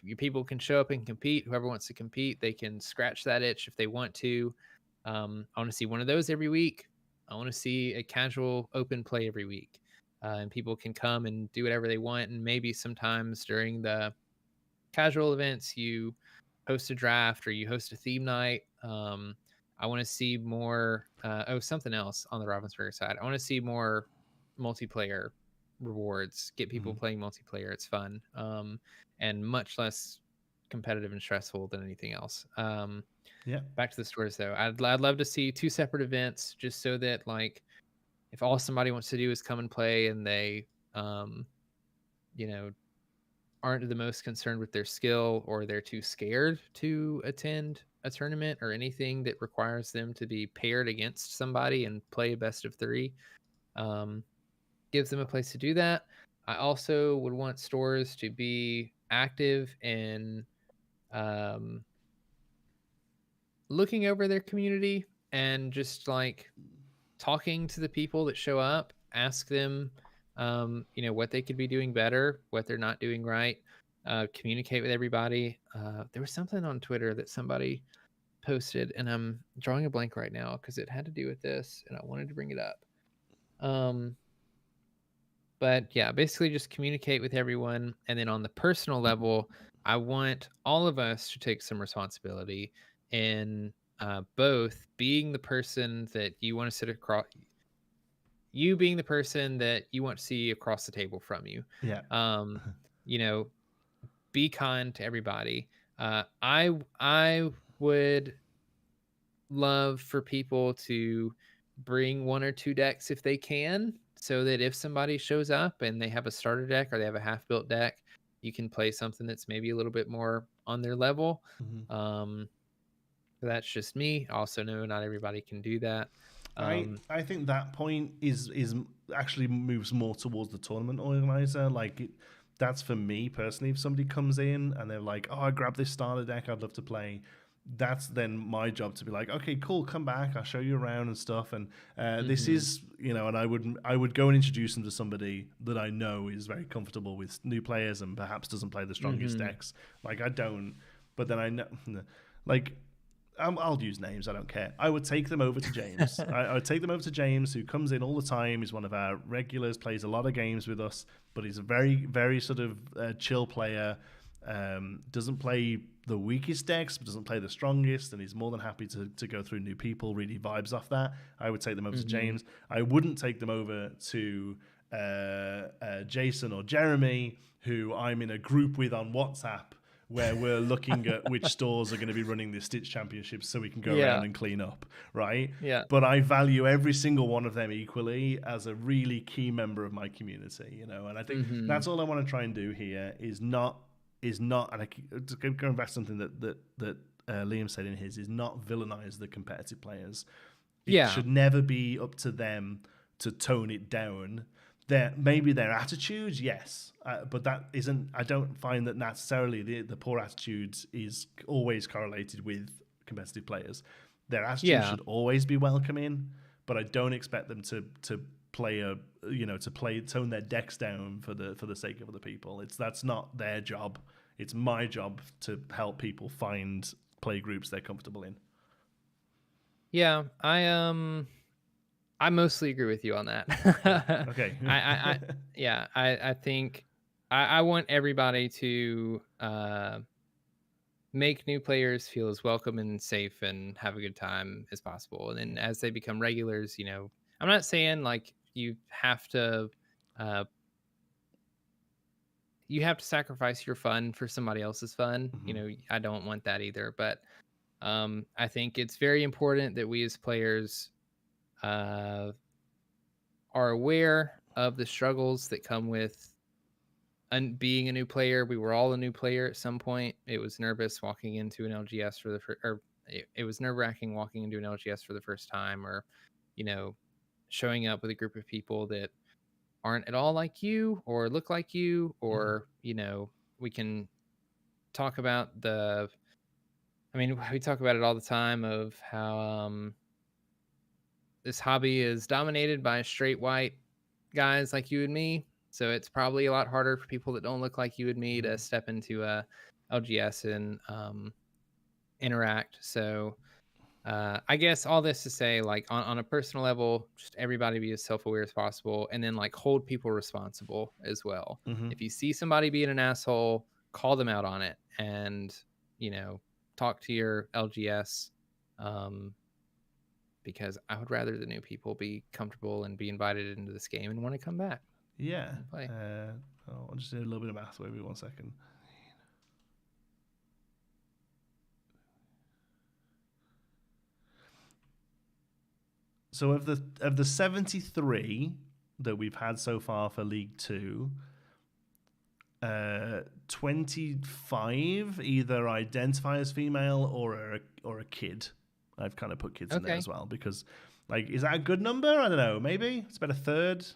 Your people can show up and compete. Whoever wants to compete, they can scratch that itch if they want to. I want to see one of those every week. I want to see a casual open play every week. And people can come and do whatever they want. And maybe sometimes during the casual events, you host a draft or you host a theme night. I want to see more. Something else on the Ravensburger side. I want to see more multiplayer rewards. Get people playing multiplayer. It's fun, and much less competitive and stressful than anything else. Back to the stores though. I'd love to see 2 separate events, just so that if all somebody wants to do is come and play, and they, aren't the most concerned with their skill, or they're too scared to attend a tournament or anything that requires them to be paired against somebody and play a best of 3, gives them a place to do that. I also would want stores to be active in looking over their community and just talking to the people that show up, ask them what they could be doing better, what they're not doing right, communicate with everybody. There was something on Twitter that somebody posted, and I'm drawing a blank right now because it had to do with this, and I wanted to bring it up. But yeah, basically just communicate with everyone. And then on the personal level, I want all of us to take some responsibility in both being the person that you want to sit across, you being the person that you want to see across the table from you. Be kind to everybody. I would love for people to bring 1 or 2 decks if they can, so that if somebody shows up and they have a starter deck or they have a half-built deck, you can play something that's maybe a little bit more on their level. That's just me. Also know not everybody can do that. I think that point is actually moves more towards the tournament organizer. That's for me personally. If somebody comes in and they're like, "Oh, I grabbed this starter deck, I'd love to play," that's then my job to be like, "Okay, cool, come back, I'll show you around and stuff." And this is, and I would go and introduce them to somebody that I know is very comfortable with new players and perhaps doesn't play the strongest decks. I don't, but then I know, I'll use names, I don't care. I would take them over to James. I would take them over to James, who comes in all the time. He's one of our regulars, plays a lot of games with us, but he's a very, very sort of chill player. Doesn't play the weakest decks, but doesn't play the strongest, and he's more than happy to go through new people, really vibes off that. I would take them over to James. I wouldn't take them over to Jason or Jeremy, who I'm in a group with on WhatsApp, where we're looking at which stores are going to be running the Stitch Championships so we can go around and clean up, right? Yeah. But I value every single one of them equally as a really key member of my community, and I think that's all I want to try and do here is not, and I keep going back to something that Liam said in his, is not villainize the competitive players. It should never be up to them tone it down. Maybe their attitudes, yes, but that isn't. I don't find that necessarily the poor attitudes is always correlated with competitive players. Their attitude should always be welcoming, but I don't expect them to tone their decks down for the sake of other people. That's not their job. It's my job to help people find play groups they're comfortable in. Yeah, I mostly agree with you on that. Okay. I think I want everybody to make new players feel as welcome and safe and have a good time as possible. And then as they become regulars, I'm not saying like you have to sacrifice your fun for somebody else's fun. Mm-hmm. I don't want that either. But I think it's very important that we as players are aware of the struggles that come with being a new player. We were all a new player at some point. It was nervous walking into an LGS it was nerve-wracking walking into an LGS for the first time, or showing up with a group of people that aren't at all like you or look like you, or we can talk about we talk about it all the time of how this hobby is dominated by straight white guys like you and me. So it's probably a lot harder for people that don't look like you and me to step into a LGS and interact. So I guess all this to say, like on a personal level, just everybody be as self-aware as possible, and then like hold people responsible as well. Mm-hmm. If you see somebody being an asshole, call them out on it, and talk to your LGS. Because I would rather the new people be comfortable and be invited into this game and want to come back. Yeah. I'll just do a little bit of math. Wait 1 second. So of the 73 that we've had so far for League 2, 25 either identify as female or a kid. I've kind of put kids in there as well because, like, is that a good number? I don't know. Maybe it's about a third.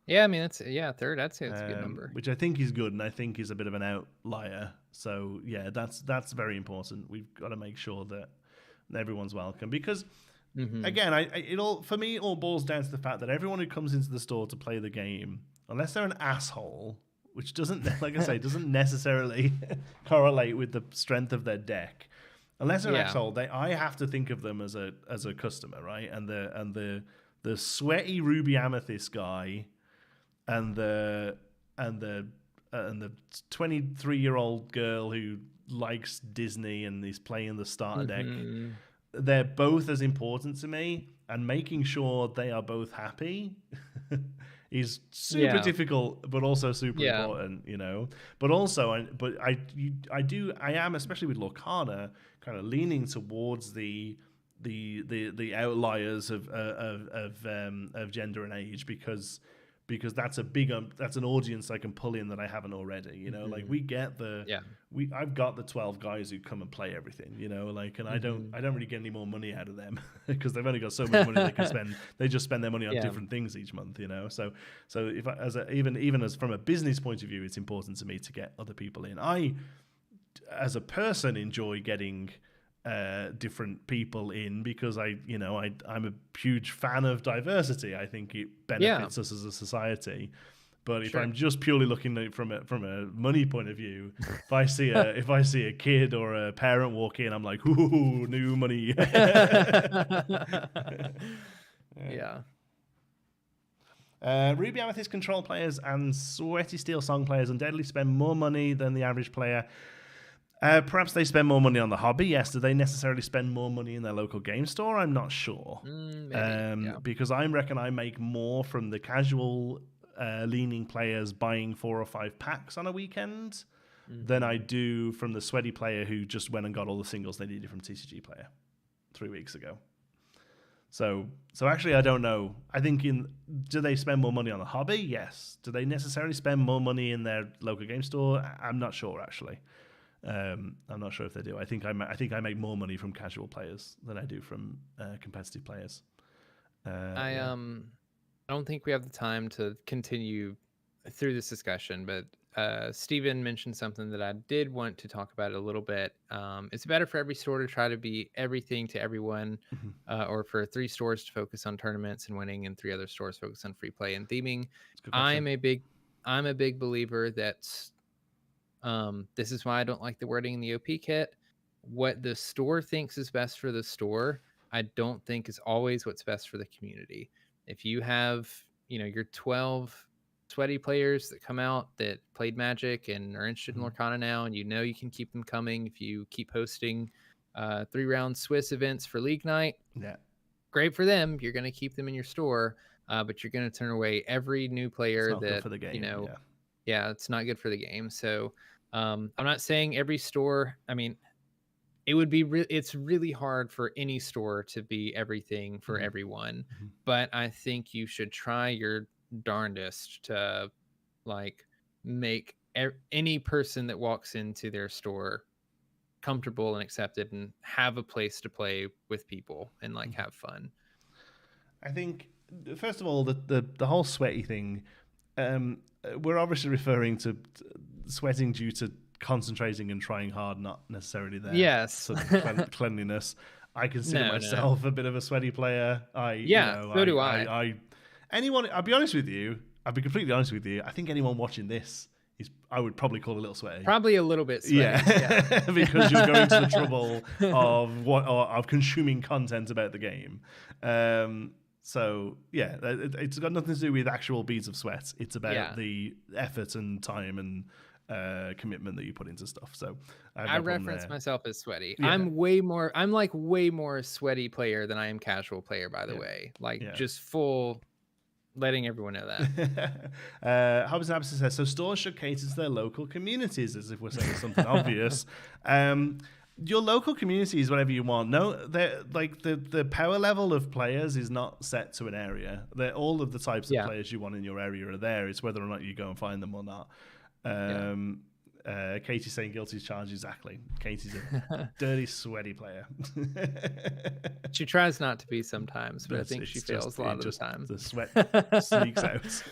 Yeah, I mean third. I'd say it's a good number, which I think is good, and I think is a bit of an outlier. So yeah, that's very important. We've got to make sure that everyone's welcome because, again, it all boils down to the fact that everyone who comes into the store to play the game, unless they're an asshole, which doesn't, like I say, doesn't necessarily correlate with the strength of their deck. Unless they're an asshole, I have to think of them as a customer, right? And the sweaty ruby amethyst guy, and the 23-year-old girl who likes Disney and is playing the starter deck. They're both as important to me, and making sure they are both happy is super difficult, but also super important, But also, I am, especially with Lorcana, kind of leaning towards the outliers of gender and age because that's that's an audience I can pull in that I haven't already. Like we get I've got the 12 guys who come and play everything. And I don't really get any more money out of them because they've only got so much money they can spend. They just spend their money on different things each month. So if even as from a business point of view, it's important to me to get other people in. I, as a person, enjoy getting different people in because I'm a huge fan of diversity. I think it benefits us as a society. But if I'm just purely looking at it from a money point of view, if I see a kid or a parent walk in, I'm like, ooh, new money. Ruby Amethyst control players and Sweaty Steel Song players undoubtedly spend more money than the average player. Perhaps they spend more money on the hobby. Yes. Do they necessarily spend more money in their local game store? I'm not sure. Because I reckon I make more from the casual leaning players buying 4 or 5 packs on a weekend than I do from the sweaty player who just went and got all the singles they needed from TCG Player 3 weeks ago. So actually, I don't know. I think do they spend more money on the hobby? Yes. Do they necessarily spend more money in their local game store? I'm not sure, actually. I'm not sure if they do. I think I make more money from casual players than I do from competitive players. I don't think we have the time to continue through this discussion, but Stephen mentioned something that I did want to talk about a little bit. It's better for every store to try to be everything to everyone, or for 3 stores to focus on tournaments and winning, and 3 other stores focus on free play and theming. I'm a big believer that this is why I don't like the wording in the OP kit. What the store thinks is best for the store, I don't think is always what's best for the community. If you have, your 12 sweaty players that come out that played Magic and are interested in Lorcana now, and you can keep them coming if you keep hosting 3-round Swiss events for League Night. Yeah, great for them. You're going to keep them in your store, but you're going to turn away every new player that good for the game. It's not good for the game. So I'm not saying every store. I mean, it would be it's really hard for any store to be everything for everyone, but I think you should try your darndest to make any person that walks into their store comfortable and accepted and have a place to play with people and have fun. I think first of all, the whole sweaty thing, we're obviously referring to sweating due to concentrating and trying hard, not necessarily there. Yes. Sort of cleanliness. I consider myself a bit of a sweaty player. So do I. I'll be honest with you. I'll be completely honest with you. I think anyone watching this I would probably call a little sweaty. Probably a little bit sweaty. Yeah. Because you're going to the trouble of consuming content about the game. So yeah, it's got nothing to do with actual beads of sweat. It's about the effort and time and commitment that you put into stuff. So I reference myself as sweaty. Yeah. I'm way more sweaty player than I am casual player, by the way. Just full letting everyone know that. Hobbs and Absence says, so stores should cater to their local communities, as if we're saying something obvious. Your local community is whatever you want. No, the power level of players is not set to an area. All of the types of players you want in your area are there. It's whether or not you go and find them or not. Katie's saying guilty as charged. Exactly. Katie's a dirty, sweaty player. She tries not to be sometimes, but I think she fails a lot of the time. The sweat sneaks out.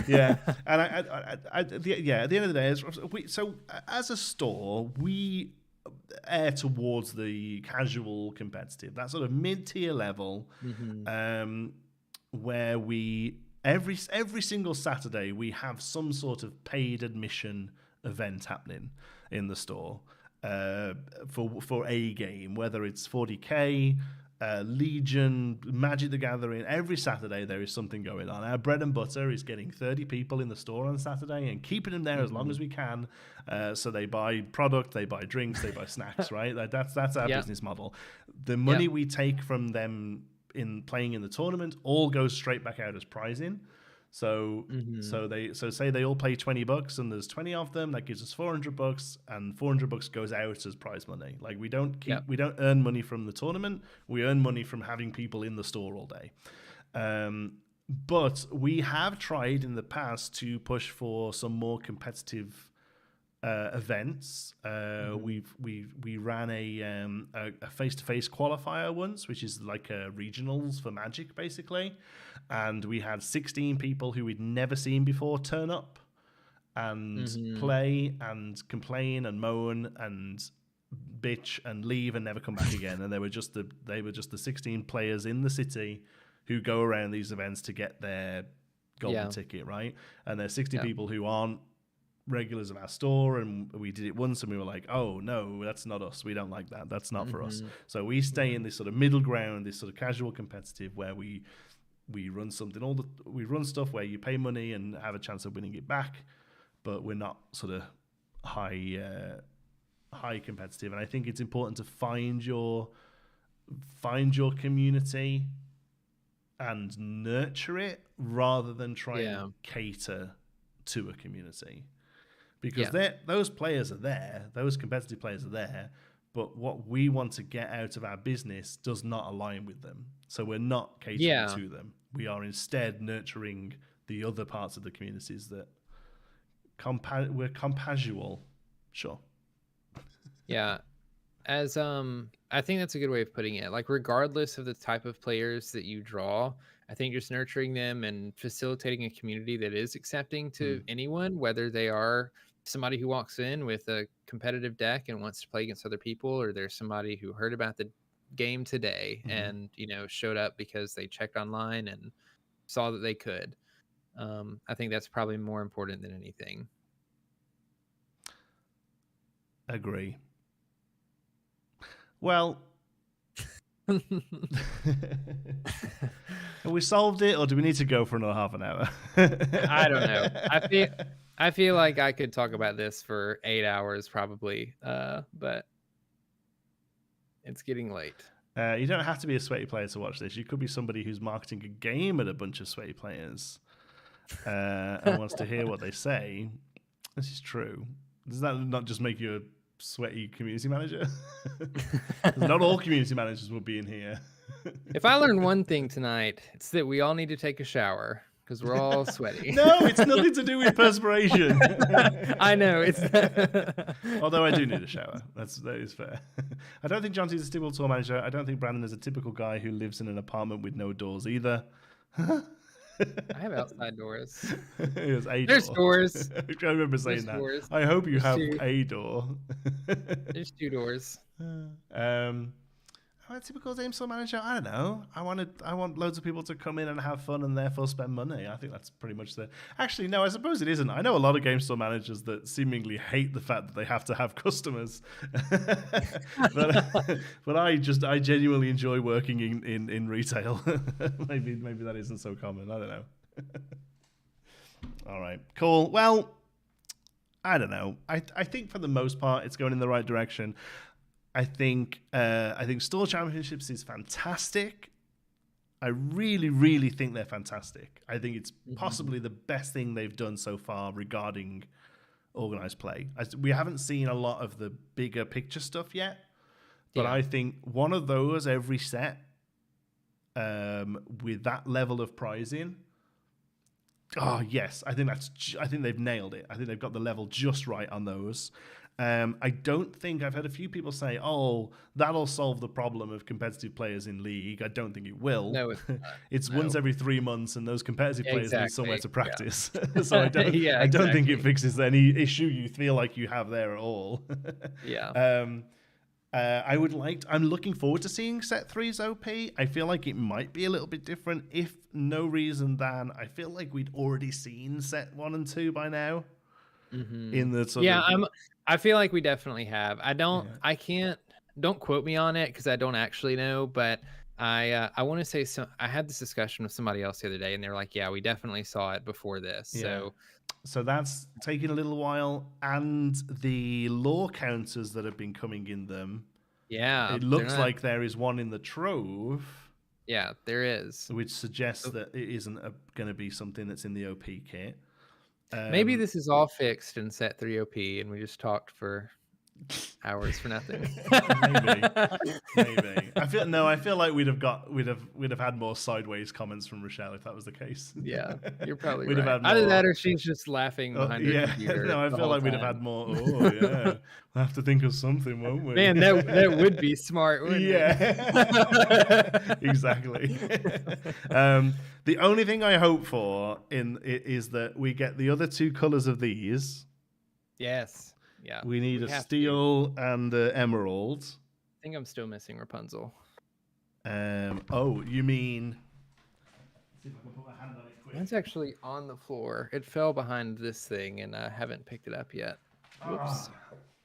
Yeah, and at the end of the day, so as a store, we err towards the casual competitive, that sort of mid-tier level, where we every single Saturday we have some sort of paid admission event happening in the store for a game, whether it's 40k, Legion, Magic the Gathering. Every Saturday there is something going on. Our bread and butter is getting 30 people in the store on Saturday and keeping them there as long as we can, so they buy product, they buy drinks, they buy snacks, right? That's our business model. The money we take from them in playing in the tournament all goes straight back out as prizing. So say they all pay $20 and there's 20 of them, that gives us $400, and $400 goes out as prize money. We don't earn money from the tournament, we earn money from having people in the store all day. But we have tried in the past to push for some more competitive events. We ran a face-to-face qualifier once, which is like regionals for Magic basically, and we had 16 people who we'd never seen before turn up and play and complain and moan and bitch and leave and never come back again. And they were just the 16 players in the city who go around these events to get their golden ticket, right? And there's 60 people who aren't regulars of our store, and we did it once and we were like, oh no, that's not us, we don't like that, that's not for us. So we stay in this sort of middle ground, this sort of casual competitive, where we run something, we run stuff where you pay money and have a chance of winning it back, but we're not sort of high competitive. And I think it's important to find your community and nurture it rather than try and cater to a community. Because those players are there, those competitive players are there, but what we want to get out of our business does not align with them. So we're not catering to them. We are instead nurturing the other parts of the communities that we're compasual. Sure. Yeah. as I think that's a good way of putting it. Like, regardless of the type of players that you draw, I think just nurturing them and facilitating a community that is accepting to anyone, whether they are somebody who walks in with a competitive deck and wants to play against other people, or there's somebody who heard about the game today and, you know, showed up because they checked online and saw that they could. I think that's probably more important than anything. Agree. Well, have we solved it, or do we need to go for another half an hour? I don't know. I feel like I could talk about this for 8 hours probably, but it's getting late. You don't have to be a sweaty player to watch this. You could be somebody who's marketing a game at a bunch of sweaty players and wants to hear what they say. This is true. Does that not just make you a sweaty community manager? Not all community managers will be in here. If I learned one thing tonight, it's that we all need to take a shower because we're all sweaty. No, it's nothing to do with perspiration. I know it's. Although I do need a shower. That is fair. I don't think Jonti's a typical tour manager. I don't think Brandon is a typical guy who lives in an apartment with no doors either. I have outside doors. There's doors. I remember saying that. Doors. I hope you have a door. There's 2 doors. I'm a typical game store manager. I don't know. I want loads of people to come in and have fun and therefore spend money. I think that's pretty much the. Actually, no, I suppose it isn't. I know a lot of game store managers that seemingly hate the fact that they have to have customers. but I genuinely enjoy working in retail. maybe that isn't so common. I don't know. All right, cool. Well, I don't know. I think for the most part it's going in the right direction. I think Store Championships is fantastic. I really, really think they're fantastic. I think it's possibly the best thing they've done so far regarding organized play. We haven't seen a lot of the bigger picture stuff yet, but I think one of those every set with that level of pricing. Oh yes, I think they've nailed it. I think they've got the level just right on those. I don't think I've heard a few people say, "Oh, that'll solve the problem of competitive players in League." I don't think it will. No, it's once every 3 months, and those competitive players need somewhere to practice. So I don't think it fixes any issue you feel like you have there at all. I'm looking forward to seeing set 3's OP. I feel like it might be a little bit different, if no reason than I feel like we'd already seen set 1 and 2 by now. In the sort of... I feel like we definitely have. Don't quote me on it because I don't actually know, but I want to say I had this discussion with somebody else the other day and they were like, yeah, we definitely saw it before this. So that's taking a little while, and the lore counters that have been coming in them. Yeah. It looks like there is one in the trove. Yeah, there is. Which suggests that it isn't going to be something that's in the OP kit. Maybe this is all fixed in set 3 OP and we just talked for hours for nothing. Maybe. I feel like we'd have had more sideways comments from Rochelle if that was the case. Yeah, you're probably right. Have had more... Either that or she's just laughing behind her computer. No, I feel like we'd have had more. Oh yeah, we'll have to think of something, won't we? Man, that would be smart, wouldn't it? Exactly. The only thing I hope for is that we get the other 2 colors of these. Yes. Yeah. We need a steel and emerald. I think I'm still missing Rapunzel. Oh, you mean? See if I can put my hand on it quick. Mine's actually on the floor. It fell behind this thing, and I haven't picked it up yet. Whoops.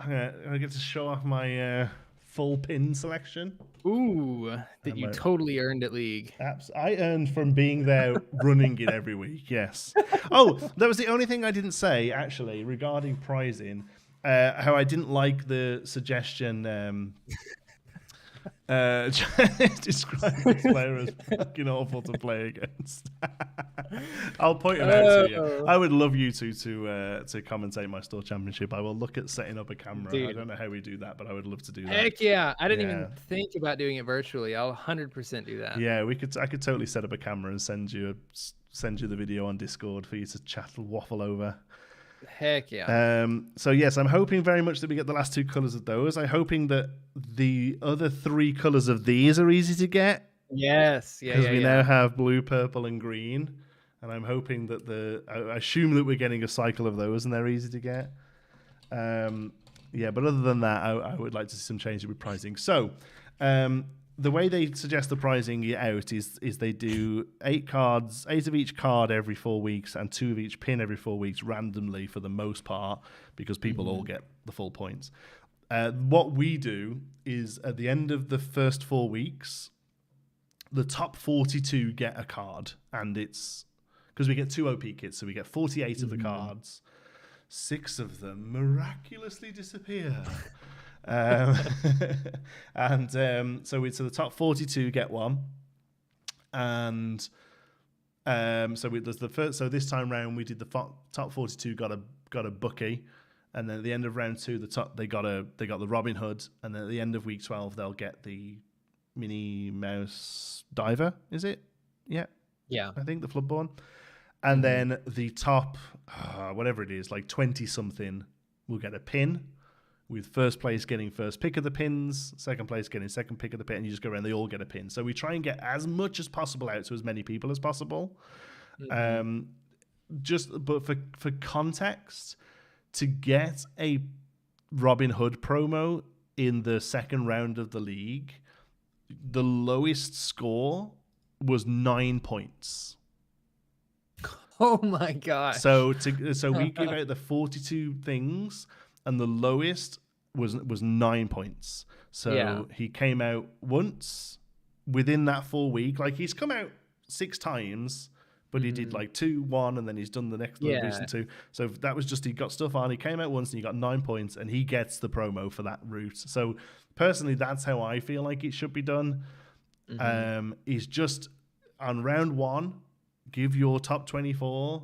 I get to show off my full pin selection. Ooh, that you totally earned at League. I earned from being there, running it every week. Yes. Oh, that was the only thing I didn't say actually regarding prizing. How I didn't like the suggestion describe this player as fucking awful to play against. I'll point him out to you. I would love you two to commentate my store championship. I will look at setting up a camera. Dude. I don't know how we do that, but I would love to do that. Heck yeah. I didn't even think about doing it virtually. I'll 100% do that. Yeah, I could totally set up a camera and send you the video on Discord for you to chat and waffle over. Heck yeah. So yes, I'm hoping very much that we get the last 2 colors of those. I'm hoping that the other 3 colors of these are easy to get. Yes, because we now have blue, purple, and green, and I'm hoping that I assume that we're getting a cycle of those, and they're easy to get. But other than that, I would like to see some changes with pricing. So, the way they suggest the pricing out is they do 8 cards, 8 of each card every 4 weeks, and 2 of each pin every 4 weeks randomly for the most part, because people all get the full points. What we do is at the end of the first 4 weeks, the top 42 get a card, and it's because we get 2 OP kits, so we get 48 of the cards. 6 of them miraculously disappear. So the top 42 get one, and so there's the first. So this time round we did the top 42 got a Bucky, and then at the end of round 2 they got the Robin Hood, and then at the end of week 12 they'll get the Minnie Mouse Diver. Is it? Yeah. I think the Floodborn. And then the top, whatever it is, like 20 something, will get a pin, with first place getting first pick of the pins, second place getting second pick of the pin, and you just go around, they all get a pin. So we try and get as much as possible out to as many people as possible. But for context, to get a Robin Hood promo in the second round of the league, the lowest score was 9 points. Oh my god! So we give out the 42 things, and the lowest was 9 points. So he came out once within that 4 week. Like, he's come out 6 times, but he did like 2, 1, and then he's done the next recent 2. So that was just, he got stuff on. He came out once and he got 9 points, and he gets the promo for that route. So personally, that's how I feel like it should be done. Is just on round 1, give your top 24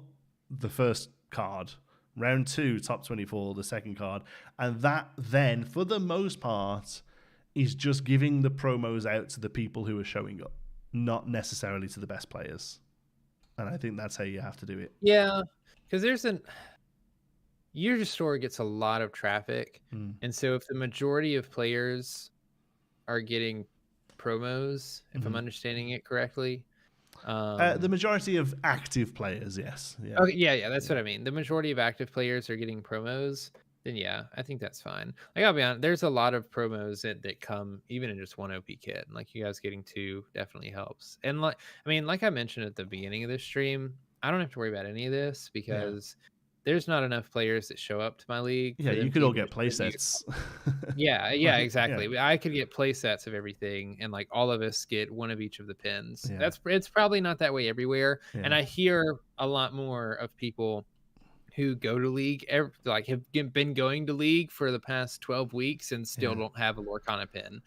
the first card. Round 2, top 24, the second card. And that then, for the most part, is just giving the promos out to the people who are showing up, not necessarily to the best players. And I think that's how you have to do it. Yeah, because your store gets a lot of traffic. And so if the majority of players are getting promos, if I'm understanding it correctly, the majority of active players, yes. Okay, that's what I mean. The majority of active players are getting promos, then I think that's fine. Like, I'll be honest, there's a lot of promos that come even in just 1 OP kit. And like, you guys getting 2 definitely helps. And like I mentioned at the beginning of this stream, I don't have to worry about any of this because there's not enough players that show up to my league. Yeah, you could all get play sets. Exactly. Yeah. I could get play sets of everything, and like all of us get 1 of each of the pins. It's probably not that way everywhere. And I hear a lot more of people who go to league, like have been going to league for the past 12 weeks and still don't have a Lorcana pin.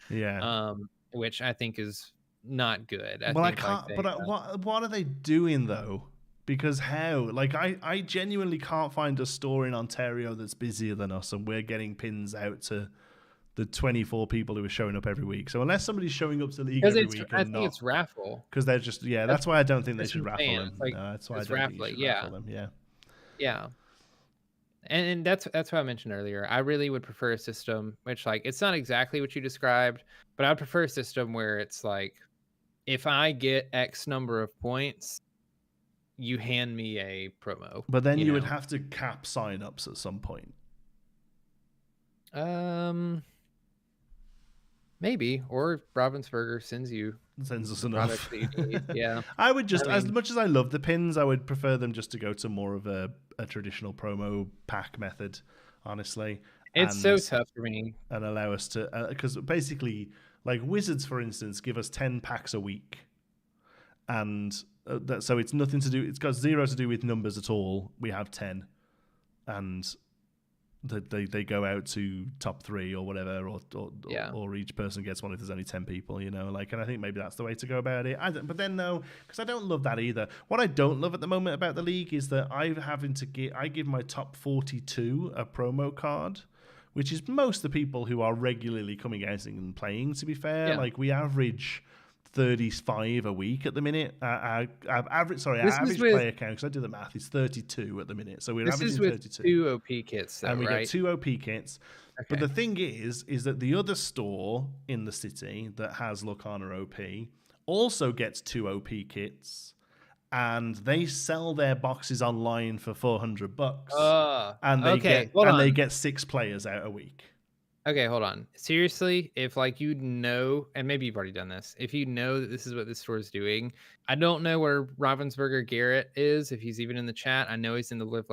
Which I think is not good. What are they doing though? Because how? Like, I genuinely can't find a store in Ontario that's busier than us, and we're getting pins out to the 24 people who are showing up every week. So unless somebody's showing up to the league every week, I think it's raffle. Because they're just that's why I don't think they should raffle them. Like, that's why I don't think you should raffle them. Yeah. And that's what I mentioned earlier. I really would prefer a system which, like, it's not exactly what you described, but I would prefer a system where it's like, if I get X number of points, you hand me a promo. But then you would have to cap sign-ups at some point. Maybe. Or Ravensburger sends us enough. Yeah. I would just, as much as I love the pins, I would prefer them just to go to more of a traditional promo pack method, honestly. It's so tough for me. And allow us to, because basically, like Wizards, for instance, give us 10 packs a week. And so it's nothing to do, it's got 0 to do with numbers at all. We have 10. And they go out to top 3 or whatever, or each person gets one if there's only 10 people, like, and I think maybe that's the way to go about it. But then no, because I don't love that either. What I don't love at the moment about the league is that I give my top 42 a promo card, which is most of the people who are regularly coming out and playing, to be fair. Like, we average 35 a week at the minute. Our average player count, because I do the math, is 32 at the minute. So we're averaging 32. 2 OP kits, though, and we right? get 2 OP kits. Okay. But the thing is that the other store in the city that has Lorcana OP also gets 2 OP kits, and they sell their boxes online for $400. And they get 6 players out a week. Okay, hold on. Seriously, if like and maybe you've already done this, if you know that this is what this store is doing, I don't know where Ravensburger Garrett is, if he's even in the chat. I know he's in the Live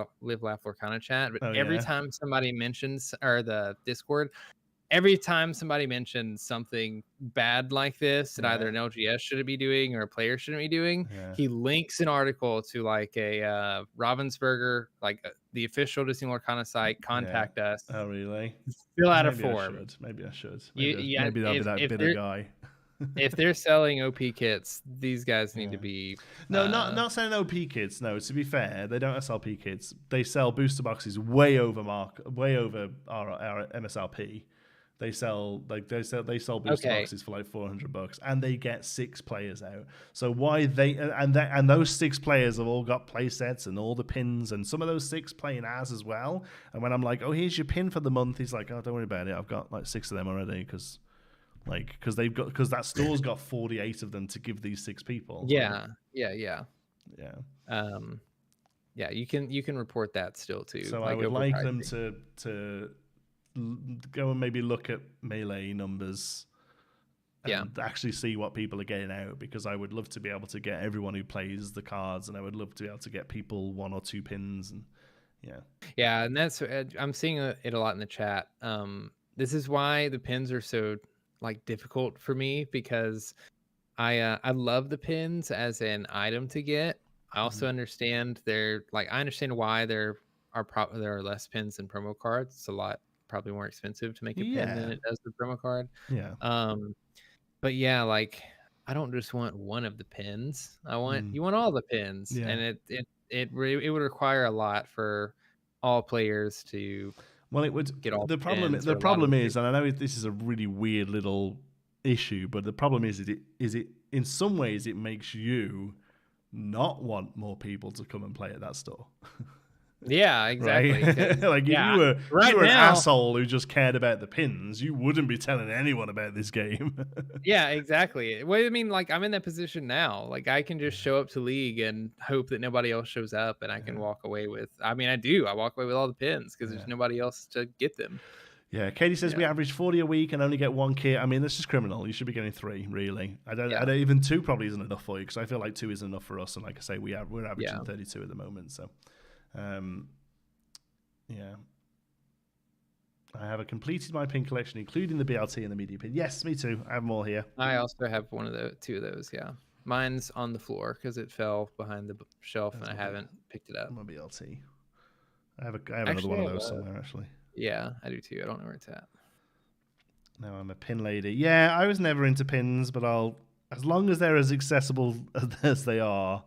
Laugh Lorcana chat, but every time somebody mentions, or the Discord, every time somebody mentions something bad like this that either an LGS shouldn't be doing or a player shouldn't be doing, he links an article to like a Ravensburger, like the official Disney Lorcana site. Contact us. Oh, really? Fill out a form. Maybe I should. Maybe I'll be that bitter guy. If they're selling OP kits, these guys need to be. No, not selling OP kits. No, to be fair, they don't sell OP kits. They sell booster boxes way over our MSRP. They sell booster boxes for like $400, and they get 6 players out. So why and those 6 players have all got play sets and all the pins, and some of those 6 playing as well. And when I'm like, oh, here's your pin for the month, he's like, oh, don't worry about it. I've got like 6 of them already because that store's got 48 of them to give these 6 people. Yeah. You can report that still too. So I would like them to go and maybe look at Melee numbers and actually see what people are getting out, because I would love to be able to get everyone who plays the cards, and I would love to be able to get people 1 or 2 pins. And and that's, I'm seeing it a lot in the chat. This is why the pins are so like difficult for me, because I love the pins as an item to get. I also understand I understand why there are less pins than promo cards. It's a lot probably more expensive to make a pin than it does the promo card. But like I don't just want one of the pins. You want all the pins, and it would require a lot for all players to. Well, it would get all the problem. The problem is, and I know this is a really weird little issue, but the problem is it in some ways it makes you not want more people to come and play at that store. Yeah, exactly. Right? Like if you were an asshole who just cared about the pins, you wouldn't be telling anyone about this game. Yeah, exactly. Well, I mean, like I'm in that position now. Like I can just show up to League and hope that nobody else shows up, and I can walk away with. I mean, I do. I walk away with all the pins because there's nobody else to get them. Yeah, Katie says we average 40 a week and only get 1 kit. I mean, that's just criminal. You should be getting 3, really. I don't even 2 probably isn't enough for you, because I feel like 2 isn't enough for us. And like I say, we're averaging 32 at the moment. So. I have completed my pin collection, including the BLT and the media pin. Yes, me too. I have them all here. I also have 2 of those. Yeah, mine's on the floor because it fell behind the shelf and I haven't picked it up. My BLT. I have another one of those somewhere actually. Yeah, I do too. I don't know where it's at. No, I'm a pin lady. Yeah, I was never into pins, but as long as they're as accessible as they are,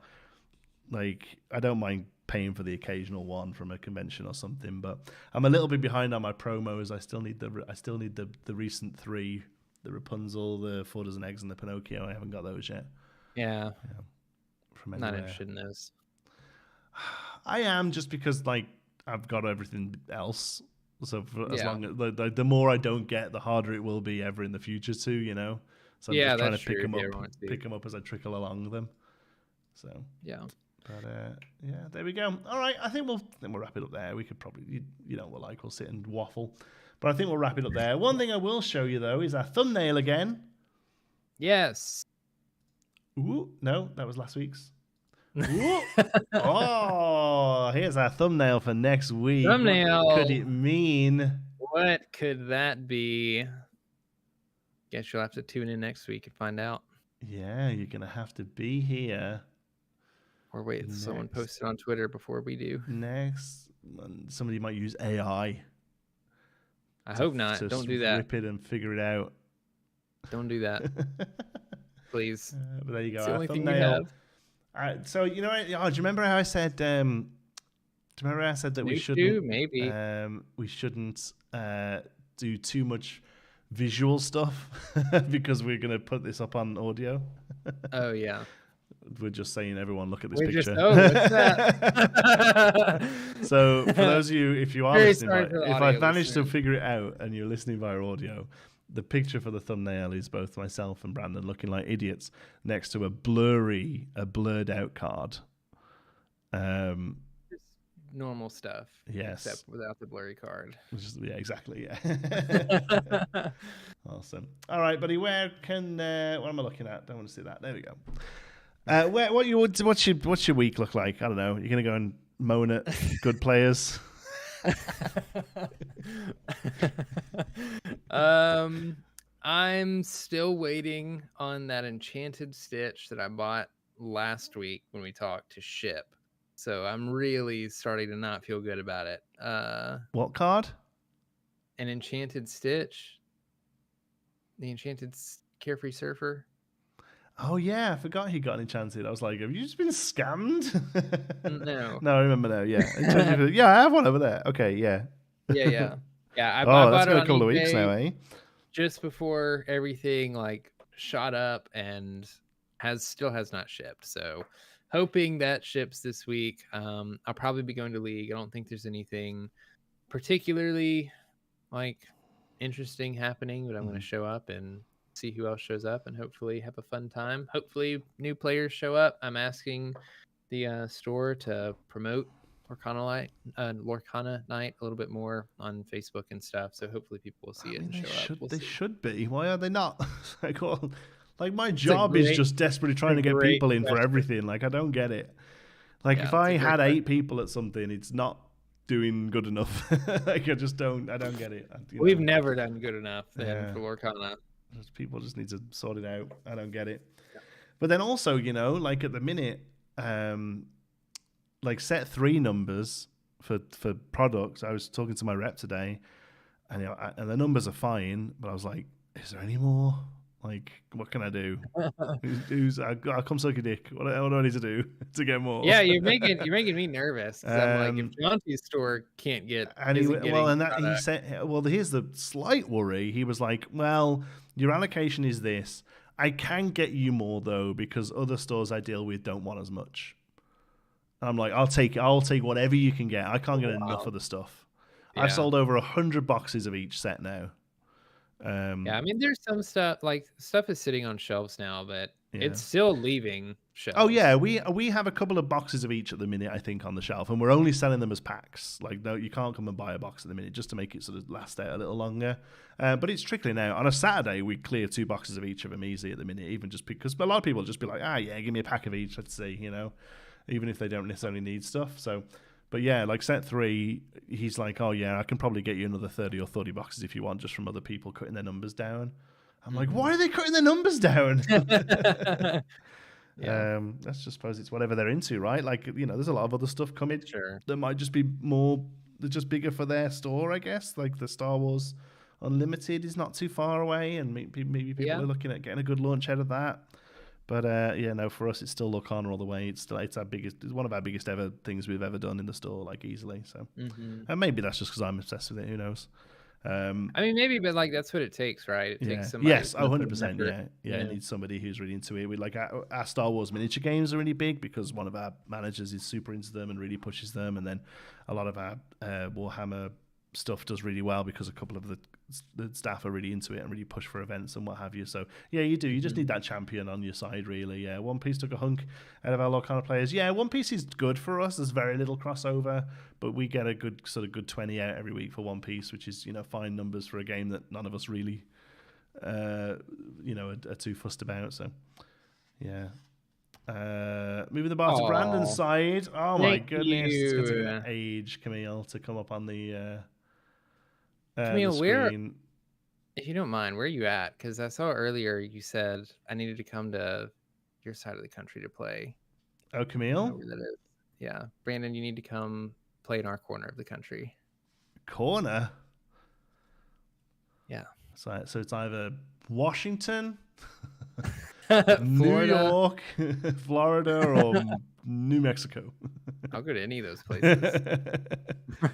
like I don't mind paying for the occasional one from a convention or something, but I'm a little bit behind on my promos. I still need the recent 3, the Rapunzel, the 4 Dozen Eggs, and the Pinocchio. I haven't got those yet. Yeah. From anywhere. Not interested in those. I am, just because like I've got everything else. So as long as the more I don't get, the harder it will be ever in the future too. So I'm just trying to pick them up as I trickle along them. So But there we go. All right, I think we'll wrap it up there. We could probably, we'll sit and waffle, but I think we'll wrap it up there. One thing I will show you though is our thumbnail again. Yes. Ooh, no, that was last week's. Ooh. Oh, here's our thumbnail for next week. Thumbnail. What could it mean? What could that be? Guess you'll have to tune in next week and find out. Yeah, you're gonna have to be here. Or wait, someone posted on Twitter before we do. Next, somebody might use AI. I hope not. Don't do that. Rip it and figure it out. Don't do that. Please. But there you go. It's the only thing you have. So, do you remember how I said... do you remember how I said that we shouldn't... Maybe. We shouldn't do too much visual stuff because we're going to put this up on audio. Oh, yeah. We're just saying, everyone, look at this We're picture. what's that? So, for those of you, if you are Very listening, if I managed to listeners. figure it out and you're listening via audio, the picture for the thumbnail is both myself and Brandon looking like idiots next to a blurred out card. Just normal stuff. Yes. Except without the blurry card. Yeah, exactly. Yeah. Awesome. All right, buddy. Where can? What am I looking at? Don't want to see that. There we go. What's your week look like? I don't know. You're gonna go and moan at good players. I'm still waiting on that enchanted stitch that I bought last week when we talked to ship. So I'm really starting to not feel good about it. What card? An enchanted stitch. The enchanted carefree surfer. Oh yeah, I forgot he got enchanted. I was like, have you just been scammed? No. No, I remember now. Yeah. Yeah, I have one over there. Okay, yeah. Yeah. I bought that's been a couple of weeks now, eh? Just before everything like shot up and still has not shipped. So hoping that ships this week. I'll probably be going to League. I don't think there's anything particularly like interesting happening, but I'm going to show up and see who else shows up and hopefully have a fun time. Hopefully new players show up. I'm asking the store to promote Lorcana night a little bit more on Facebook and stuff. So hopefully people will see it and show up. They should be. Why are they not? Like my job is just desperately trying to get people in for everything. Like I don't get it. Like if I had 8 people at something, it's not doing good enough. Like I don't get it. We've never done good enough then for Lorcana. People just need to sort it out. I don't get it. Yeah. But then also, like at the minute, like set 3 numbers for products. I was talking to my rep today, and and the numbers are fine, but I was like, is there any more? Like, what can I do? I'll come suck your dick. What do I need to do to get more? Yeah, you're making me nervous. I'm like, if Jonti's store can't get, and he said, well, here's the slight worry. He was like, well, your allocation is this. I can get you more though because other stores I deal with don't want as much. And I'm like, I'll take whatever you can get. I can't get enough of the stuff. Yeah. I've sold over 100 boxes of each set now. I mean, there's some stuff is sitting on shelves now, but it's still leaving shelves. Oh yeah, we have a couple of boxes of each at the minute, I think, on the shelf, and we're only selling them as packs. Like, no, you can't come and buy a box at the minute just to make it sort of last out a little longer. But it's trickling out. On a Saturday, we clear 2 boxes of each of them easy at the minute, even just because a lot of people just be like, give me a pack of each. Let's see, even if they don't necessarily need stuff. So. But yeah, like set 3, he's like, oh yeah, I can probably get you another 30 or 40 boxes if you want, just from other people cutting their numbers down. I'm like, why are they cutting their numbers down? I just suppose it's whatever they're into, right? Like, there's a lot of other stuff coming that might just be just bigger for their store, I guess. Like the Star Wars Unlimited is not too far away, and maybe people are looking at getting a good launch out of that. But for us, it's still Lorcana all the way. It's one of our biggest ever things we've ever done in the store, like easily. So, and maybe that's just because I'm obsessed with it. Who knows? I mean, maybe, but like that's what it takes, right? It takes somebody. Yes, 100%. Yeah, it needs somebody who's really into it. We like our Star Wars miniature games are really big because one of our managers is super into them and really pushes them, and then a lot of our Warhammer stuff does really well because a couple of the staff are really into it and really push for events and what have you. So yeah, you do. You just need that champion on your side, really. Yeah, One Piece took a hunk out of our Lorcana players. Yeah, One Piece is good for us. There's very little crossover, but we get a good 20 out every week for One Piece, which is fine numbers for a game that none of us really are too fussed about. So yeah. Moving the bar to Brandon's side. Oh my goodness, it's going to take an age, Camille, to come up on the Camille, where, if you don't mind, where are you at? Because I saw earlier you said I needed to come to your side of the country to play. Oh, Camille? Where that is. Yeah, Brandon, you need to come play in our corner of the country. Corner? Yeah. So it's either Washington New York, Florida, or New Mexico. I'll go to any of those places.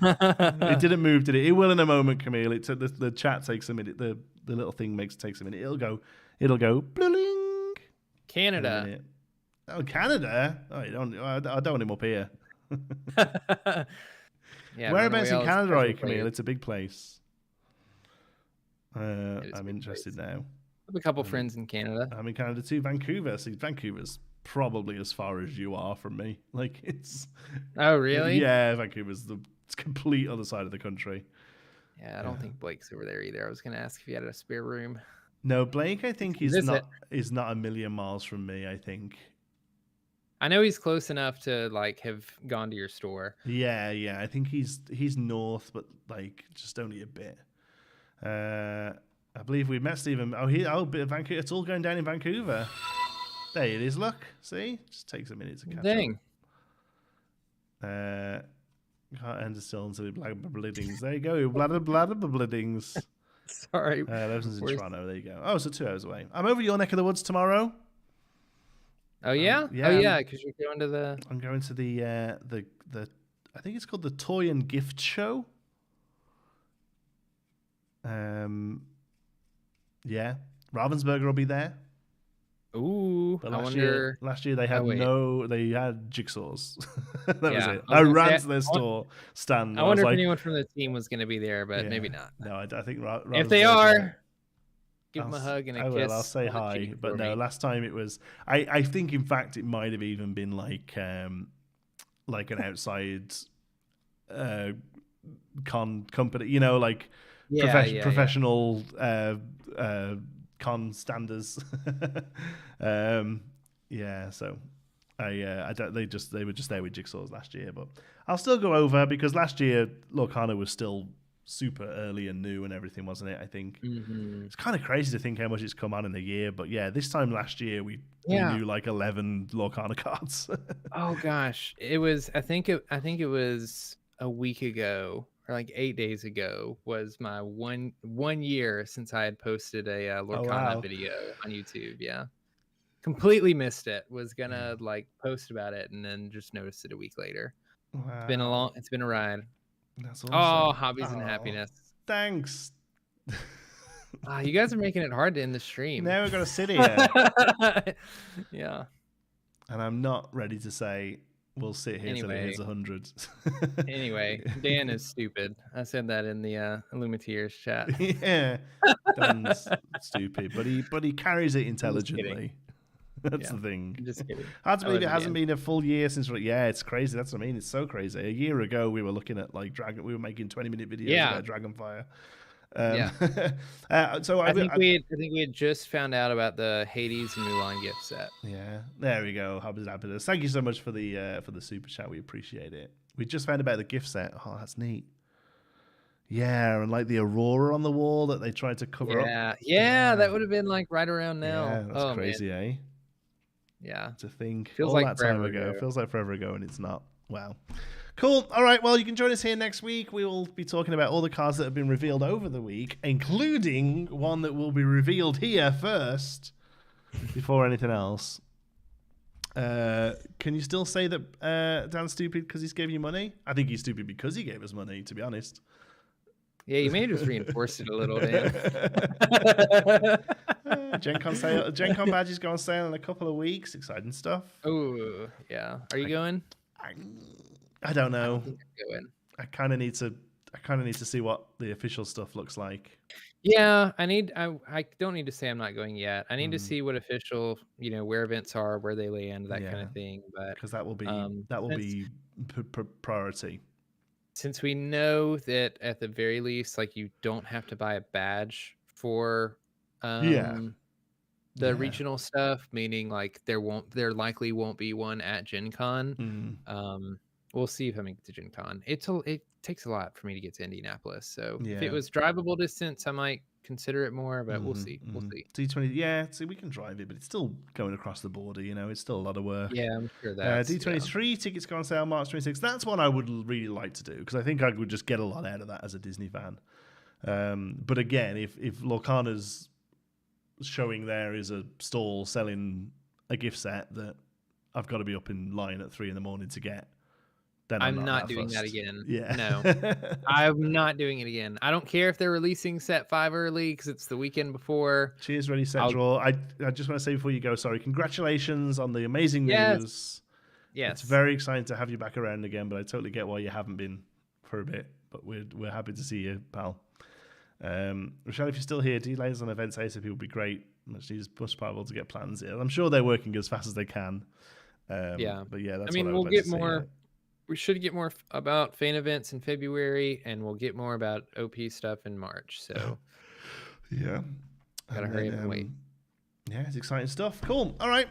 It didn't move, did it? It will in a moment, Camille. It took the chat takes a minute. The little thing takes a minute. It'll go. Bling. Canada. Oh, Canada. Oh, I don't want him up here. Yeah. Whereabouts in Canada are you, Camille? It's a big place. I'm interested now. I have a couple friends in Canada. I'm in Canada too. Vancouver. See, Vancouver's probably as far as you are from me. Like it's. Oh really? Yeah, Vancouver's the complete other side of the country. Yeah, I don't think Blake's over there either. I was going to ask if he had a spare room. No, Blake. I think is not a million miles from me. I think. I know he's close enough to like have gone to your store. Yeah. I think he's north, but like just only a bit. I believe we met Stephen. Vancouver. It's all going down in Vancouver. There it is. Look, see, just takes a minute to catch up. Can't enter still until the bladdings. There you go, bladder bladdings. Sorry, Levenson's in Toronto. There you go. Oh, so 2 hours away. I'm over your neck of the woods tomorrow. Oh yeah, because you're going to the. I'm going to the I think it's called the Toy and Gift Show. Yeah, Ravensburger will be there. Ooh, but last year they had they had jigsaws. That was it. I ran to their store stand. I wonder if anyone from the team was going to be there, but maybe not. No, I think if they are, give them a hug and a kiss. I'll say hi. But no, last time it was. I think in fact it might have even been like an outside company. You know, like professional. Con standers. So they were just there with jigsaws last year, but I'll still go over because last year Lorcana was still super early and new and everything, wasn't it? I think it's kind of crazy to think how much it's come on in a year, but this time last year we knew like 11 Lorcana cards. Oh gosh, it was I think it was a week ago. Or like 8 days ago was my one year since I had posted a Lorcana video on YouTube. Yeah, completely missed it. Was gonna like post about it and then just noticed it a week later. Wow. It's been a ride. That's awesome. Oh, hobbies and happiness. Thanks. You guys are making it hard to end the stream. Now we're gonna sit here. Yeah. And I'm not ready to say. We'll sit here till it hits 100. Anyway, Dan is stupid. I said that in the Illuminateers chat. Yeah, Dan's stupid, but he carries it intelligently. That's the thing. I'm just kidding. Hard to believe it hasn't been a full year since. Yeah, it's crazy. That's what I mean. It's so crazy. A year ago, we were looking at like Dragon. We were making 20-minute videos about Dragonfire. So I think we had just found out about the Hades and Mulan gift set. Yeah, there we go. Happiness. Thank you so much for the super chat. We appreciate it. We just found about the gift set. Oh, that's neat. Yeah, and like the Aurora on the wall that they tried to cover up. Yeah, that would have been like right around now. Yeah, that's crazy, man. eh? Yeah, to think feels all like that time ago. Feels like forever ago, and it's not. Wow. Cool. All right. Well, you can join us here next week. We will be talking about all the cards that have been revealed over the week, including one that will be revealed here first before anything else. Can you still say that Dan's stupid because he's gave you money? I think he's stupid because he gave us money, to be honest. Yeah, you may have just reinforced it a little, Dan. Gen Con badges go on sale in a couple of weeks. Exciting stuff. Oh, yeah. Are you going? I don't know. I don't think I'm going. I kind of need to see what the official stuff looks like. Yeah, I don't need to say I'm not going yet. I need to see what official, where events are, where they land, that kind of thing. But because that will be priority. Since we know that at the very least, like you don't have to buy a badge for the regional stuff, meaning like there likely won't be one at Gen Con. We'll see if I make it to Gen Con. It takes a lot for me to get to Indianapolis. So if it was drivable distance, I might consider it more, but we'll see. We'll see. D20, see, we can drive it, but it's still going across the border, it's still a lot of work. Yeah, I'm sure that. D23 tickets go on sale March 26th. That's one I would really like to do because I think I would just get a lot out of that as a Disney fan. But again, if Lorcana's showing there is a stall selling a gift set that I've got to be up in line at 3 a.m. to get, then I'm not doing that again. Yeah. No, I'm not doing it again. I don't care if they're releasing set 5 early because it's the weekend before. Cheers, Ready, Set, Draw. I just want to say before you go, sorry, congratulations on the amazing news. Yes. It's very exciting to have you back around again, but I totally get why you haven't been for a bit. But we're happy to see you, pal. Rochelle, if you're still here, delays on events ASAP would be great. Much as possible to get plans in. I'm sure they're working as fast as they can. But yeah, that's we'll get more. We should get more about fan events in February, and we'll get more about OP stuff in March. So yeah, gotta hurry up and wait. Yeah, it's exciting stuff. Cool. All right.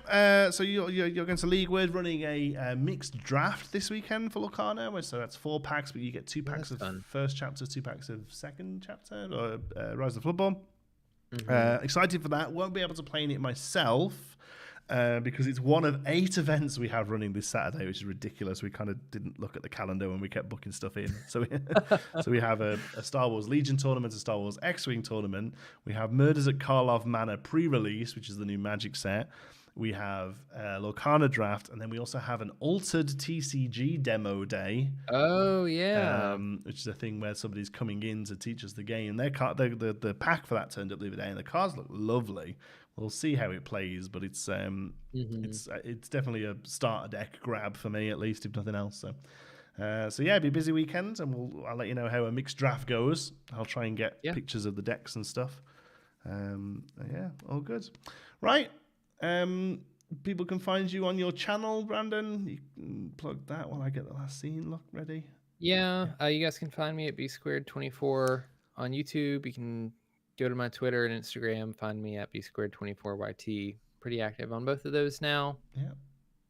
So you're going to League. We're running a mixed draft this weekend for Lorcana. So that's 4 packs, but you get 2 packs of first chapter, 2 packs of second chapter, or Rise of the Floodborn. Excited for that. Won't be able to play in it myself because it's one of 8 events we have running this Saturday, which is ridiculous. We kind of didn't look at the calendar when we kept booking stuff in. So we have a Star Wars Legion tournament, a Star Wars X-Wing tournament. We have Murders at Karlov Manor pre-release, which is the new Magic set. We have Lorcana draft, and then we also have an altered TCG demo day. Oh yeah, which is a thing where somebody's coming in to teach us the game. The pack for that turned up the other day, and the cards look lovely. We'll see how it plays, but it's definitely a starter deck grab for me, at least, if nothing else. So yeah, it'll be a busy weekend, and I'll let you know how a mixed draft goes. I'll try and get pictures of the decks and stuff. Yeah, all good. Right. People can find you on your channel, Brandon. You can plug that while I get the last scene ready. Yeah, you guys can find me at B224 on YouTube. You can go to my Twitter and Instagram. Find me at B224YT. Pretty active on both of those now. Yeah.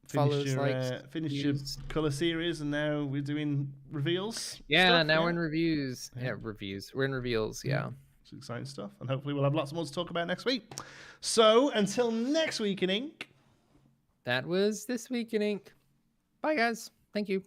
Finished your color series, and now we're doing reveals. Yeah, now we're in reviews. Yeah, reviews. We're in reveals. Yeah. It's exciting stuff, and hopefully we'll have lots more to talk about next week. So until next week in Ink. That was This Week in Ink. Bye, guys. Thank you.